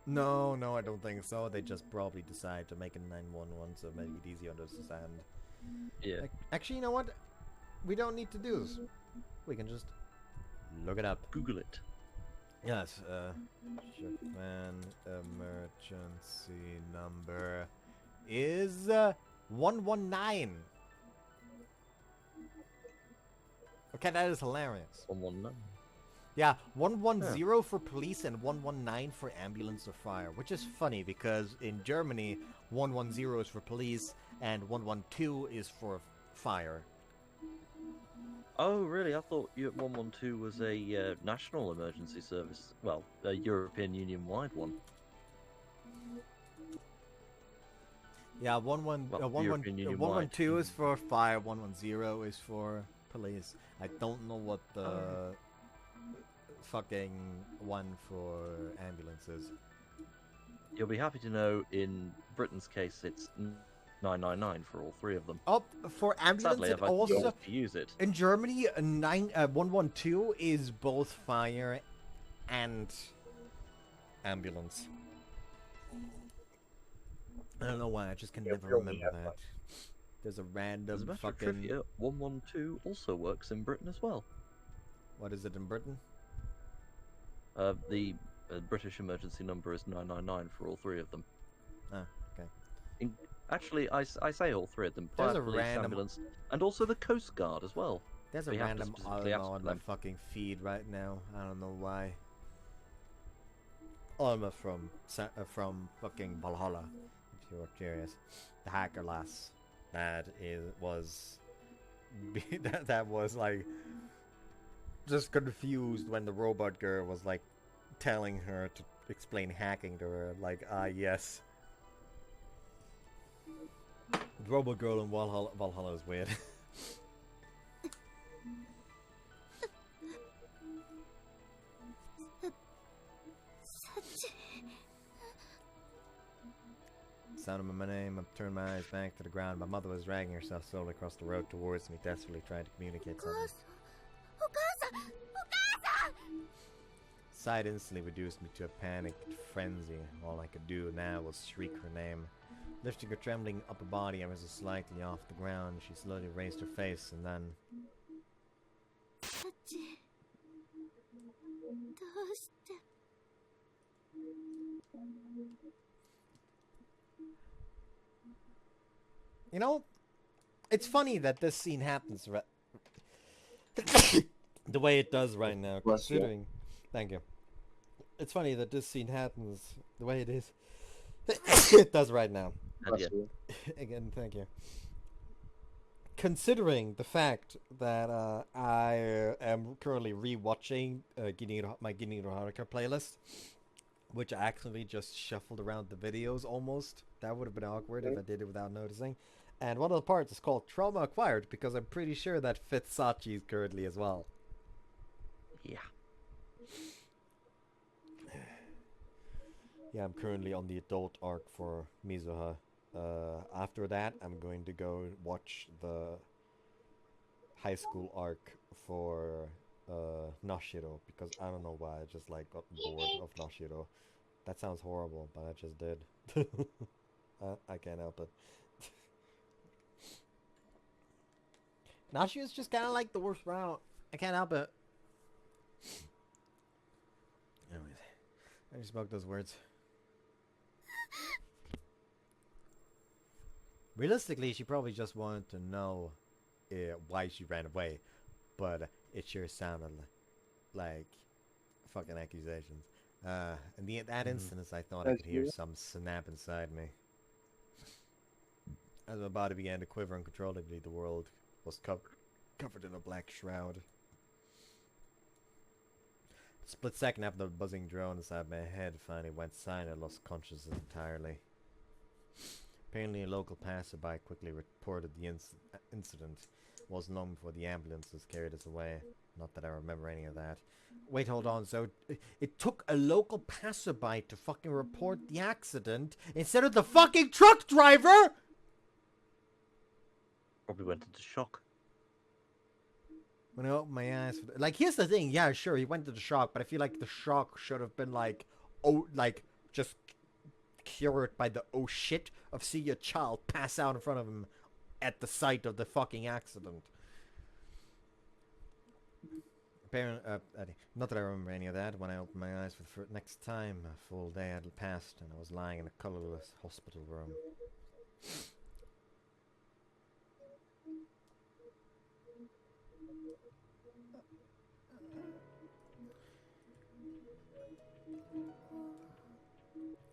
No, I don't think so. They just probably decide to make a 911 so make it easier to understand. Yeah. Actually, you know what? We don't need to do this. We can just look it up. Google it. Yes, Japan emergency number is 119. Okay, that is hilarious. 119. Yeah, 110 for police and 119 for ambulance or fire, which is funny because in Germany, 110 is for police and 112 is for fire. Oh, really? I thought 112 was a national emergency service. Well, a European Union-wide one. Yeah, Well, European Union-wide. 112 is for fire, 110 is for police. I don't know what the fucking one for ambulance is. You'll be happy to know in Britain's case it's 999 for all three of them. Oh, for ambulance Sadly, it I've had also... to use it. In Germany, 112 is both fire and ambulance. I don't know why, I just can never we only remember have that. one. There's a As a random matter of fucking... trivia, 112 also works in Britain as well. What is it in Britain? The British emergency number is 999 for all three of them. Ah, okay. Actually, I say all three of them. There's Fire, a police, random- ambulance, and also the Coast Guard as well. There's a We have to random specifically ask Alma on my them. fucking feed right now. I don't know why. Alma from fucking Valhalla, if you were curious. The hacker lass that was that was like just confused when the robot girl was like telling her to explain hacking to her. Like, yes. The robot girl in Valhalla is weird. Sound of my name, I turned my eyes back to the ground. My mother was dragging herself slowly across the road towards me, desperately trying to communicate something. Sight instantly reduced me to a panicked frenzy. All I could do now was shriek her name. Lifting her trembling upper body, I was slightly off the ground. She slowly raised her face, and then... You know, it's funny that this scene happens the way it does right now, Bless you. considering... Thank you. It's funny that this scene happens the way it is. It does right now. And yeah, Bless you. Again, thank you. Considering the fact that I am currently rewatching my Ginny no Haruka playlist, which I actually just shuffled around the videos almost. That would have been awkward if I did it without noticing. And one of the parts is called Trauma Acquired because I'm pretty sure that fits Sachi's currently as well. yeah. Yeah, I'm currently on the adult arc for Mizuha. After that, I'm going to go watch the high school arc for Nashiro because I don't know why I just like got bored of Nashiro. That sounds horrible, but I just did. I can't help it. Nashiro's just kind of like the worst route. I can't help it. Anyways. I just spoke those words. Realistically, she probably just wanted to know why she ran away, but it sure sounded like fucking accusations. In that instance, I thought I could hear some snap inside me. As my body began to quiver uncontrollably, the world was covered in a black shroud. A split second after the buzzing drone inside my head finally went silent, I lost consciousness entirely. Apparently, a local passerby quickly reported the incident. It wasn't long before the ambulances carried us away. Not that I remember any of that. Wait, hold on. So, it took a local passerby to fucking report the accident instead of the fucking truck driver?! Probably went into shock. When I opened my eyes... Like, here's the thing. Yeah, sure, he went into shock, but I feel like the shock should have been like... Oh, like, just cured by the oh shit of seeing a child pass out in front of him at the site of the fucking accident. Not that I remember any of that. When I opened my eyes for the next time, a full day had passed and I was lying in a colorless hospital room.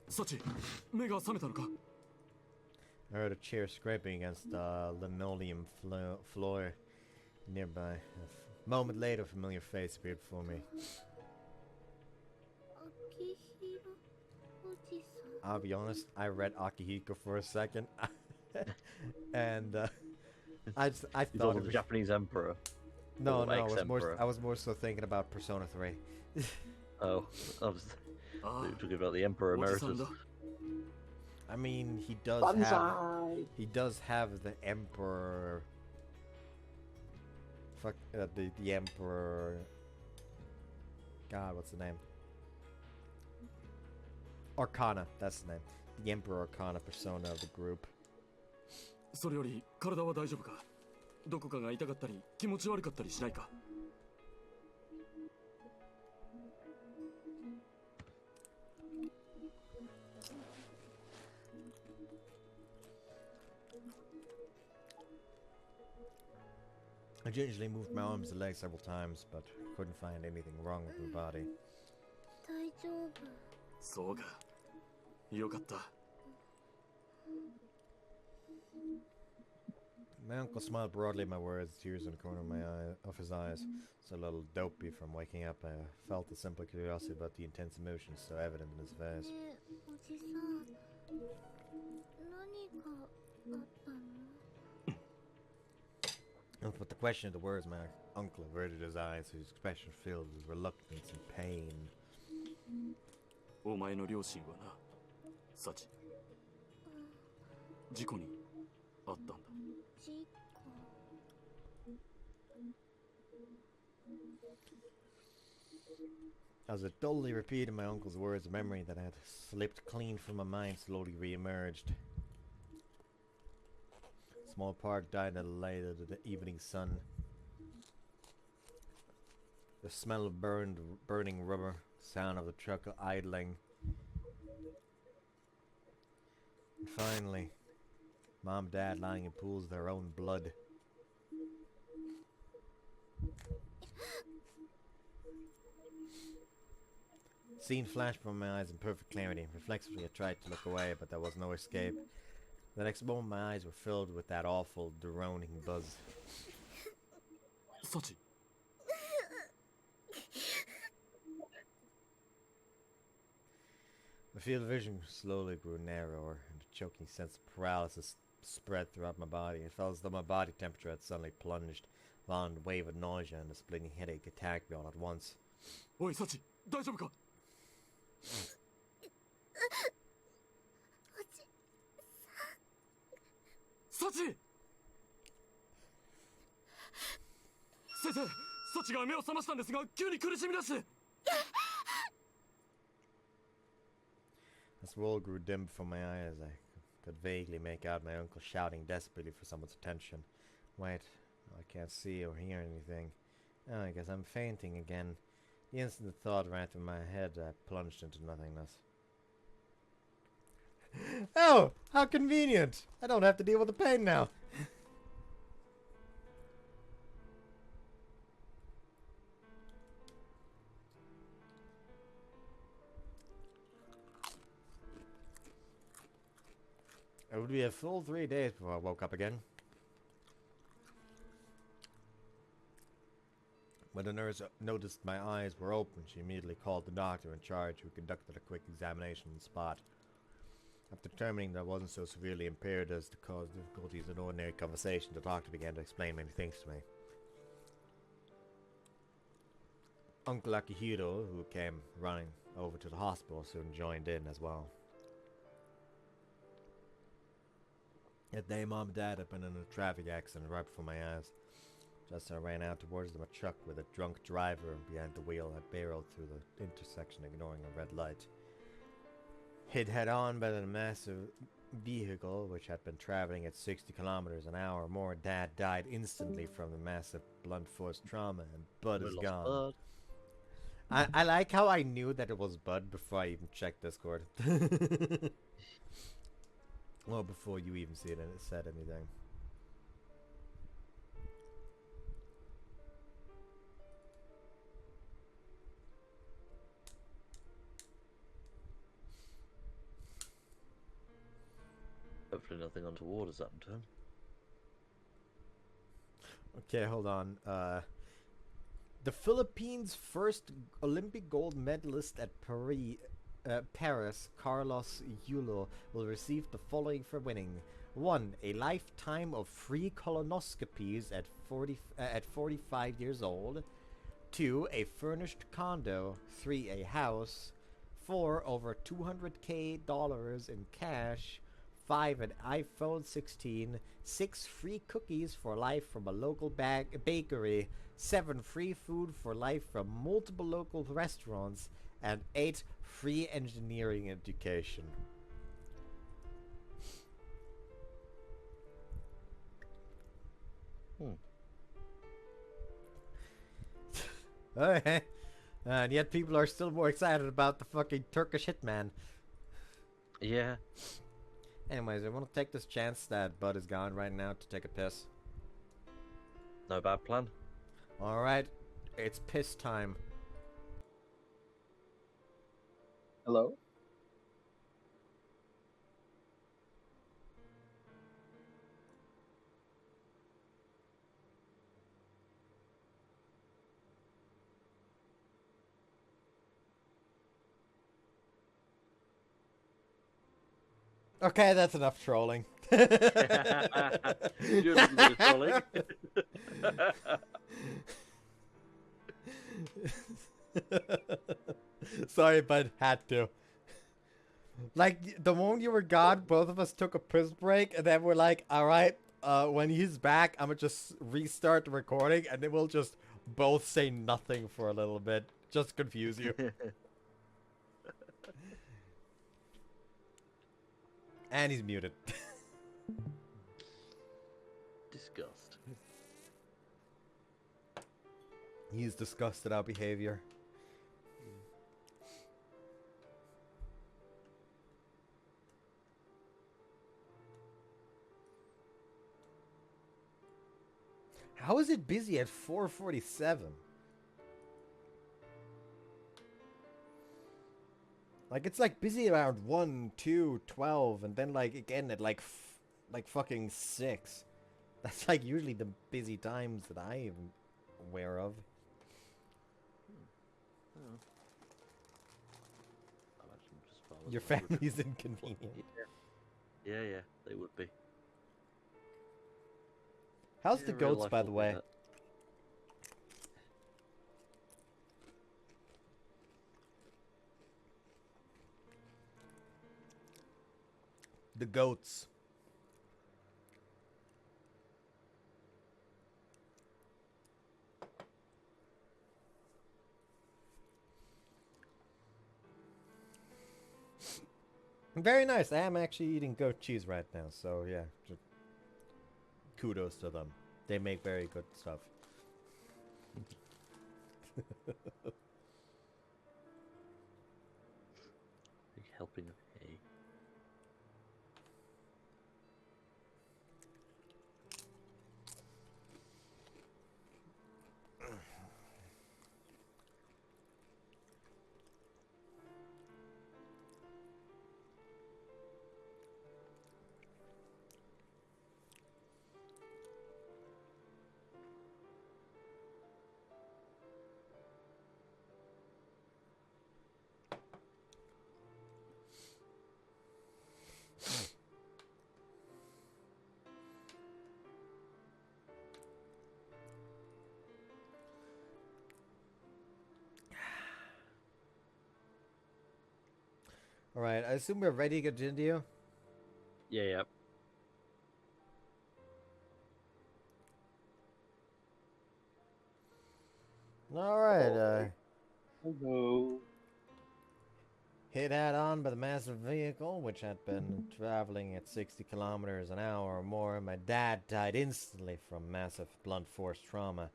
Sachi, 目が覚めたのか? I heard a chair scraping against the linoleum floor nearby. A moment later, a familiar face appeared before me. I'll be honest, I read Akihiko for a second, and I thought it was the Japanese emperor. No, Or I was more so thinking about Persona 3. Oh, I was talking about the Emperor Emeritus. I mean, he does have the Emperor. Fuck the Emperor. God, what's the name? Arcana, that's the name. The Emperor Arcana persona of the group. それより体は大丈夫か? どこかが痛かったり気持ち悪かったりしないか? I gingerly moved my arms and legs several times, but couldn't find anything wrong with my body. 大丈夫. そうか。よかった。 My uncle smiled broadly at my words, tears in the corner of his eyes. So a little dopey from waking up, I felt a simple curiosity about the intense emotions so evident in his face. ねえ、おじさん、何かあったの? With the question of the words, my uncle averted his eyes, his expression filled with reluctance and pain. お前の両親はな、サチ、事故にあったんだ。 As I dully repeated my uncle's words, a memory that had slipped clean from my mind slowly re-emerged. Small park died in the light of the evening sun. The smell of burning rubber, sound of the truck idling. And finally, Mom and Dad lying in pools of their own blood. Scene flashed from my eyes in perfect clarity. Reflexively I tried to look away, but there was no escape. The next moment my eyes were filled with that awful, droning buzz. Sachi. My field of vision slowly grew narrower, and a choking sense of paralysis spread throughout my body. It felt as though my body temperature had suddenly plunged. A violent wave of nausea and a splitting headache attacked me all at once. Oi, Sachi, 大丈夫か? Sachi! 先生、サチが目を覚ましたんですが、急に苦しみ出して。 As the world grew dim before my eyes, I could vaguely make out my uncle shouting desperately for someone's attention. Wait, I can't see or hear anything. Oh, I guess I'm fainting again. The instant thought ran through my head, I plunged into nothingness. Oh, how convenient! I don't have to deal with the pain now. It would be a full 3 days before I woke up again. When the nurse noticed my eyes were open, she immediately called the doctor in charge, who conducted a quick examination on the spot. After determining that I wasn't so severely impaired as to cause difficulties in ordinary conversation, the doctor began to explain many things to me. Uncle Akihiro, who came running over to the hospital, soon joined in as well. That day, Mom and Dad had been in a traffic accident right before my eyes. Just as I ran out towards them, a truck with a drunk driver behind the wheel had barreled through the intersection, ignoring a red light. Hit head-on by the massive vehicle, which had been traveling at 60 kilometers an hour or more, Dad died instantly from the massive blunt force trauma, and Bud is gone. I like how I knew that it was Bud before I even checked Discord. Well, before you even see it and it said anything. Hopefully nothing untoward has happened to him. Okay, hold on. The Philippines' first Olympic gold medalist at Paris, Carlos Yulo, will receive the following for winning. 1. A lifetime of free colonoscopies at 45 years old. 2. A furnished condo. 3. A house. 4. Over $200K in cash. 5. An iPhone 16. 6. Free cookies for life from a local bakery. 7. Free food for life from multiple local restaurants. And 8. Free engineering education. Okay. And yet people are still more excited about the fucking Turkish hitman. Yeah. Anyways, I want to take this chance that Bud is gone right now to take a piss. No bad plan. Alright, it's piss time. Hello? Okay, that's enough trolling. You do a little bit of trolling. Sorry, but had to. Like, the moment you were gone, both of us took a piss break, and then we're like, alright, when he's back, I'm gonna just restart the recording, and then we'll just both say nothing for a little bit. Just confuse you. And he's muted. Disgust. He's disgusted at our behavior. How is it busy at 4:47? Like, it's like busy around 1, 2, 12, and then like again at like fucking 6. That's like usually the busy times that I am aware of. Your family's inconvenient. Yeah, they would be. How's Yeah, the real goats, life by will the be way? that. The goats. Very nice. I am actually eating goat cheese right now, so yeah. Kudos to them. They make very good stuff. helping of hay. Alright, I assume we're ready to continue? Yeah, yeah. Alright, Hello. hit head on by the massive vehicle, which had been traveling at 60 kilometers an hour or more. My dad died instantly from massive blunt force trauma.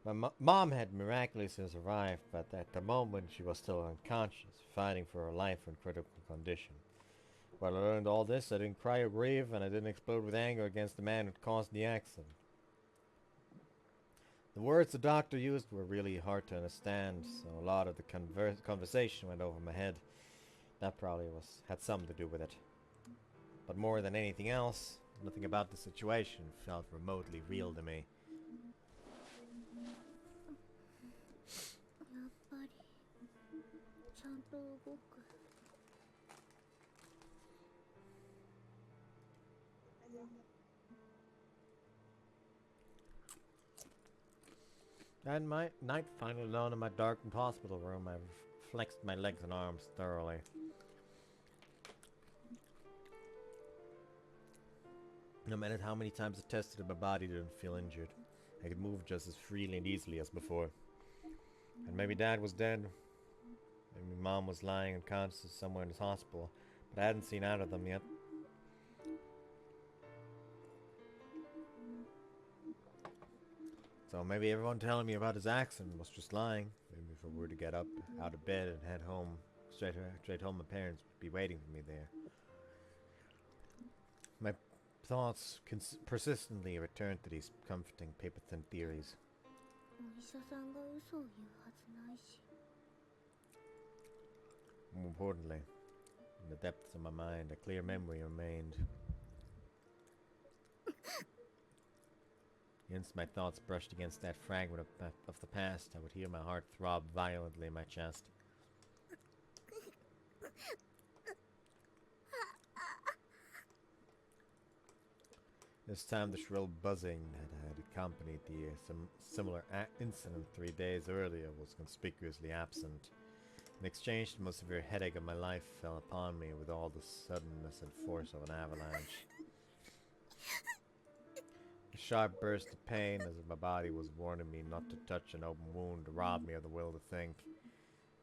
My mom had miraculously survived, but at the moment she was still unconscious, fighting for her life in critical condition. When I learned all this, I didn't cry or grieve, and I didn't explode with anger against the man who caused the accident. The words the doctor used were really hard to understand, so a lot of the conversation went over my head. That probably had something to do with it. But more than anything else, nothing about the situation felt remotely real to me. やっぱりちゃんと動く。 And my night finally alone in my darkened hospital room, I flexed my legs and arms thoroughly. No matter how many times I tested it, my body didn't feel injured. I could move just as freely and easily as before. And maybe Dad was dead. Maybe Mom was lying unconscious somewhere in this hospital, but I hadn't seen out of them yet. So maybe everyone telling me about his accident was just lying. Maybe if I were to get up out of bed and head home, straight home, my parents would be waiting for me there. My thoughts persistently returned to these comforting paper-thin theories. お医者さんが嘘を言うはずないし。 More importantly, in the depths of my mind, a clear memory remained. The instant my thoughts brushed against that fragment of the past, I would hear my heart throb violently in my chest. This time the shrill buzzing that had accompanied the similar incident 3 days earlier was conspicuously absent. In exchange, the most severe headache of my life fell upon me with all the suddenness and force of an avalanche. A sharp burst of pain, as if my body was warning me not to touch an open wound, robbed me of the will to think.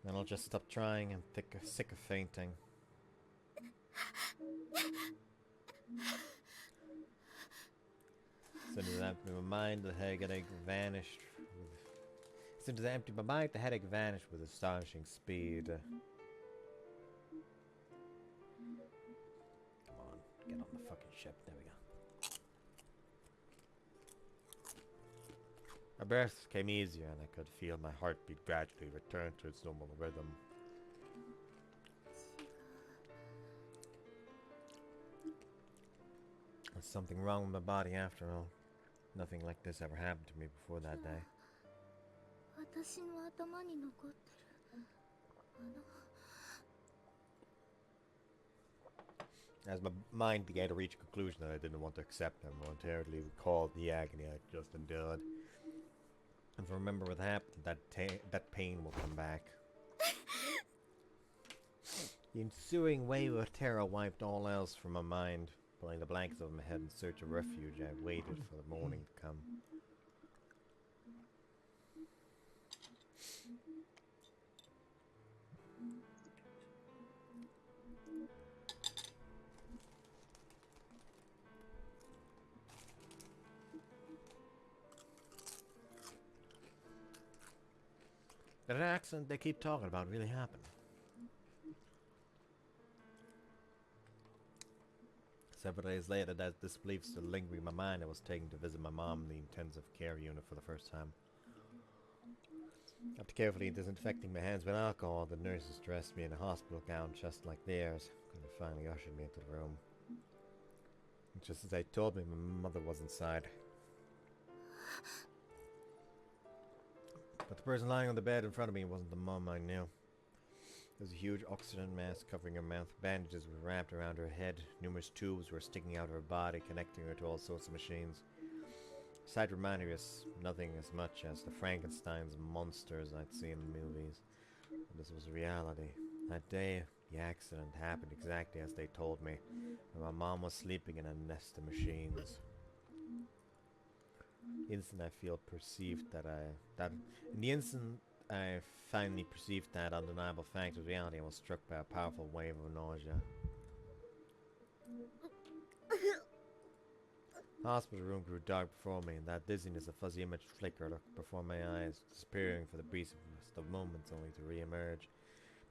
Then I'll just stop trying and sick of fainting. As soon as I emptied my mind, the headache vanished. As soon as I emptied my mind, the headache vanished with astonishing speed. Come on, get on the fucking ship. There we go. My breath came easier, and I could feel my heartbeat gradually return to its normal rhythm. There's something wrong with my body after all. Nothing like this ever happened to me before that day. 私の頭に残ってる。As my mind began to reach a conclusion that I didn't want to accept, I momentarily recalled the agony I just endured. And if I remember what happened, that pain will come back. The ensuing wave of terror wiped all else from my mind. Pulling the blankets over my head in search of refuge, I waited for the morning to come. Did an accident they keep talking about really happen? 「 Grisaia さんが嘘を言うはずないし」 As my mind began to Several days later, that disbelief still lingering in my mind, I was taken to visit my mom in the intensive care unit for the first time. After carefully disinfecting my hands with alcohol, the nurses dressed me in a hospital gown just like theirs, and finally ushered me into the room. Just as they told me, my mother was inside. But the person lying on the bed in front of me wasn't the mom I knew. There was a huge oxygen mask covering her mouth. Bandages were wrapped around her head. Numerous tubes were sticking out of her body, connecting her to all sorts of machines. The sight reminded me of nothing as much as the Frankenstein's monsters I'd seen in the movies. But this was reality. That day, the accident happened exactly as they told me, and my mom was sleeping in a nest of machines. In the instant I finally perceived that undeniable fact of reality, I was struck by a powerful wave of nausea. The hospital room grew dark before me, and that dizziness, a fuzzy image flickered before my eyes, disappearing for the briefest of moments only to re-emerge,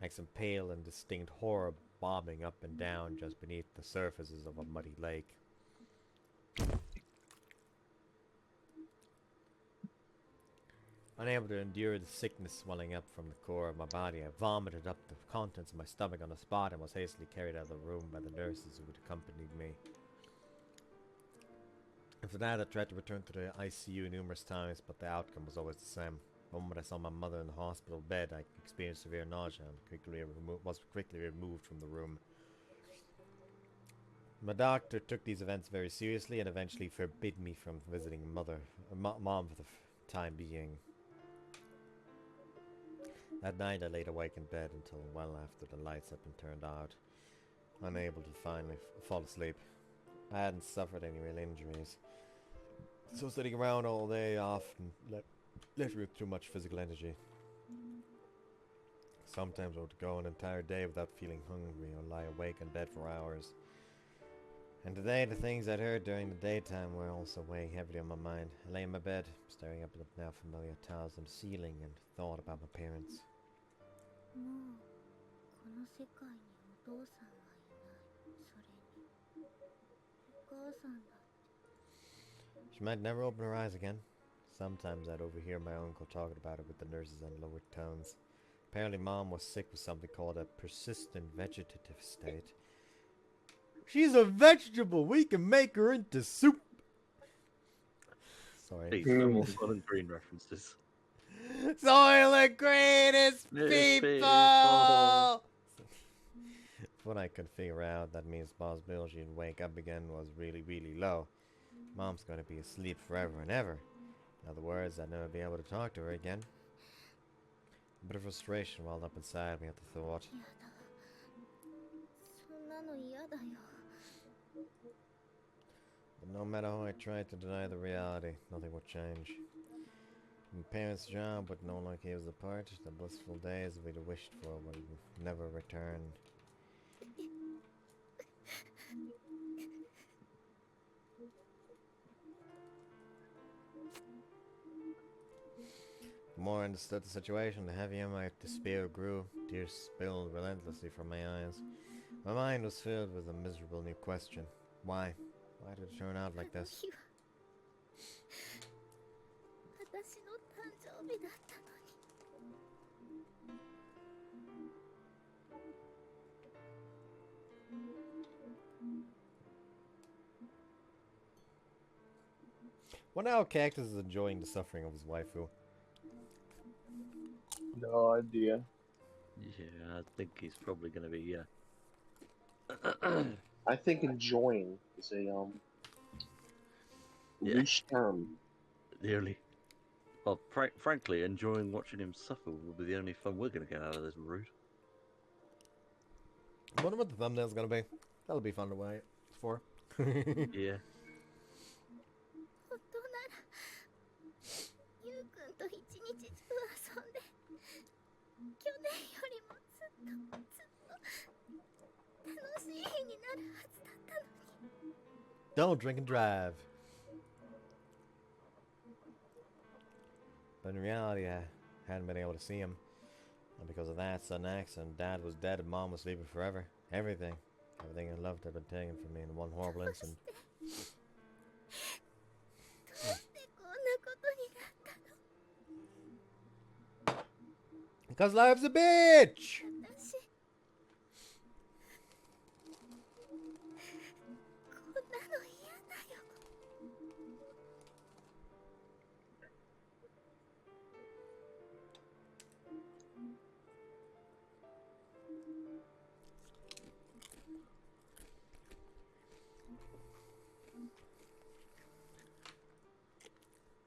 like some pale and distinct horror bobbing up and down just beneath the surfaces of a muddy lake. Unable to endure the sickness swelling up from the core of my body, I vomited up the contents of my stomach on the spot and was hastily carried out of the room by the nurses who had accompanied me. After that, I tried to return to the ICU numerous times, but the outcome was always the same. The moment I saw my mother in the hospital bed, I experienced severe nausea and was quickly removed from the room. My doctor took these events very seriously and eventually forbid me from visiting mom for the time being. That night, I laid awake in bed until well after the lights had been turned out, unable to finally fall asleep. I hadn't suffered any real injuries, so sitting around all day often left me with too much physical energy. Sometimes I would go an entire day without feeling hungry or lie awake in bed for hours. And today, the things I'd heard during the daytime were also weighing heavily on my mind. I lay in my bed, staring up at the now familiar tiles on the ceiling, and thought about my parents. She might never open her eyes again. Sometimes I'd overhear my uncle talking about it with the nurses in lowered tones. Apparently Mom was sick with something called a persistent vegetative state. She's a vegetable! We can make her into soup! Sorry. Please, no more Soylent Green references. Soylent Green is people! What I could figure out, that means the possibility she'd wake up again was really, really low. Mom's going to be asleep forever and ever. In other words, I'd never be able to talk to her again. A bit of frustration welled up inside me at the thought. But no matter how I tried to deny the reality, nothing would change. My parents' job would no longer keep us apart. The blissful days we'd wished for would never return. The more I understood the situation, the heavier my despair grew. Tears spilled relentlessly from my eyes. My mind was filled with a miserable new question. Why? Why did it turn out like this? Wonder how Cactus is enjoying the suffering of his waifu. No idea. Yeah, I think he's probably going to be, I think enjoying is a Yeah. loose term. Well, frankly, enjoying watching him suffer will be the only fun we're going to get out of this route. I wonder what the thumbnail's gonna be. That'll be fun to wait for. Yeah. 楽しい日になるはずだったのに。 Don't drink and drive. But in reality, I hadn't been able to see him. And because of that sudden accident, Dad was dead and Mom was sleeping forever. Everything. Everything I loved had been taken from me in one horrible instant. どうしてこんなことになったの Because life's a bitch! 私こんなの嫌だよ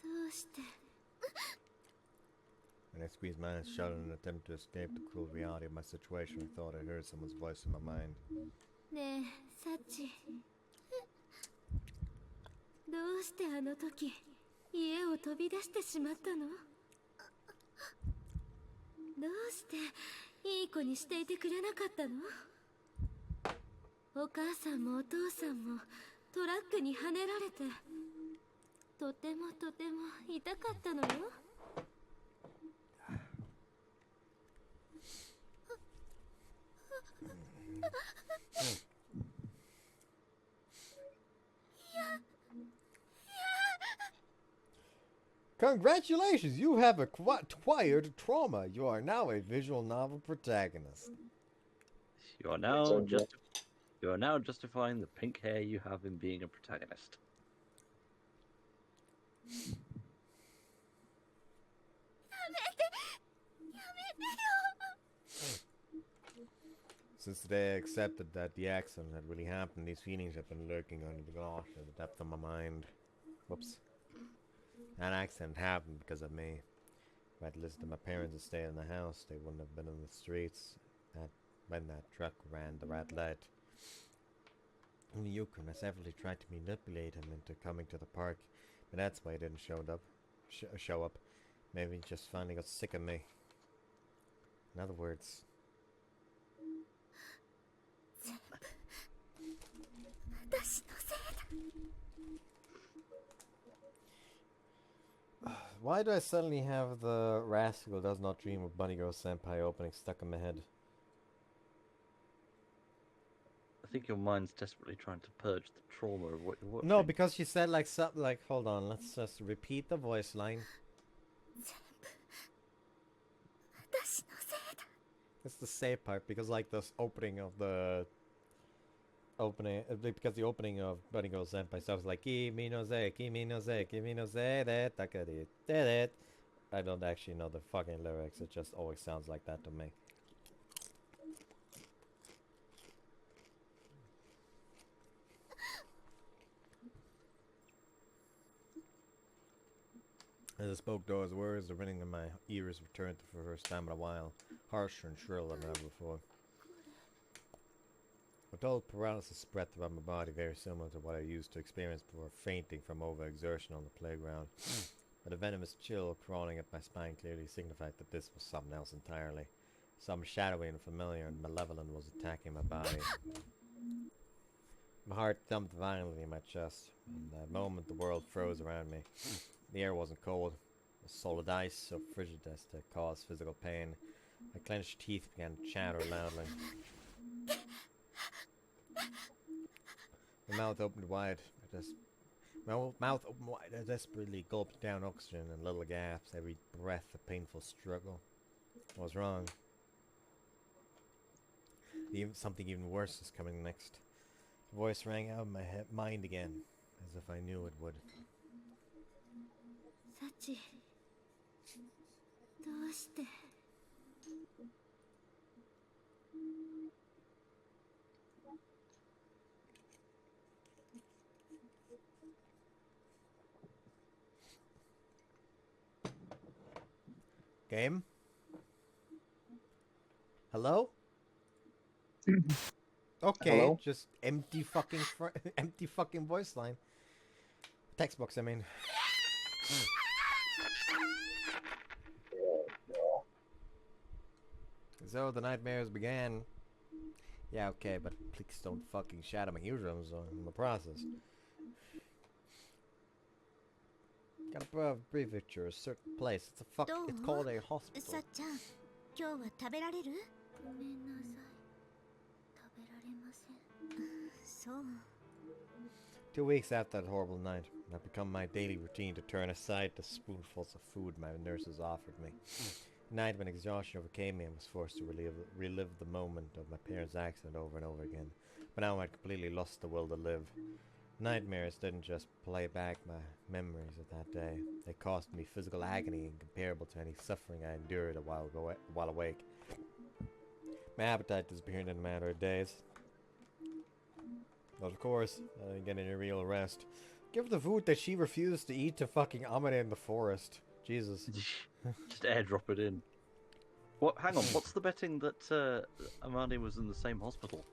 どうして When I squeezed my eyes shut in an attempt to escape the cruel reality of my situation, I thought I heard someone's voice in my mind. ねえサチどうしてあの時家を飛び出してしまったのどうしていい子にしていてくれなかったのお母さんもお父さんもトラックにはねられてとてもとても痛かったのよ Congratulations! You have acquired trauma. You are now a visual novel protagonist. You are now justifying the pink hair you have in being a protagonist. Since today I accepted that the accident had really happened, these feelings have been lurking under the gloss at the depth of my mind. Whoops. That accident happened because of me. If I'd listened to my parents and stayed in the house, they wouldn't have been in the streets when that truck ran the red light. Only Yukon has severely tried to manipulate him into coming to the park, but that's why he didn't show up. Maybe he just finally got sick of me. In other words... Why do I suddenly have the rascal does not dream of Bunny Girl Senpai opening stuck in my head? I think your mind's desperately trying to purge the trauma of what you're watching. No, because she said like something like, hold on, let's just repeat the voice line. It's the say part, because like this opening of the... because the opening of Bunny Girl Senpai starts like kimi no ze, kimi no ze, kimi no ze, de takari, de. I don't actually know the fucking lyrics, it just always sounds like that to me. As I spoke those words, the ringing in my ears returned for the first time in a while, harsher and shriller than ever before. A dull paralysis spread throughout my body, very similar to what I used to experience before fainting from overexertion on the playground. But a venomous chill crawling up my spine clearly signified that this was something else entirely. Some shadowy and familiar and malevolent was attacking my body. My heart thumped violently in my chest. In that moment, the world froze around me. The air wasn't cold. It was solid ice, so frigid as to cause physical pain. My clenched teeth began to chatter loudly. My mouth opened wide. I desperately gulped down oxygen in little gasps, every breath a painful struggle. I was wrong. Something even worse is coming next. The voice rang out in my mind again, as if I knew it would. Sachi, どうして Game? Hello? Okay, Hello? just empty fucking voice line. Text box, I mean. So the nightmares began. Yeah, okay, but please don't fucking shatter my eardrums in the process. Got a prefecture, a certain place. It's called a hospital. さっちゃん、今日は食べられる？ごめんなさい。食べられません。そう。 2 weeks after that horrible night, it had become my daily routine to turn aside the spoonfuls of food my nurses offered me. A night when exhaustion overcame me and was forced to relive the moment of my parents' accident over and over again. But now I had completely lost the will to live. Nightmares didn't just play back my memories of that day. They caused me physical agony incomparable to any suffering I endured while awake. My appetite disappeared in a matter of days. But of course, I didn't get any real rest. Give her the food that she refused to eat to fucking Amane in the forest. Jesus. Just airdrop it in. What? Hang on. What's the betting that Amani was in the same hospital?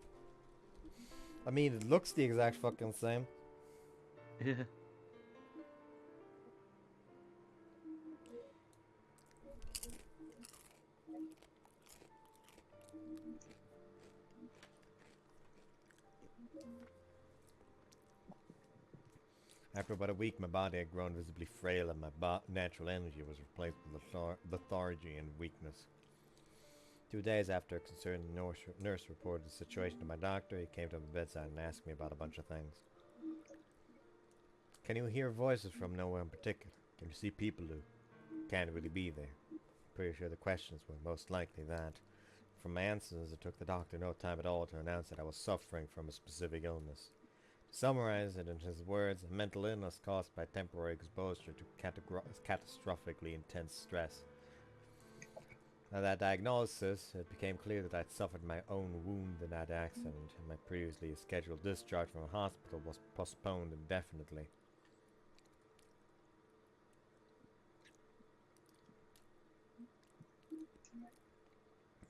I mean, it looks the exact fucking same. Yeah. After about a week, my body had grown visibly frail and my natural energy was replaced with lethargy and weakness. 2 days after a concerned nurse reported the situation to my doctor, he came to my bedside and asked me about a bunch of things. Can you hear voices from nowhere in particular? Can you see people who can't really be there? Pretty sure the questions were most likely that. From my answers, it took the doctor no time at all to announce that I was suffering from a specific illness. To summarize it in his words, a mental illness caused by temporary exposure to catastrophically intense stress. Now that diagnosis, it became clear that I'd suffered my own wound in that accident, and my previously scheduled discharge from a hospital was postponed indefinitely.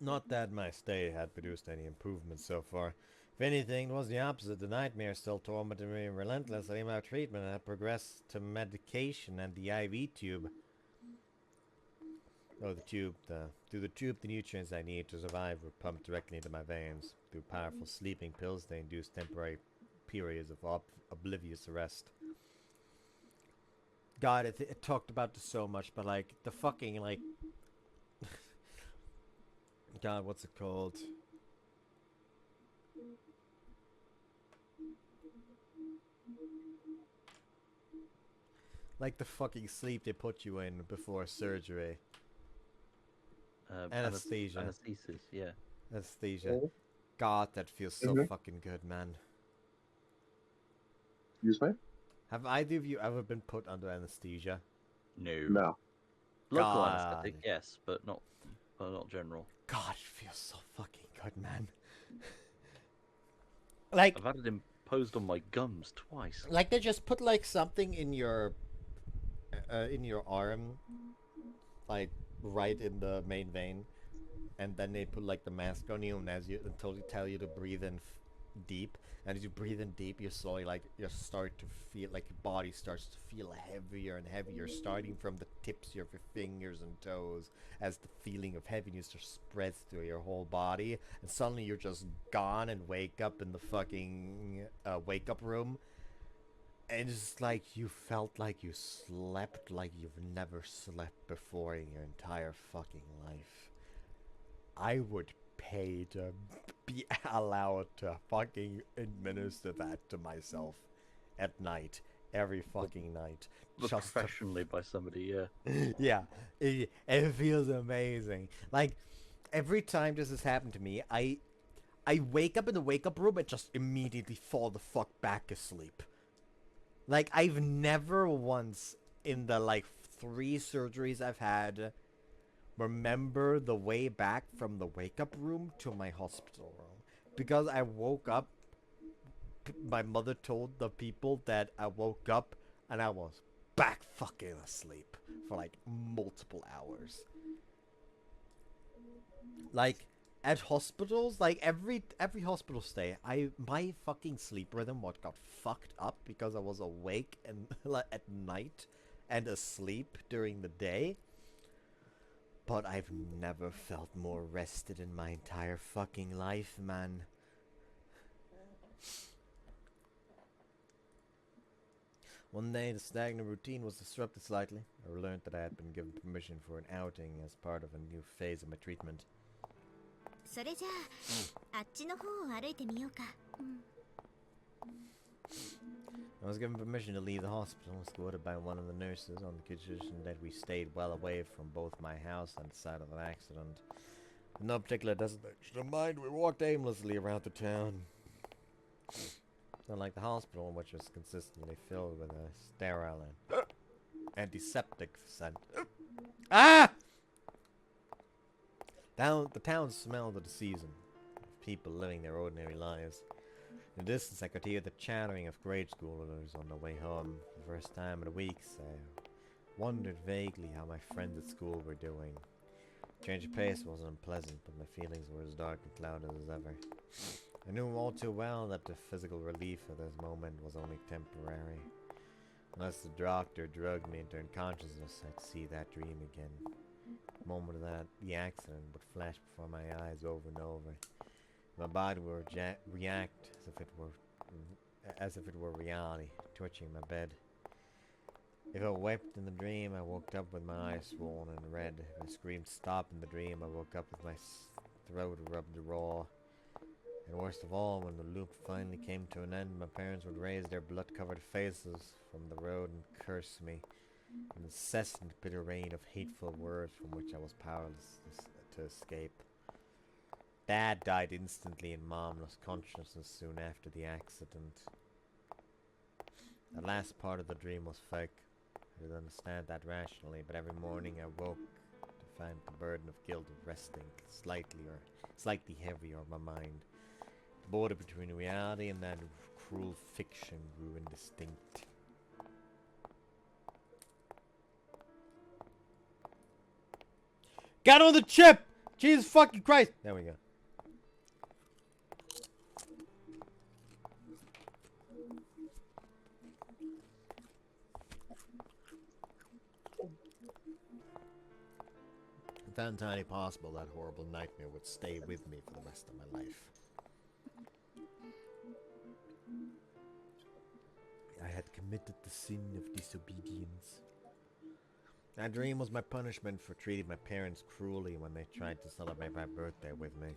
Not that my stay had produced any improvement so far. If anything, it was the opposite. The nightmare still tormented me relentlessly. My treatment had progressed to medication and the IV tube. Through the tube, the nutrients I need to survive were pumped directly into my veins. Through powerful sleeping pills, they induced temporary periods of oblivious rest. God, it talked about this so much, but like, the fucking, like... God, what's it called? Like the fucking sleep they put you in before surgery. Anesthesia. Anesthesis, yeah. Anesthesia. God, that feels so fucking good, man. Excuse me? Have either of you ever been put under anesthesia? No. No. Local God. anesthetic, yes, but not general. God, it feels so fucking good, man. Like, I've had it imposed on my gums twice. like they just put like something in your arm, like right in the main vein, and then they put like the mask on you, and until they tell you to breathe in deep, and as you breathe in deep, you slowly like you start to feel like your body starts to feel heavier and heavier, starting from the tips of your fingers and toes, as the feeling of heaviness just spreads through your whole body, and suddenly you're just gone and wake up in the fucking wake up room. And it's like you felt like you slept like you've never slept before in your entire fucking life. I would pay to be allowed to fucking administer that to myself at night, every fucking night. But professionally by somebody, yeah. Yeah, it feels amazing. Like, every time this has happened to me, I wake up in the wake up room and just immediately fall the fuck back asleep. Like, I've never once in the, like, 3 surgeries I've had remember the way back from the wake-up room to my hospital room. Because I woke up, my mother told the people that I woke up and I was back fucking asleep for, like, multiple hours. Like, at hospitals, like every hospital stay, my fucking sleep rhythm got fucked up because I was awake and at night and asleep during the day. But I've never felt more rested in my entire fucking life, man. One day, the stagnant routine was disrupted slightly. I learned that I had been given permission for an outing as part of a new phase of my treatment. それじゃあ、あっちの方を歩いてみようか。I was given permission to leave the hospital, escorted by one of the nurses on the condition that we stayed well away from both my house and the site of the accident. With no particular destination in mind, we walked aimlessly around the town. Unlike the hospital, which was consistently filled with a sterile and antiseptic scent. Ah! The town smelled of the season, of people living their ordinary lives. In the distance, I could hear the chattering of grade schoolers on the way home. For the first time in weeks, I wondered vaguely how my friends at school were doing. Change of pace wasn't unpleasant, but my feelings were as dark and clouded as ever. I knew all too well that the physical relief of this moment was only temporary. Unless the doctor drugged me into unconsciousness, I'd see that dream again. The moment of the accident would flash before my eyes over and over. My body would react as if it were reality, twitching my bed. If I wept in the dream, I woke up with my eyes swollen and red. If I screamed stop in the dream, I woke up with my throat rubbed raw. And worst of all, when the loop finally came to an end, my parents would raise their blood-covered faces from the road and curse me. An incessant bitter rain of hateful words from which I was powerless to escape. Dad died instantly and Mom lost consciousness soon after the accident. The last part of the dream was fake. I didn't understand that rationally, but every morning I woke to find the burden of guilt resting slightly heavy on my mind. The border between reality and that cruel fiction grew indistinct. Got on the chip! Jesus fucking Christ! There we go. It felt entirely possible that horrible nightmare would stay with me for the rest of my life. I had committed the sin of disobedience. That dream was my punishment for treating my parents cruelly when they tried to celebrate my birthday with me.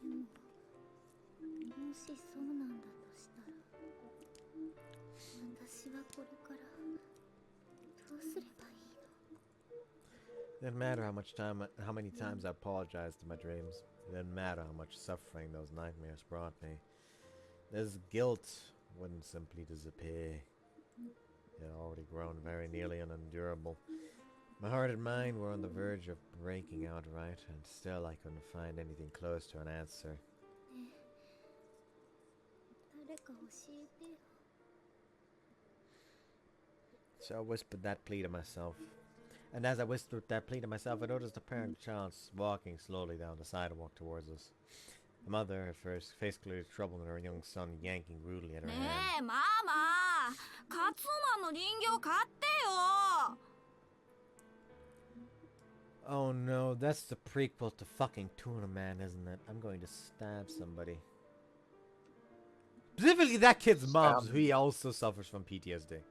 もしそうなんだとしたら、私はこれからどうすればいいの? It didn't matter how many times I apologized to my dreams. It didn't matter how much suffering those nightmares brought me. This guilt wouldn't simply disappear. It had already grown very nearly unendurable. My heart and mind were on the verge of breaking outright, and still I couldn't find anything close to an answer. 誰か教えてよ。 So I whispered that plea to myself. And as I whispered that plea to myself, I noticed a parent child walking slowly down the sidewalk towards us. The mother, her face clearly troubled, and her young son yanking rudely at her hand. ねえママ、カツオマンの人形買ってよ。 Oh no, that's the prequel to fucking Tuna Man, isn't it? I'm going to stab somebody. Specifically that kid's mom, who he also suffers from PTSD.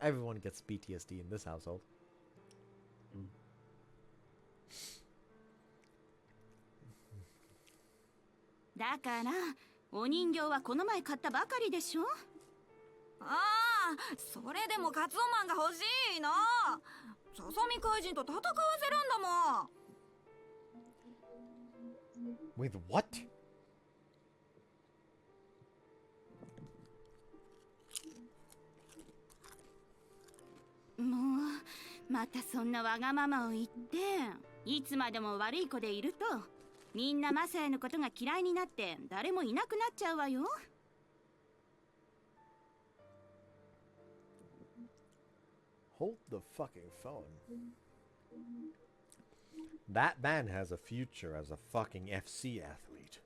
Everyone gets PTSD in this household. Mm. だからお人形はこの前買ったばかりでしょ。ああ、それでもカツオマンが欲しいの。ささみ怪人と戦わせるんだもん。 With what? もうまたそんなわがままを言って、いつまでも悪い子でいるとみんなマサヤのことが嫌いになって誰もいなくなっちゃうわよ。 Hold the fucking phone. That man has a future as a fucking FC athlete.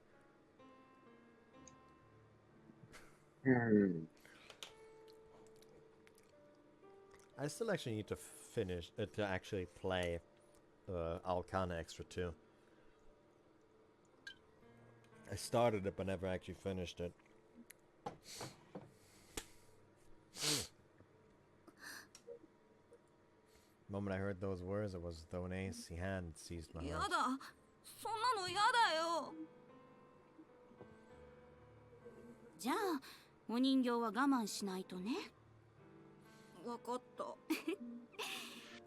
I still actually need to finish to actually play Alcana Extra 2. I started it but never actually finished it. The moment I heard those words, it was though an icy hand seized my や heart. だ、そんなののやだよ。じゃあお人形は我慢しないとね。わかった。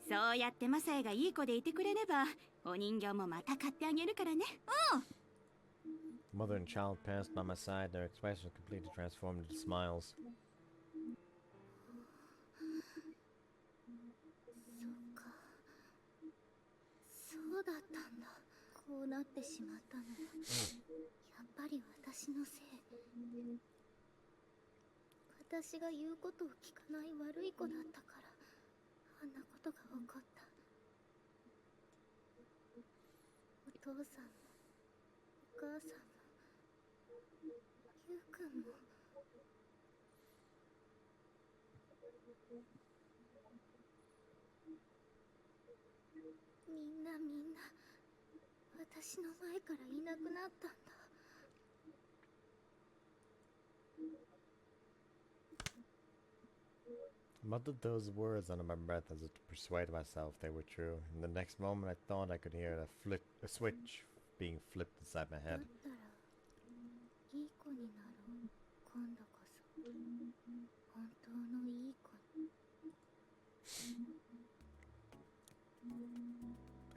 そうやってマサエがいい子でいてくれればお人形もまた買ってあげるからね。Mother and child passed by my side, their expressions completely transformed into smiles. そうか、そうだったんだ。こうなってしまったのはやっぱり私のせい。私が言うことを聞かない悪い子だったからあんなことが起こった。お父さんもお母さんもゆうくんも。みんな私の前からいなくなったんだ。Muttered those words under my breath as if to persuade myself they were true. In the next moment, I thought I could hear a switch being flipped inside my だ head. ったらいい子になろう。今度こそ本当のいい子に。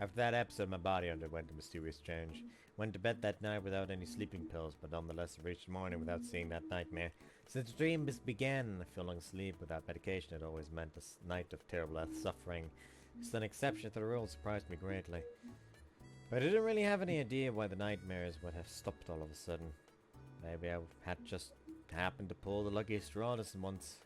After that episode, my body underwent a mysterious change. Went to bed that night without any sleeping pills, but nonetheless reached morning without seeing that nightmare. Since the dream began, falling asleep without medication had always meant a night of terrible suffering. It's an exception to the rule surprised me greatly. But I didn't really have any idea why the nightmares would have stopped all of a sudden. Maybe I had just happened to pull the lucky straw this once.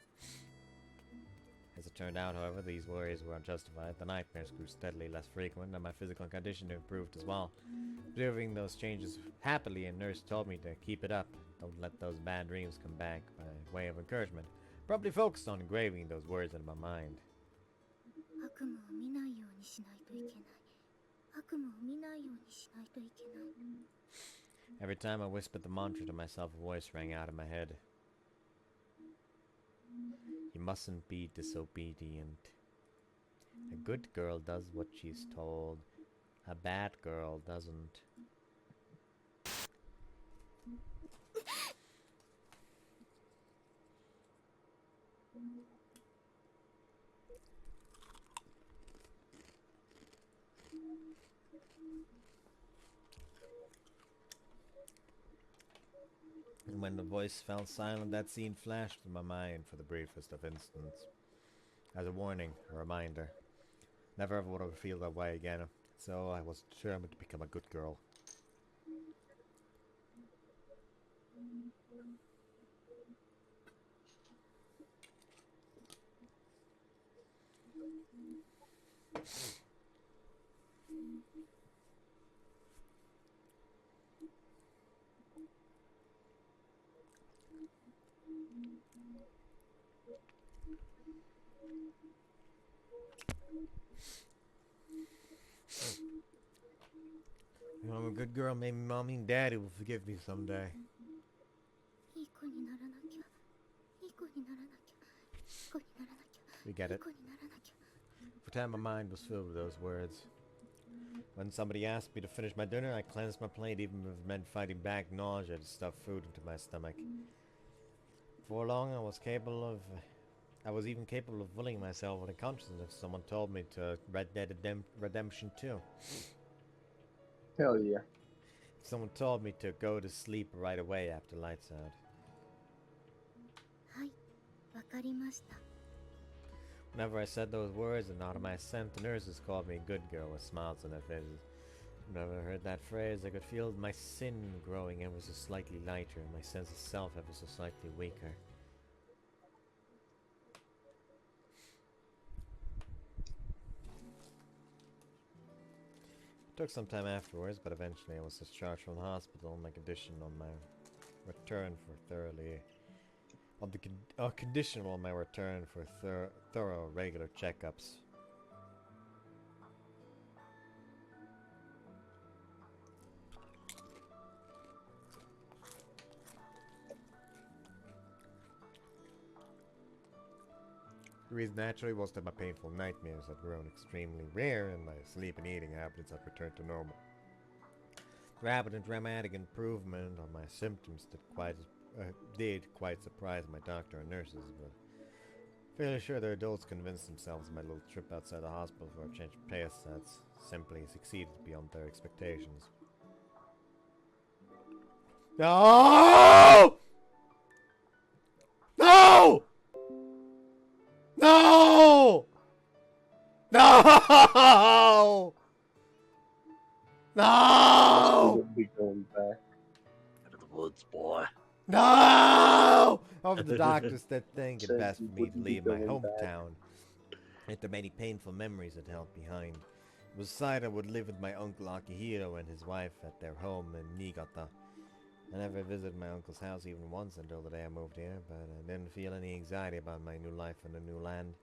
As it turned out, however, these worries were unjustified. The nightmares grew steadily less frequent, and my physical condition improved as well. Observing those changes happily, a nurse told me to keep it up. Don't let those bad dreams come back by way of encouragement. Probably focused on engraving those words into my mind. 悪夢を見ないようにしないといけない。悪夢を見ないようにしないといけない。Every time I whispered the mantra to myself, a voice rang out in my head. You mustn't be disobedient. A good girl does what she's told. A bad girl doesn't. And when the voice fell silent, that scene flashed through my mind for the briefest of instants. As a warning, a reminder. Never ever would I feel that way again, so I was determined to become a good girl. If I'm a good girl, maybe mommy and daddy will forgive me someday. いい子にならなきゃ。いい子にならなきゃ。いい子にならなきゃ。 We get いい it. 子にならなきゃ。 For a time, my mind was filled with those words. When somebody asked me to finish my dinner, I cleansed my plate, even if it meant fighting back nausea to stuff food into my stomach. For long, I was even capable of willing myself with a conscience if someone told me to Red Dead Redemption 2. Hell yeah. If someone told me to go to sleep right away after lights out. はい、わかりました。 Whenever I said those words and nodded my assent, the nurses called me a good girl with smiles on their faces. Whenever I heard that phrase, I could feel my sin growing ever so slightly lighter, and my sense of self ever so slightly weaker. It took some time afterwards, but eventually I was discharged from the hospital. My condition on my return for conditional on my return for thorough regular checkups. The reason naturally was that my painful nightmares had grown extremely rare and my sleep and eating habits had returned to normal. Rapid and dramatic improvement on my symptoms did quite surprise my doctor and nurses, but fairly sure the adults convinced themselves my little trip outside the hospital for a change of pace had simply succeeded beyond their expectations. No! No! No! No! No! Wouldn't be going back. Into the woods, boy. No! Over the doctors that think it Says best he for me to wouldn't be leave my going back. hometown. After many painful memories it left behind. It was decided I would live with my uncle Akihiro and his wife at their home in Niigata. I never visited my uncle's house even once until the day I moved here, but I didn't feel any anxiety about my new life in a new land.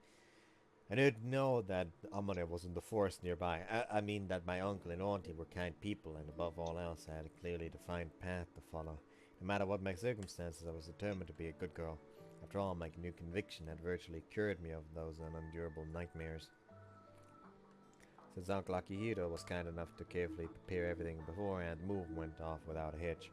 I didn't know that Amane was in the forest nearby. I mean that my uncle and auntie were kind people, and above all else I had a clearly defined path to follow. No matter what my circumstances, I was determined to be a good girl. After all, my new conviction had virtually cured me of those unendurable nightmares. Since Uncle Akihiro was kind enough to carefully prepare everything beforehand, the move went off without a hitch.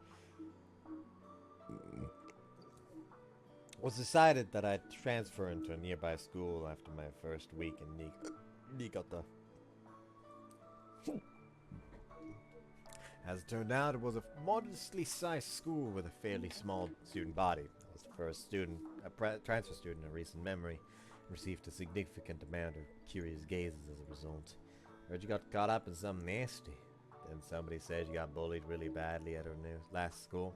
It was decided that I'd transfer into a nearby school after my first week in Niigata. As it turned out, it was a modestly sized school with a fairly small student body. I was the first transfer student in recent memory, and received a significant amount of curious gazes as a result. Heard you got caught up in something nasty. Then somebody said you got bullied really badly at her last school.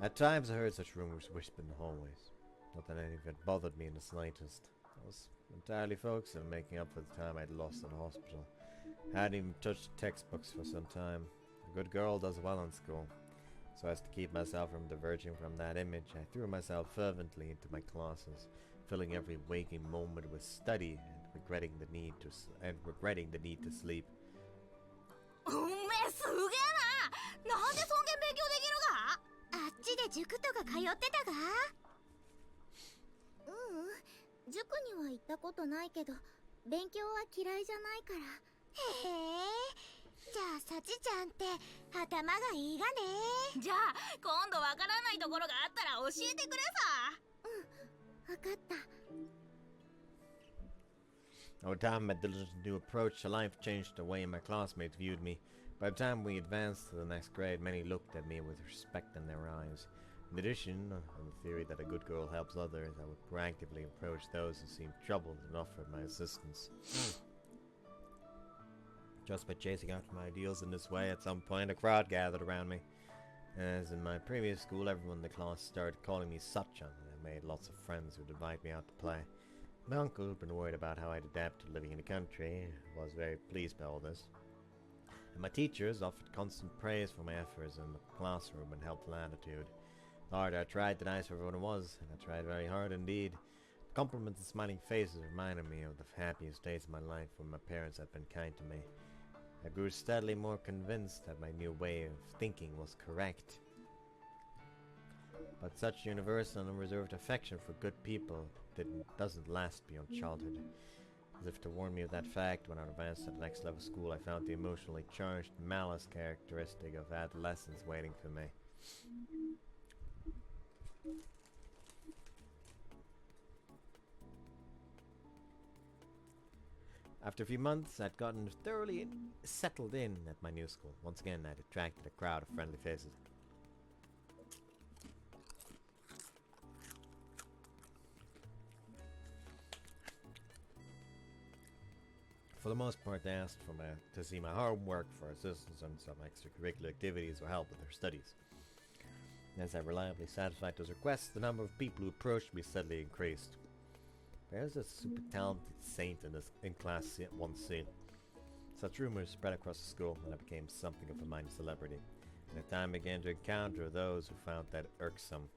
At times I heard such rumors whispered in the hallways. Not that any of it bothered me in the slightest. I was entirely focused on making up for the time I'd lost in the hospital. I hadn't even touched textbooks for some time. A good girl does well in school. So as to keep myself from diverging from that image, I threw myself fervently into my classes, filling every waking moment with study and regretting the need to sleep. おめえすげえな。なんでそんげん勉強できるが？あっちで塾とか通ってたが？塾には行ったことないけど、勉強は嫌いじゃないから。へえ。じゃあサチちゃんって頭がいいがね。じゃあ今度わからないところがあったら教えてくれさ。わかった。Over time, my diligent new approach to life changed the way my classmates viewed me. By the time we advanced to the next grade, many looked at me with respect in their eyes. In addition, on the theory that a good girl helps others, I would proactively approach those who seemed troubled and offer my assistance. Just by chasing after my ideals in this way, at some point a crowd gathered around me. As in my previous school, everyone in the class started calling me Sachan, and I made lots of friends who'd invite me out to play. My uncle, who'd been worried about how I'd adapt to living in the country, was very pleased by all this. And my teachers offered constant praise for my efforts in the classroom and helpful attitude. The harder I tried, the nicer everyone was, and I tried very hard indeed. Compliments and smiling faces reminded me of the happiest days of my life when my parents had been kind to me. I grew steadily more convinced that my new way of thinking was correct. But such universal and unreserved affection for good people doesn't last beyond childhood. As if to warn me of that fact, when I advanced to the next level of school, I found the emotionally charged malice characteristic of adolescence waiting for me. After a few months, I'd gotten thoroughly settled in at my new school. Once again, I'd attracted a crowd of friendly faces. For the most part, they asked to see my homework for assistance on some extracurricular activities or help with their studies. As I reliably satisfied those requests, the number of people who approached me steadily increased. There's a super talented saint in class 1C. Such rumors spread across the school, and I became something of a minor celebrity. And at time I began to encounter those who found that irksome.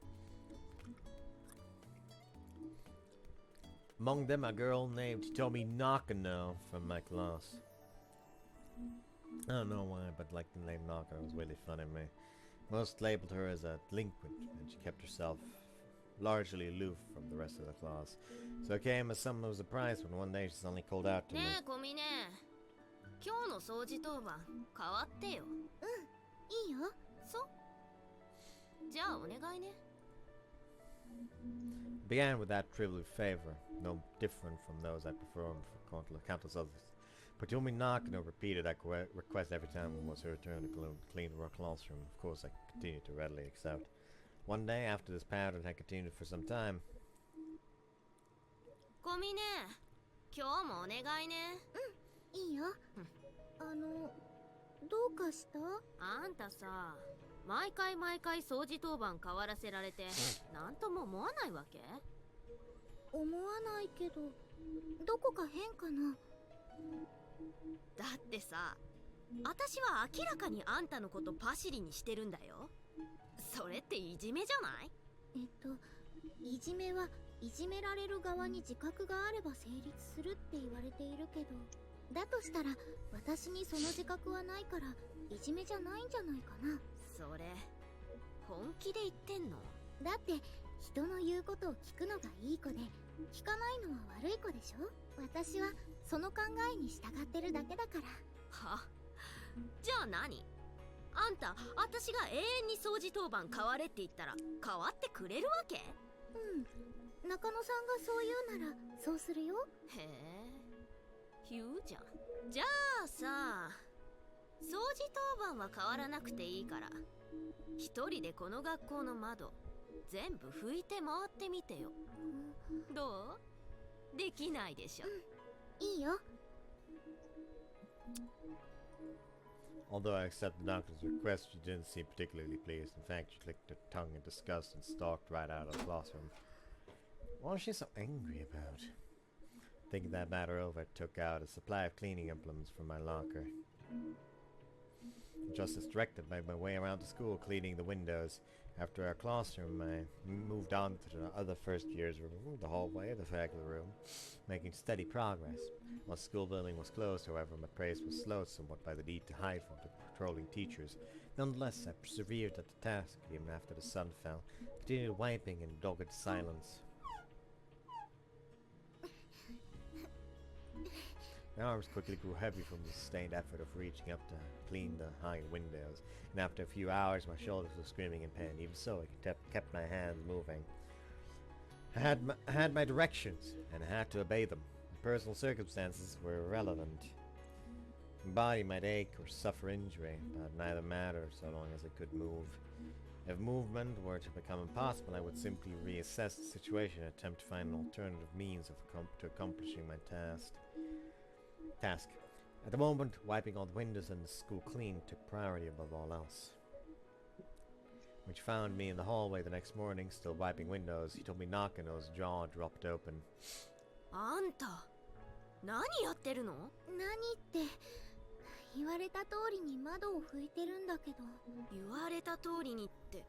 Among them, a girl named Hitomi Nakano from my class. I don't know why, but like the name Nakano was really funny to me. Most labeled her as a delinquent, and she kept herself largely aloof from the rest of the class. So it came as something of a surprise when one day she suddenly called out to me. 今日の掃除当番変わってよ。いいよ。そう。じゃあお願いね。 Began with that trivial favor, no different from those I performed for countless others. But Yumi Nakano repeated that request every time it was her turn to clean her classroom. Of course, I continued to readily accept. One day, after this pattern had continued for some time, ゴミね、今日もお願いね。いいよ。どうかした？あんたさ、毎回掃除当番変わらせられて、なんとも思わないわけ？思わないけど、どこか変かな。だってさ、私は明らかにあんたのことパシリにしてるんだよ。それっていじめじゃない？いじめはいじめられる側に自覚があれば成立するって言われているけど、だとしたら私にその自覚はないからいじめじゃないんじゃないかな。それ本気で言ってんの？だって人の言うことを聞くのがいい子で、聞かないのは悪い子でしょ。私はその考えに従ってるだけだから。は？じゃあ何？あんた、私が永遠に掃除当番変われって言ったら変わってくれるわけ？中野さんがそう言うならそうするよ。へえ、言うじゃん。じゃあさ、掃除当番は変わらなくていいから、一人でこの学校の窓全部拭いて回ってみてよ。どう？できないでしょ。いいよ。although I accepted the doctor's request, she didn't seem particularly pleased. In fact, she clicked her tongue in disgust and stalked right out of the classroom. What was she so angry about? Thinking that matter over, I took out a supply of cleaning implements from my locker. Just as directed, made my way around the school, cleaning the windows. After our classroom, I moved on to the other first year's room, the hallway, the faculty room, making steady progress. While the school building was closed, however, my praise was slowed somewhat by the need to hide from the patrolling teachers. Nonetheless, I persevered at the task, even after the sun fell, continued wiping in dogged silence. My arms quickly grew heavy from the sustained effort of reaching up to clean the high windows, and after a few hours my shoulders were screaming in pain. Even so, I kept my hands moving. I had my directions, and I had to obey them. The personal circumstances were irrelevant. My body might ache or suffer injury, but neither mattered so long as I could move. If movement were to become impossible, I would simply reassess the situation and attempt to find an alternative means of accomplishing my task. At the moment, wiping all the windows and the school clean took priority above all else. When she found me in the hallway the next morning, still wiping windows, he told me Nakano's jaw dropped open. あんた、何やってるの？何って、言われた通りに窓を拭いてるんだけど。言われた通りにって、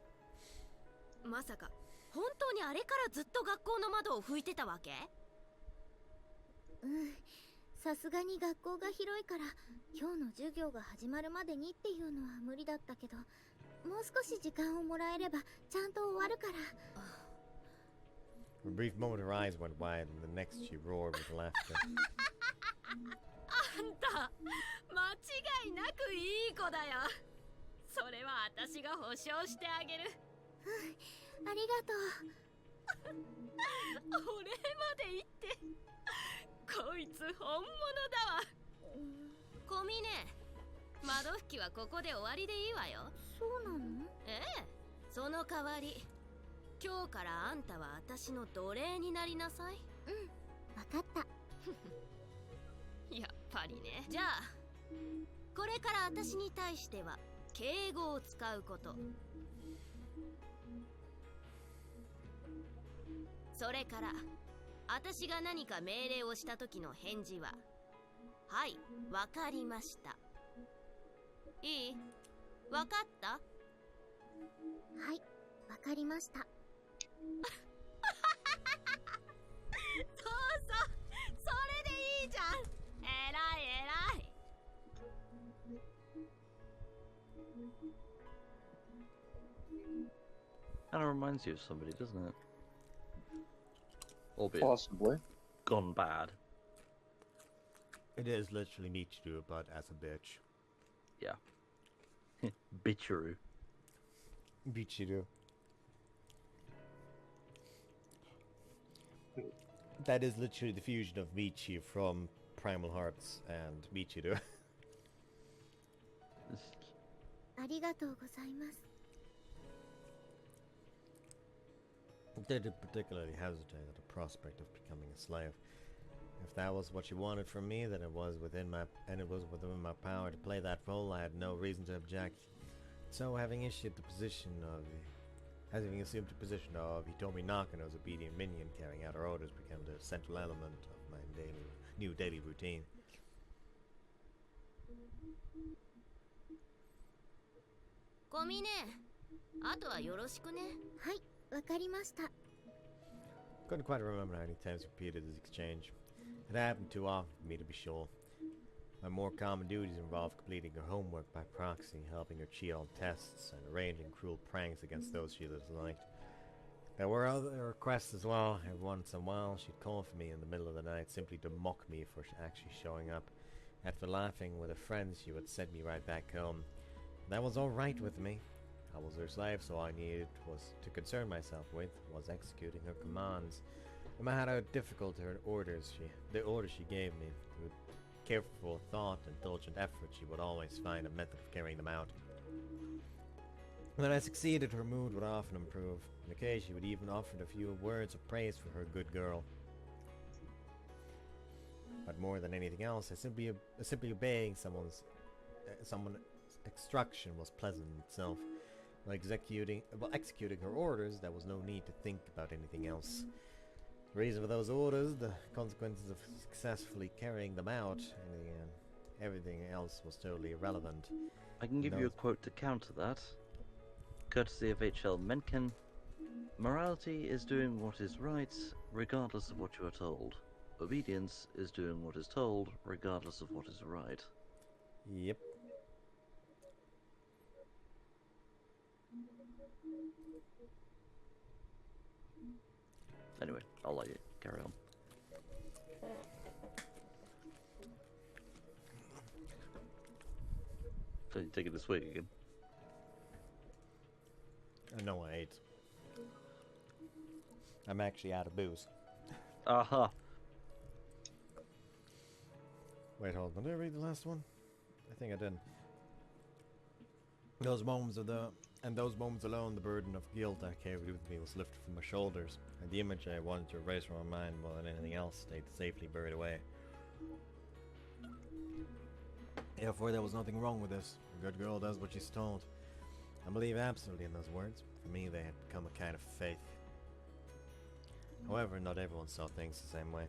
まさか本当にあれからずっと学校の窓を拭いてたわけ？さすがに学校が広いから今日の授業が始まるまでにっていうのは無理だったけど、もう少し時間をもらえればちゃんと終わるから。 For a brief moment her eyes went wide, and the next she roared with laughter. あんた、間違いなくいい子だよ。それは私が保証してあげる。ありがとう。お礼まで言って。こいつ本物だわ。小峰、窓拭きはここで終わりでいいわよ。そうなの？ええ、その代わり今日からあんたは私の奴隷になりなさい。わかった。やっぱりね。じゃあこれから私に対しては敬語を使うこと、それから私が何か命令をした時の返事は、はい、わかりました。いい？わかった？はい、わかりました。そうそう、それでいいじゃん。えらいえらい。Kind of reminds you of somebody, doesn't it? Albeit Possibly. gone bad. It is literally Michiru, but as a bitch. Yeah. Bitcheru. Michiru. That is literally the fusion of Michi from Primal Hearts and Michiru. ありがとうございます。 Did particularly hesitate at the prospect of becoming a slave. If that was what you wanted from me, then it was within my power to play that role. I had no reason to object. So, having assumed the position of Hitomi Nakano's obedient minion, carrying out her orders became the central element of my new daily routine. ゴミね。あとはよろしくね。はい、わかりました。 Couldn't quite remember how many times repeated this exchange. It happened too often for me to be sure. My more common duties involved completing her homework by proxy, helping her cheat on tests, and arranging cruel pranks against those she disliked. There were other requests as well. Every once in a while, she'd call for me in the middle of the night simply to mock me for actually showing up. After laughing with her friends, she would send me right back home. That was all right with me. I was her slave, so all I needed was to concern myself with was executing her commands. No matter how difficult the orders she gave me, with careful thought and diligent effort, she would always find a method of carrying them out. When I succeeded, her mood would often improve. On occasion, she would even offer a few words of praise for her good girl. But more than anything else, simply obeying someone's instruction was pleasant in itself. While executing her orders, there was no need to think about anything else. The reason for those orders, the consequences of successfully carrying them out, and everything else was totally irrelevant. I can give you a quote to counter that. Courtesy of H.L. Mencken, morality is doing what is right, regardless of what you are told. Obedience is doing what is told, regardless of what is right. Yep. Anyway, I'll let you carry on. So you take it this week again? No, I ate. I'm actually out of booze. Aha! Wait, hold on. Did I read the last one? I think I didn't. Those moments alone, the burden of guilt I carried with me was lifted from my shoulders, and the image I wanted to erase from my mind more than anything else stayed safely buried away. Therefore, there was nothing wrong with this. A good girl does what she's told. I believe absolutely in those words. For me, they had become a kind of faith. However, not everyone saw things the same way.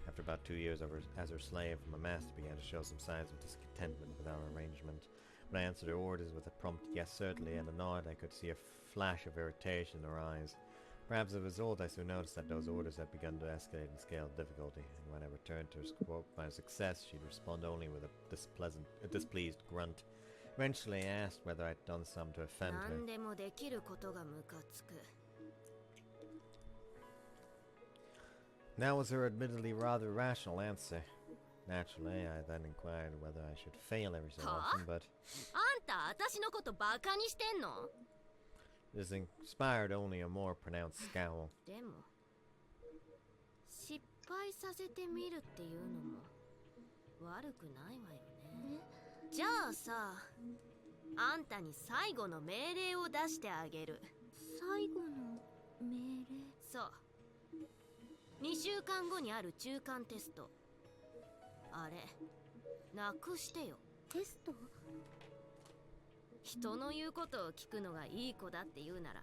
After about 2 years as her slave, my master began to show some signs of discontentment with our arrangement. When I answered her orders with a prompt yes certainly and a nod, I could see a flash of irritation in her eyes. Perhaps as a result, I soon noticed that those orders had begun to escalate in scale of difficulty, and when I returned to her quote my success, she'd respond only with a displeased grunt. Eventually, I asked whether I'd done something to offend her. That was her admittedly rather rational answer. Naturally, I then inquired whether I should fail every so often, but this inspired only a more pronounced scowl. 失敗させてみるっていうのも悪くないわよね。じゃあさ、あんたに最後の命令を出してあげる。最後の命令？そう。2週間後にある中間テスト。あれ、なくしてよ。テスト？人の言うことを聞くのがいい子だって言うなら、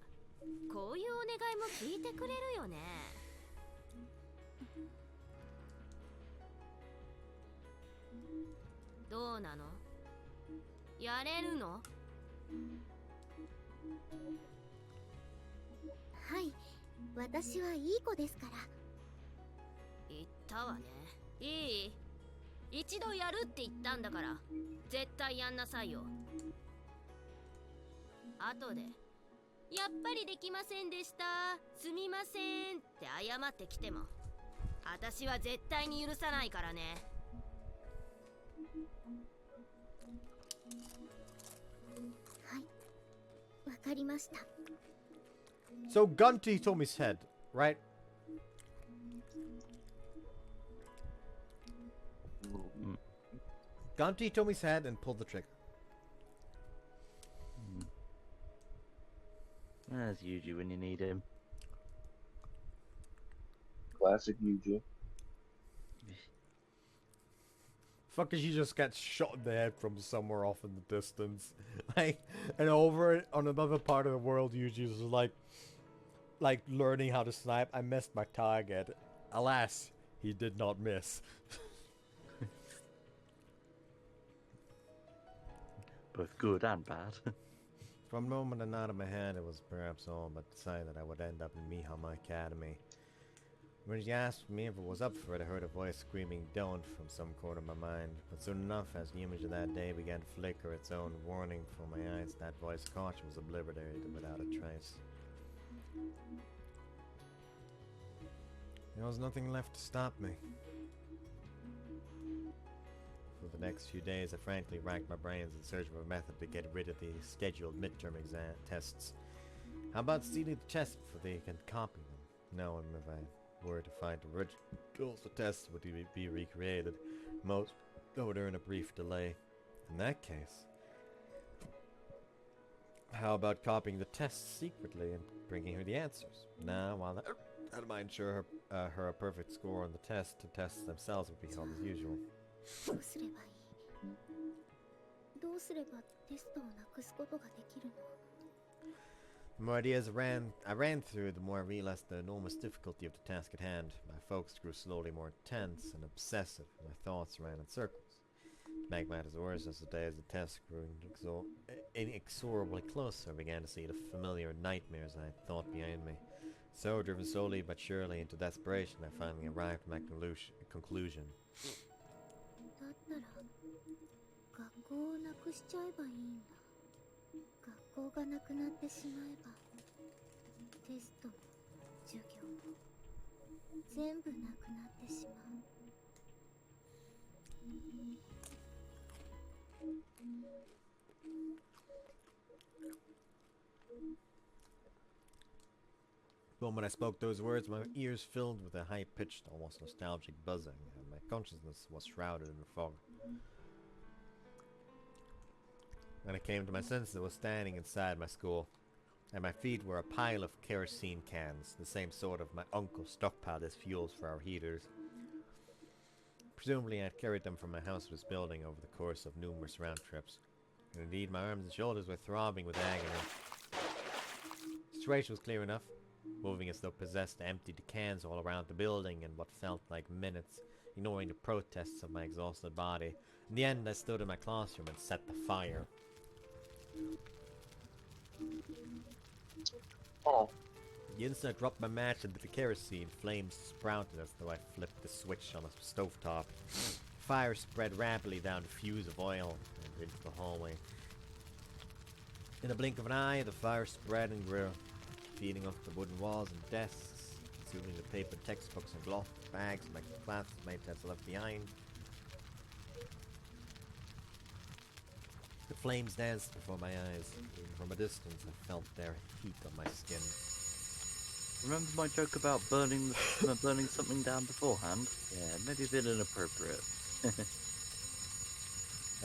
こういうお願いも聞いてくれるよね。どうなの？やれるの？はい、私はいい子ですから。言ったわね。いい？一度やるって言ったんだから、絶対やんなさいよ。後で、やっぱりできませんでした、すみませんって謝ってきても、私は絶対に許さないからね。はい、わかりました。 So gun to Hitomi's head, right? Gun to Hitomi's head and pull the trigger. There's Yuji when you need him. Classic Yuji. Fuck, she just gets shot in the head from somewhere off in the distance. Like, and over on another part of the world, Yuji is like learning how to snipe. I missed my target. Alas, he did not miss. Both good and bad. From a moment and out of my head, it was perhaps all but decided that I would end up in Mihama Academy. When she asked me if it was up for it, I heard a voice screaming "don't" from some corner of my mind. But soon enough, as the image of that day began to flicker its own warning before my eyes, that voice of caution was obliterated without a trace. There was nothing left to stop me. For the next few days, I frankly racked my brains in search of a method to get rid of the scheduled midterm exam tests. How about stealing the tests before they can copy them? No, and if I were to find originals, the tests would be recreated. Most would earn a brief delay. In that case, how about copying the tests secretly and bringing her the answers? Now, while that might ensure her a perfect score on the test, the tests themselves would be held as usual. どうすればいい？どうすればテストをなくすことができるの？ The more ideas I ran through, the more I realized the enormous difficulty of the task at hand. My focus grew slowly more intense and obsessive. My thoughts ran in circles. To make matters worse, as the days of the test grew inexorably closer, I began to see the familiar nightmares I had thought behind me. So, driven slowly but surely into desperation, I finally arrived at my conclusion. だったら学校をなくしちゃえばいいんだ。学校がなくなってしまえばテストも授業も全部なくなってしまう。 The moment I spoke those words, my ears filled with a high-pitched, almost nostalgic buzzing, and my consciousness was shrouded in a fog. When I came to my senses, I was standing inside my school. At my feet were a pile of kerosene cans, the same sort of my uncle stockpiled as fuels for our heaters. Presumably, I had carried them from my house to this building over the course of numerous round trips. And indeed, my arms and shoulders were throbbing with agony. The situation was clear enough. Moving as though possessed, I emptied the cans all around the building in what felt like minutes, ignoring the protests of my exhausted body. In the end, I stood in my classroom and set the fire. Oh. The instant I dropped my match into the kerosene, flames sprouted as though I flipped the switch on a stovetop. Fire spread rapidly down the fuse of oil and into the hallway. In a blink of an eye, the fire spread and grew, feeding off the wooden walls and desks, consuming the paper textbooks and cloth bags my classmates had left behind. The flames danced before my eyes. Even from a distance, I felt their heat on my skin. Remember my joke about burning something down beforehand? Yeah, maybe a bit inappropriate.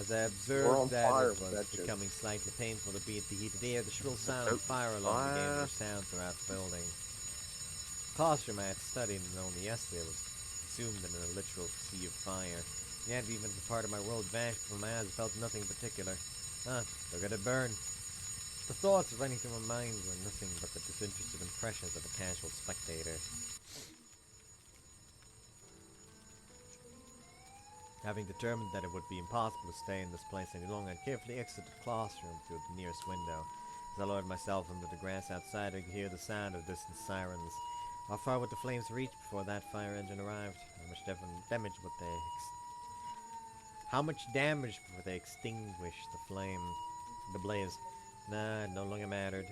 As I observed that it was becoming slightly painful to beat the heated air, the shrill sound of fire alarm began to resound throughout the building. The classroom I had studied only yesterday was consumed in a literal sea of fire. Yet, even as a part of my world vanished from my eyes, I felt nothing particular. Look at it burn. The thoughts running through my mind were nothing but the disinterested impressions of a casual spectator. Having determined that it would be impossible to stay in this place any longer, I carefully exited the classroom through the nearest window. As I lowered myself into the grass outside, I could hear the sound of distant sirens. How far would the flames reach before that fire engine arrived? How much damage would they before they extinguished the blaze? Nah, it no longer mattered.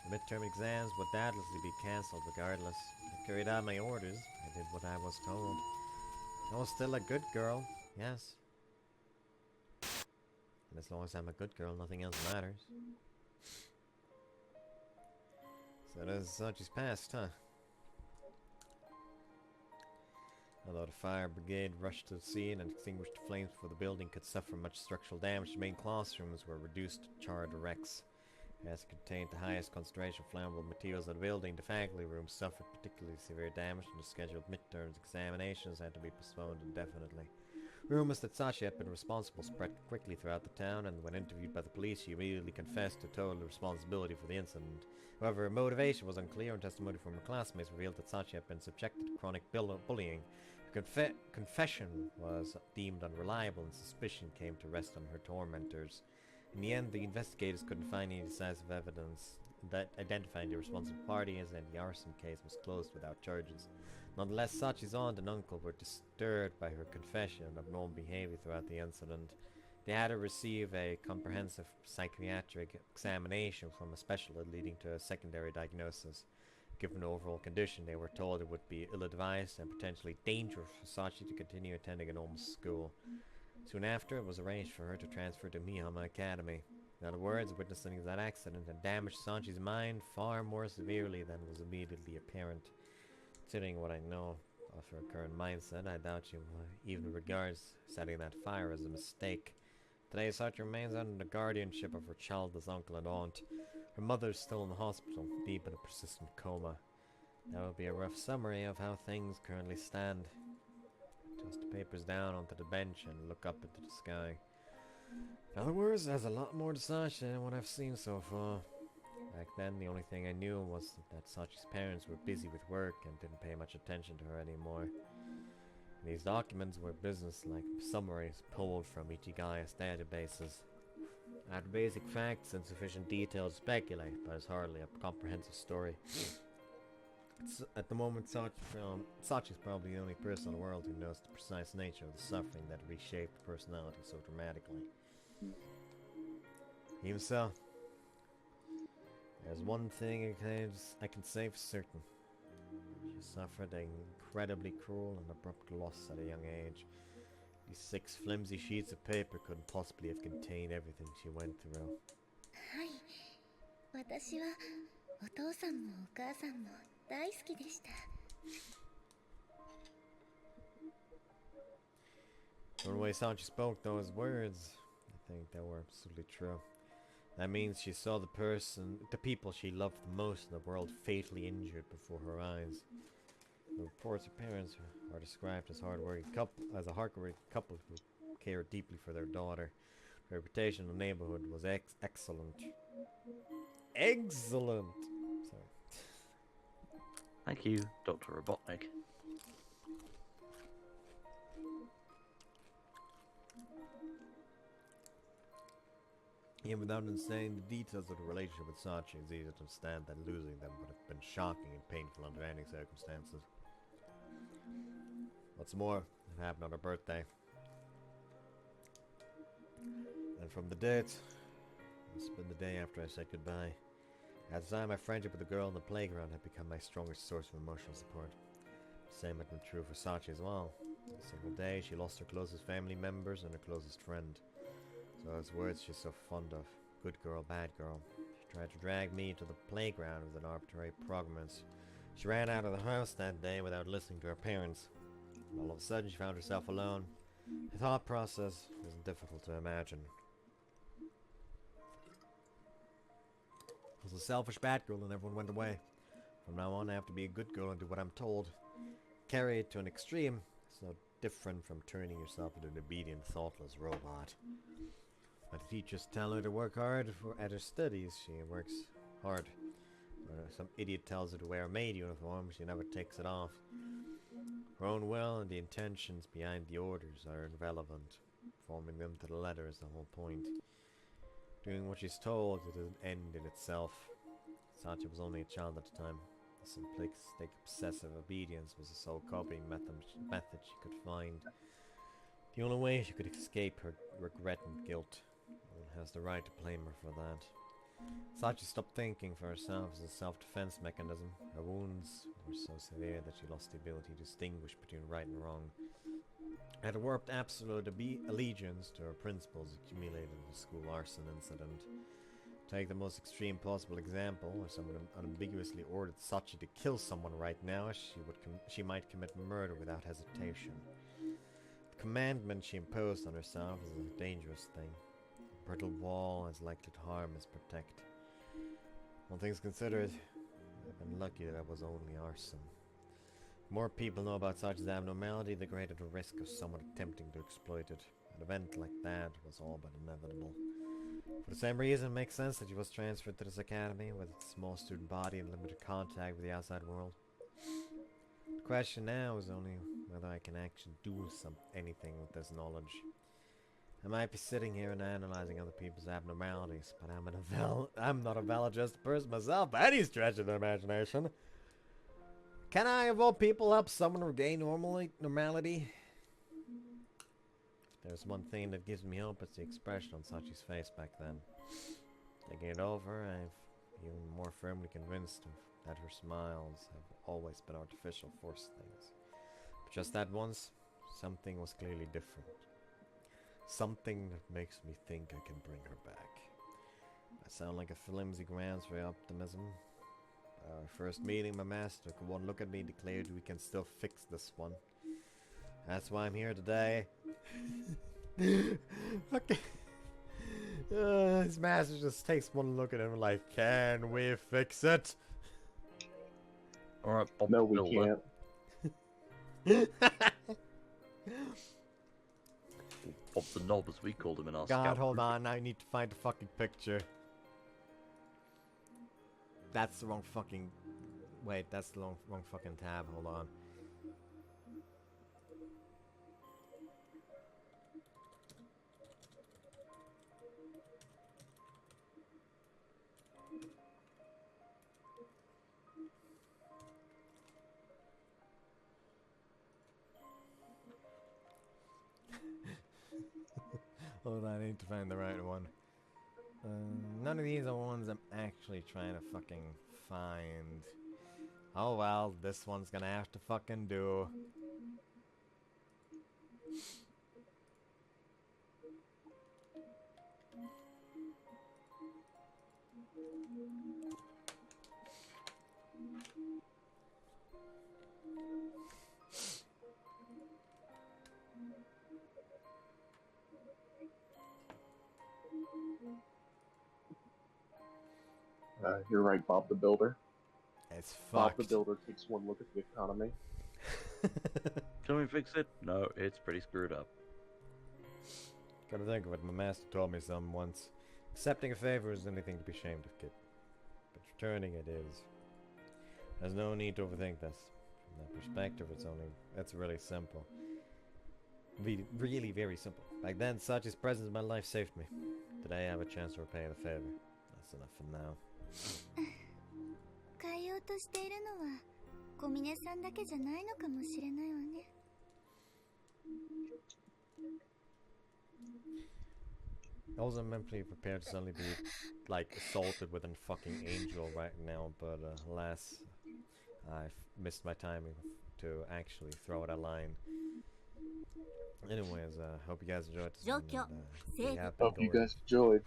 The midterm exams would doubtlessly be cancelled regardless. I carried out my orders. I did what I was told. I was still a good girl, yes. As long as I'm a good girl, nothing else matters. So that is Sachi's past, huh? Although the fire brigade rushed to the scene and extinguished the flames before the building could suffer much structural damage, the main classrooms were reduced to charred wrecks. As it contained the highest concentration of flammable materials in the building, the faculty room suffered particularly severe damage, and the scheduled midterms examinations had to be postponed indefinitely. Rumors that Sachi had been responsible spread quickly throughout the town, and when interviewed by the police, she immediately confessed to total responsibility for the incident. However, her motivation was unclear, and testimony from her classmates revealed that Sachi had been subjected to chronic bullying. Her confession was deemed unreliable, and suspicion came to rest on her tormentors. In the end, the investigators couldn't find any decisive evidence that identifying the responsible parties, and the arson case was closed without charges. Nonetheless, Sachi's aunt and uncle were disturbed by her confession and abnormal behavior throughout the incident. They had her receive a comprehensive psychiatric examination from a specialist, leading to a secondary diagnosis. Given the overall condition, they were told it would be ill-advised and potentially dangerous for Sachi to continue attending a normal school. Soon after, it was arranged for her to transfer to Mihama Academy. In other words, witnessing that accident had damaged Sachi's mind far more severely than was immediately apparent. Considering what I know of her current mindset, I doubt she even regards setting that fire as a mistake. Today, Sachi remains under the guardianship of her childless uncle and aunt. Her mother is still in the hospital, deep in a persistent coma. That would be a rough summary of how things currently stand. Toss the papers down onto the bench and look up into the sky. In other words, there's a lot more to Sachi than what I've seen so far. Back then, the only thing I knew was that Sachi's parents were busy with work and didn't pay much attention to her anymore. These documents were business-like summaries pulled from Ichigai's databases. I had basic facts and sufficient detail to speculate, but it's hardly a comprehensive story. At the moment, Sachi's probably the only person in the world who knows the precise nature of the suffering that reshaped her personality so dramatically. Even so, there's one thing I can say for certain. She suffered an incredibly cruel and abrupt loss at a young age. These 6 flimsy sheets of paper couldn't possibly have contained everything she went through. はい、私はお父さんもお母さんも大好きでした。From the way Sachi spoke those words, I think they were absolutely true. That means she saw the people she loved the most in the world fatally injured before her eyes. The reports her parents are described as a hard-working couple who cared deeply for their daughter. The reputation in the neighborhood was excellent. Excellent! Sorry. Thank you, Dr. Robotnik. Even without saying the details of the relationship with Sachi, it's easy to understand that losing them would have been shocking and painful under any circumstances. What's more, it happened on her birthday. And from the date, it's been the day after I said goodbye. At the time, my friendship with the girl in the playground had become my strongest source of emotional support. The same had been true for Sachi as well. A single day, she lost her closest family members and her closest friend. So those words she's so fond of, good girl, bad girl. She tried to drag me to the playground with an arbitrary promise. She ran out of the house that day without listening to her parents. All of a sudden, she found herself alone. The thought process wasn't difficult to imagine. I was a selfish bad girl and everyone went away. From now on, I have to be a good girl and do what I'm told. Carry it to an extreme, it's no different from turning yourself into an obedient, thoughtless robot. When the teachers tell her to work hard at her studies, she works hard. When some idiot tells her to wear a maid uniform, she never takes it off. Her own will and the intentions behind the orders are irrelevant. Performing them to the letter is the whole point. Doing what she's told is an end in itself. Sachi was only a child at the time. The simplistic, obsessive obedience was the sole coping method she could find. The only way she could escape her regret and guilt. No one has the right to blame her for that. Sachi stopped thinking for herself as a self-defense mechanism. Her wounds were so severe that she lost the ability to distinguish between right and wrong. had warped absolute allegiance to her principles accumulated in the school arson incident. Take the most extreme possible example, if someone unambiguously ordered Sachi to kill someone right now, she might commit murder without hesitation. The commandment she imposed on herself is a dangerous thing. A brittle wall as likely to harm as protect. All things considered, I've been lucky that it was only arson. The more people know about Sachi's abnormality, the greater the risk of someone attempting to exploit it. An event like that was all but inevitable. For the same reason, it makes sense that she was transferred to this academy with its small student body and limited contact with the outside world. The question now is only whether I can actually do anything with this knowledge. I might be sitting here and analyzing other people's abnormalities, but I'm not a well-adjusted person myself by any stretch of the imagination. Can I, of all people, help someone regain normality? If there's one thing that gives me hope, it's the expression on Sachi's face back then. Thinking it over, I've even more firmly convinced that her smiles have always been artificial forced things. But just that once, something was clearly different. Something that makes me think I can bring her back. I sound like a flimsy grounds for optimism. Our first meeting, my master took one look at me, declared we can still fix this one. That's why I'm here today. Okay. His master just takes one look at him like, can we fix it? Alright, Bob. No, we can't. Bob the Knob, as we called him in our God, scout hold group. on. I need to find the fucking picture. That's the wrong fucking... Wait, that's the wrong fucking tab. Hold on. Hold on, I need to find the right one. None of these are ones I'm actually trying to fucking find. Oh well, this one's gonna have to fucking do. You're right, Bob the Builder. It's Bob the fucked. Builder takes one look at the economy. Can we fix it? No, it's pretty screwed up. Gotta think of it, my master told me something once. Accepting a favor is anything to be ashamed of, kid. But returning it is. There's no need to overthink this. From that perspective, it's really simple. Really very simple. Back then, Sachi's presence in my life saved me. Today I have a chance to repay the favor. That's enough for now. 変えようとしているのは小峰さんだけじゃないのかもしれないわね。I wasn't mentally prepared to suddenly be, like, assaulted with a fucking angel right now, but alas, I've missed my timing to actually throw out a line. Anyways, hope you guys enjoyed this one, and, Hope you guys enjoyed.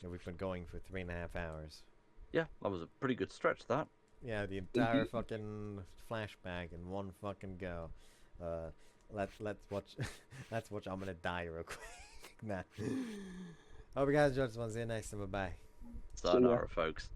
Yeah, we've been going for 3.5 hours. Yeah, that was a pretty good stretch, that. Yeah, the entire fucking flashback in one fucking go. Let's watch. Let's watch. I'm gonna die real quick. Nah. Hope you guys enjoyed this one. See you next time. Bye bye. Sayonara, folks.